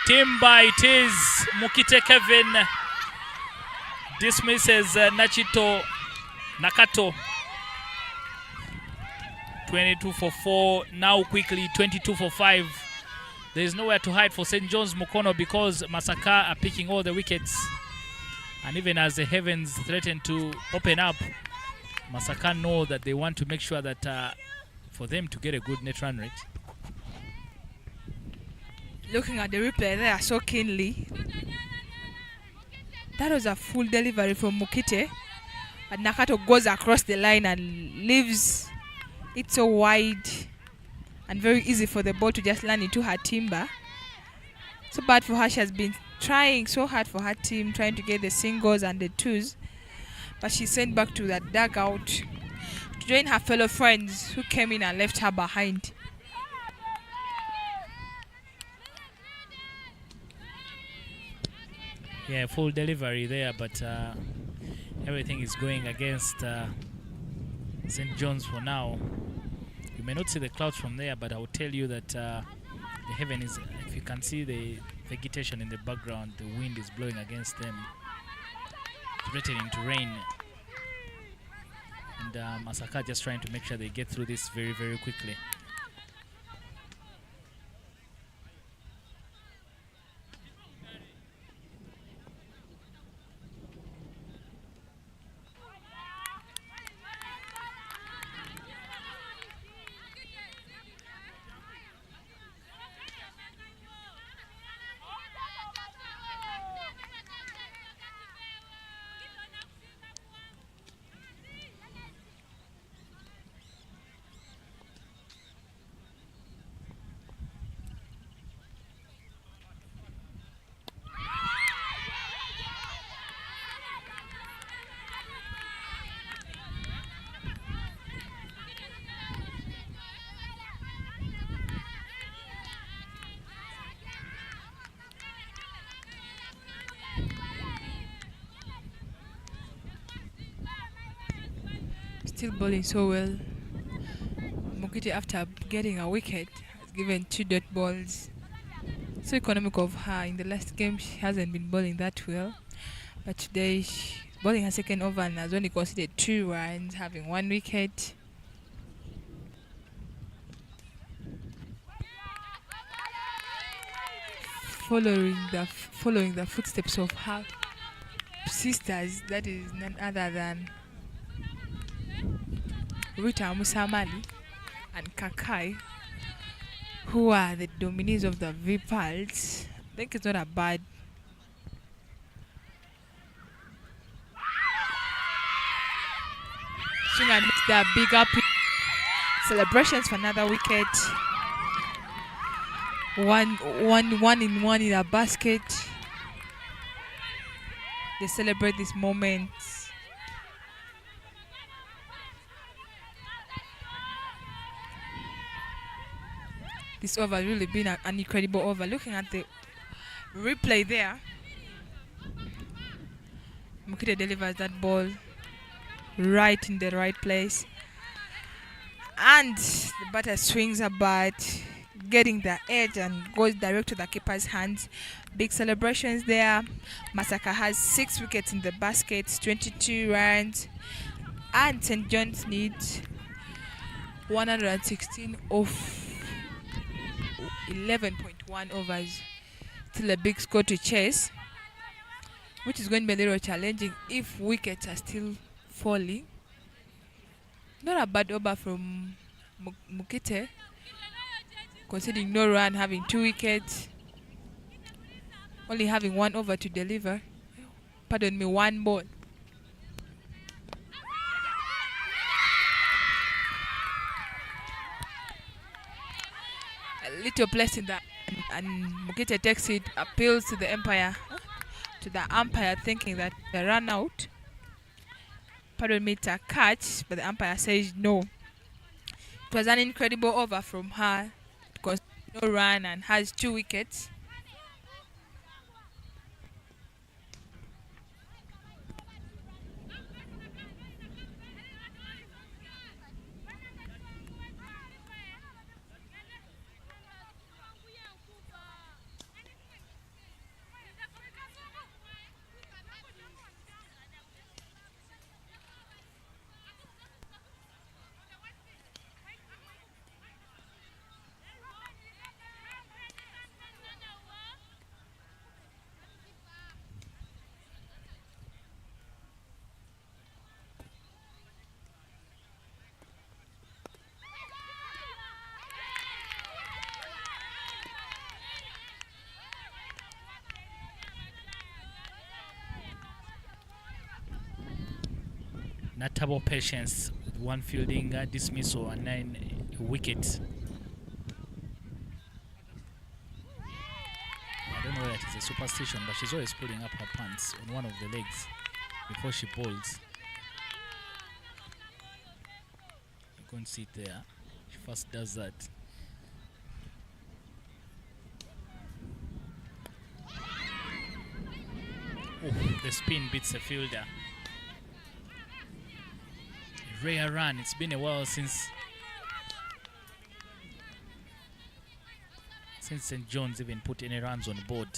Timber it is. Mukite Kevin dismisses Nachito Nakato. 22 for 4. Now quickly 22 for 5. There is nowhere to hide for St. John's Mukono because MASAKA are picking all the wickets. And even as the heavens threaten to open up, MASAKA know that they want to make sure that for them to get a good net run rate. Looking at the replay there so keenly, that was a full delivery from Mukite, but Nakato goes across the line and leaves it so wide and very easy for the ball to just land into her timber. So bad for her. She has been trying so hard for her team, trying to get the singles and the twos, but she's sent back to that dugout to join her fellow friends who came in and left her behind. Yeah, full delivery there, but everything is going against St. John's for now. You may not see the clouds from there, but I will tell you that The heaven is, if you can see the vegetation in the background, the wind is blowing against them, threatening to rain. And MASAKA just trying to make sure they get through this very, very quickly. Still bowling so well. Mukite, after getting a wicket, has given 2 dot balls. So economic of her. In the last game, she hasn't been bowling that well. But today, she's bowling her second over and has only conceded 2 runs, having 1 wicket. Following the footsteps of her sisters, that is none other than Rita Musamali and Kakai, who are the nominees of the Vipals. I think it's not a bad swing and miss. The big up celebrations for another wicket. One in a basket. They celebrate this moment. This over has really been an incredible over. Looking at the replay there, Mukite delivers that ball right in the right place, and the batter swings a bat, getting the edge and goes direct to the keeper's hands. Big celebrations there. MASAKA has 6 wickets in the basket, 22 runs, and St. John's needs 116 of 11.1 overs. Still a big score to chase, which is going to be a little challenging if wickets are still falling. Not a bad over from Mukite, conceding no run, having 2 wickets, only having 1 over to deliver. Pardon me, 1 ball. A little place in that, and Mukite takes it, appeals to the umpire, thinking that they ran out. Pardon me, it's a catch, but the umpire says no. It was an incredible over from her, because no run and has 2 wickets. Notable patience with 1 fielding dismissal and 9 wickets. I don't know whether it is a superstition, but she's always pulling up her pants on one of the legs before she bowls. You can't see it there. She first does that. Oh, the spin beats the fielder. Rare run. It's been a while since since St. John's even put any runs on the board.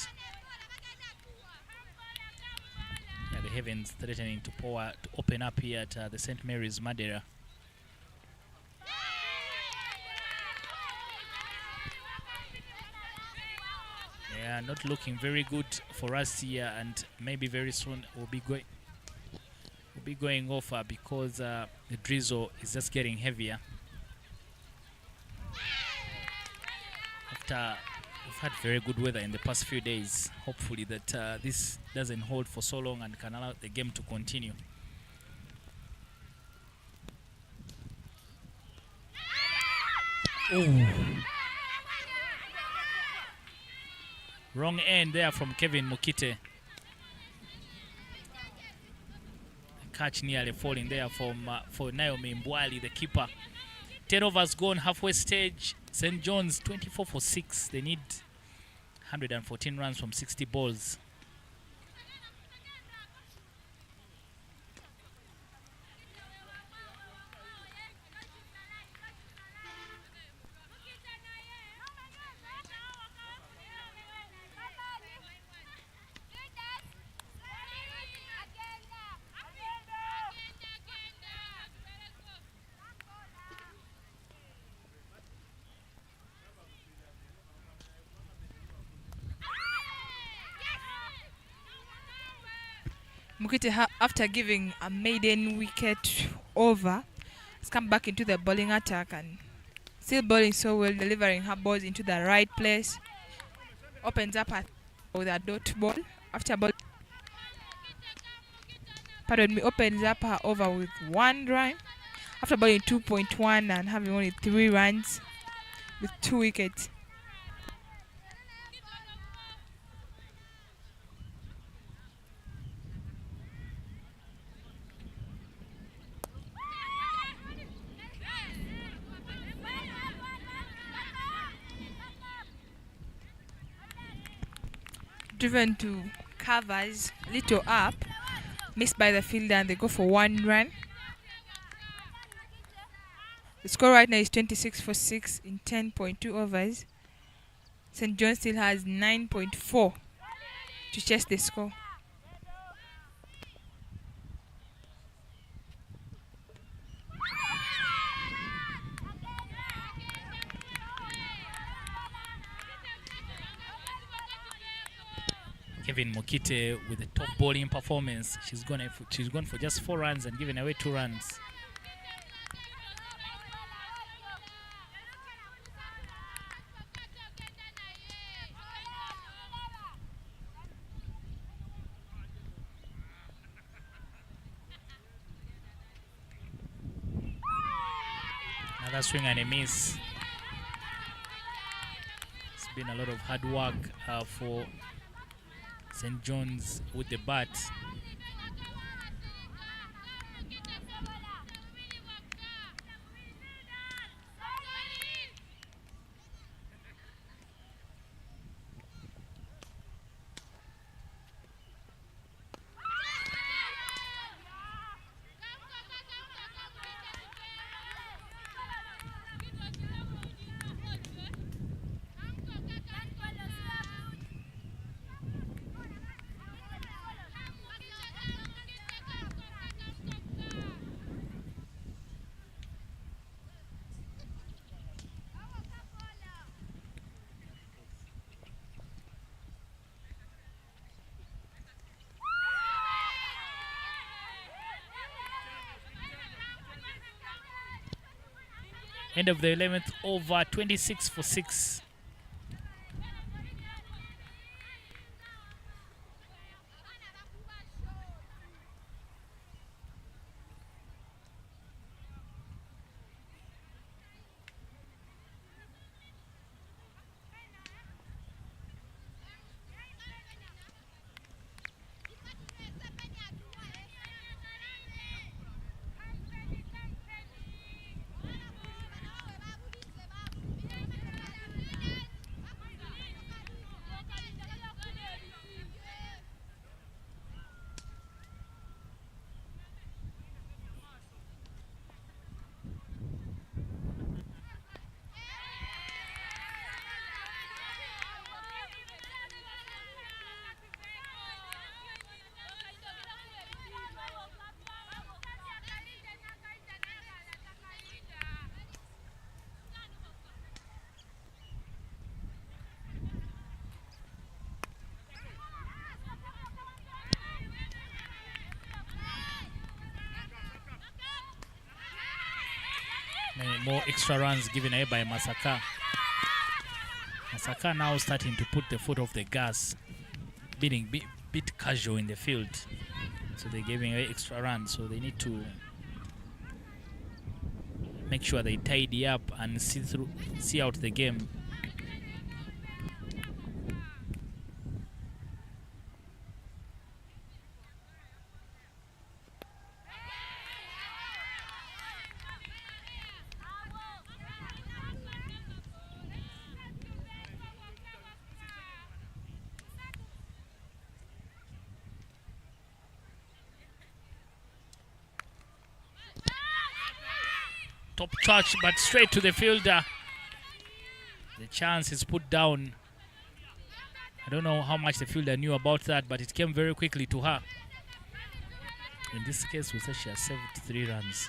Yeah, the heavens threatening to open up here at the St. Mary's Madeira. Yeah, not looking very good for us here, and maybe very soon we'll be going off because the drizzle is just getting heavier. After we've had very good weather in the past few days, hopefully that this doesn't hold for so long and can allow the game to continue. Ooh. Wrong end there from Kevin Mukite. Catch nearly falling there from for Naomi Mbwali, the keeper. 10 overs gone, halfway stage. St. John's 24 for 6. They need 114 runs from 60 balls. Mukite, after giving a maiden wicket over, has come back into the bowling attack and still bowling so well, delivering her balls into the right place. Opens up with a dot ball. After ball, opens up her over with 1 run. After bowling 2.1 and having only 3 runs with 2 wickets. Driven to covers, little up, missed by the fielder, and they go for 1 run. The score right now is 26 for 6 in 10.2 overs. St. John still has 9.4 to chase the score. Kevin Mukite with the top bowling performance. She's gone for just 4 runs and given away 2 runs. Another swing and a miss. It's been a lot of hard work for St. John's with the bat. End of the 11th over, 26 for 6. more extra runs given away by MASAKA. MASAKA now starting to put the foot off the gas, being bit casual in the field. So they're giving away extra runs, so they need to make sure they tidy up and see out the game. Top touch, but straight to the fielder. The chance is put down. I don't know how much the fielder knew about that, but it came very quickly to her. In this case, we say she has saved 3 runs.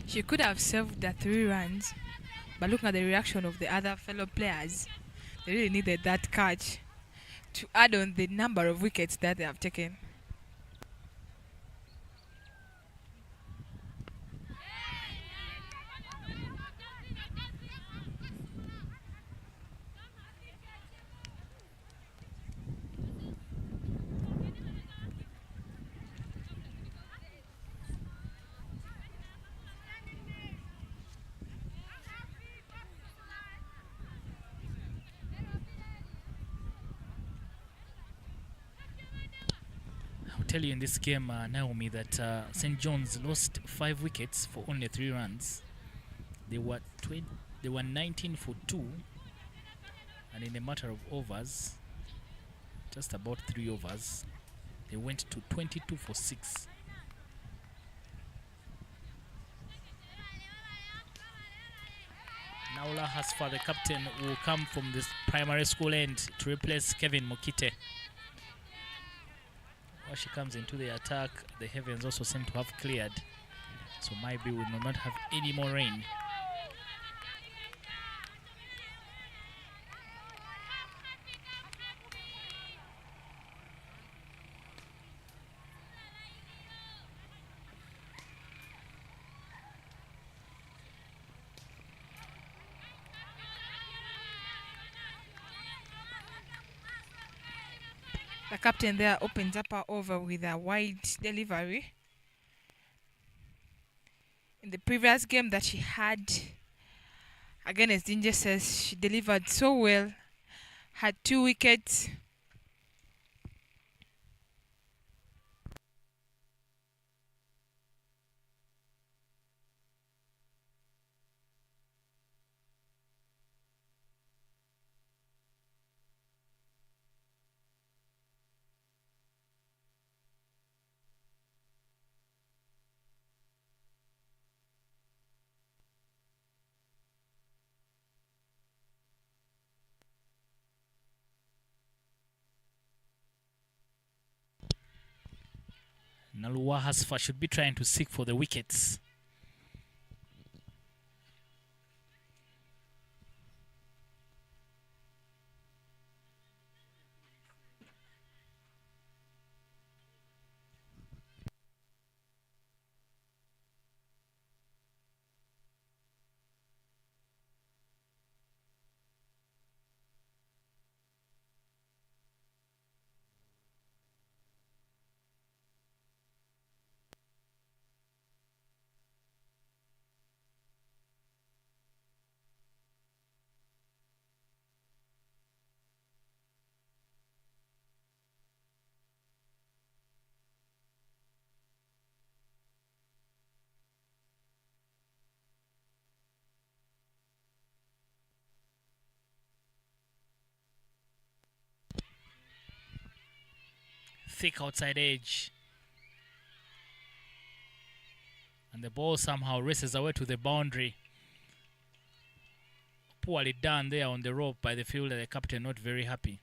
She could have saved the 3 runs, but looking at the reaction of the other fellow players, they really needed that catch to add on the number of wickets that they have taken. Tell you in this game, Naomi, that St. John's lost 5 wickets for only 3 runs. They were 19 for 2, and in a matter of overs, just about 3 overs, they went to 22 for 6. Naula Hasfa, the captain, will come from this primary school end to replace Kevin Mokite. As she comes into the attack, the heavens also seem to have cleared, so maybe we will not have any more rain. The captain there opens up her over with a wide delivery. In the previous game that she had against Ginger says, she delivered so well, had 2 wickets. Nalua Hasfa should be trying to seek for the wickets. Thick outside edge, and the ball somehow races away to the boundary. Poorly done there on the rope by the fielder, the captain not very happy.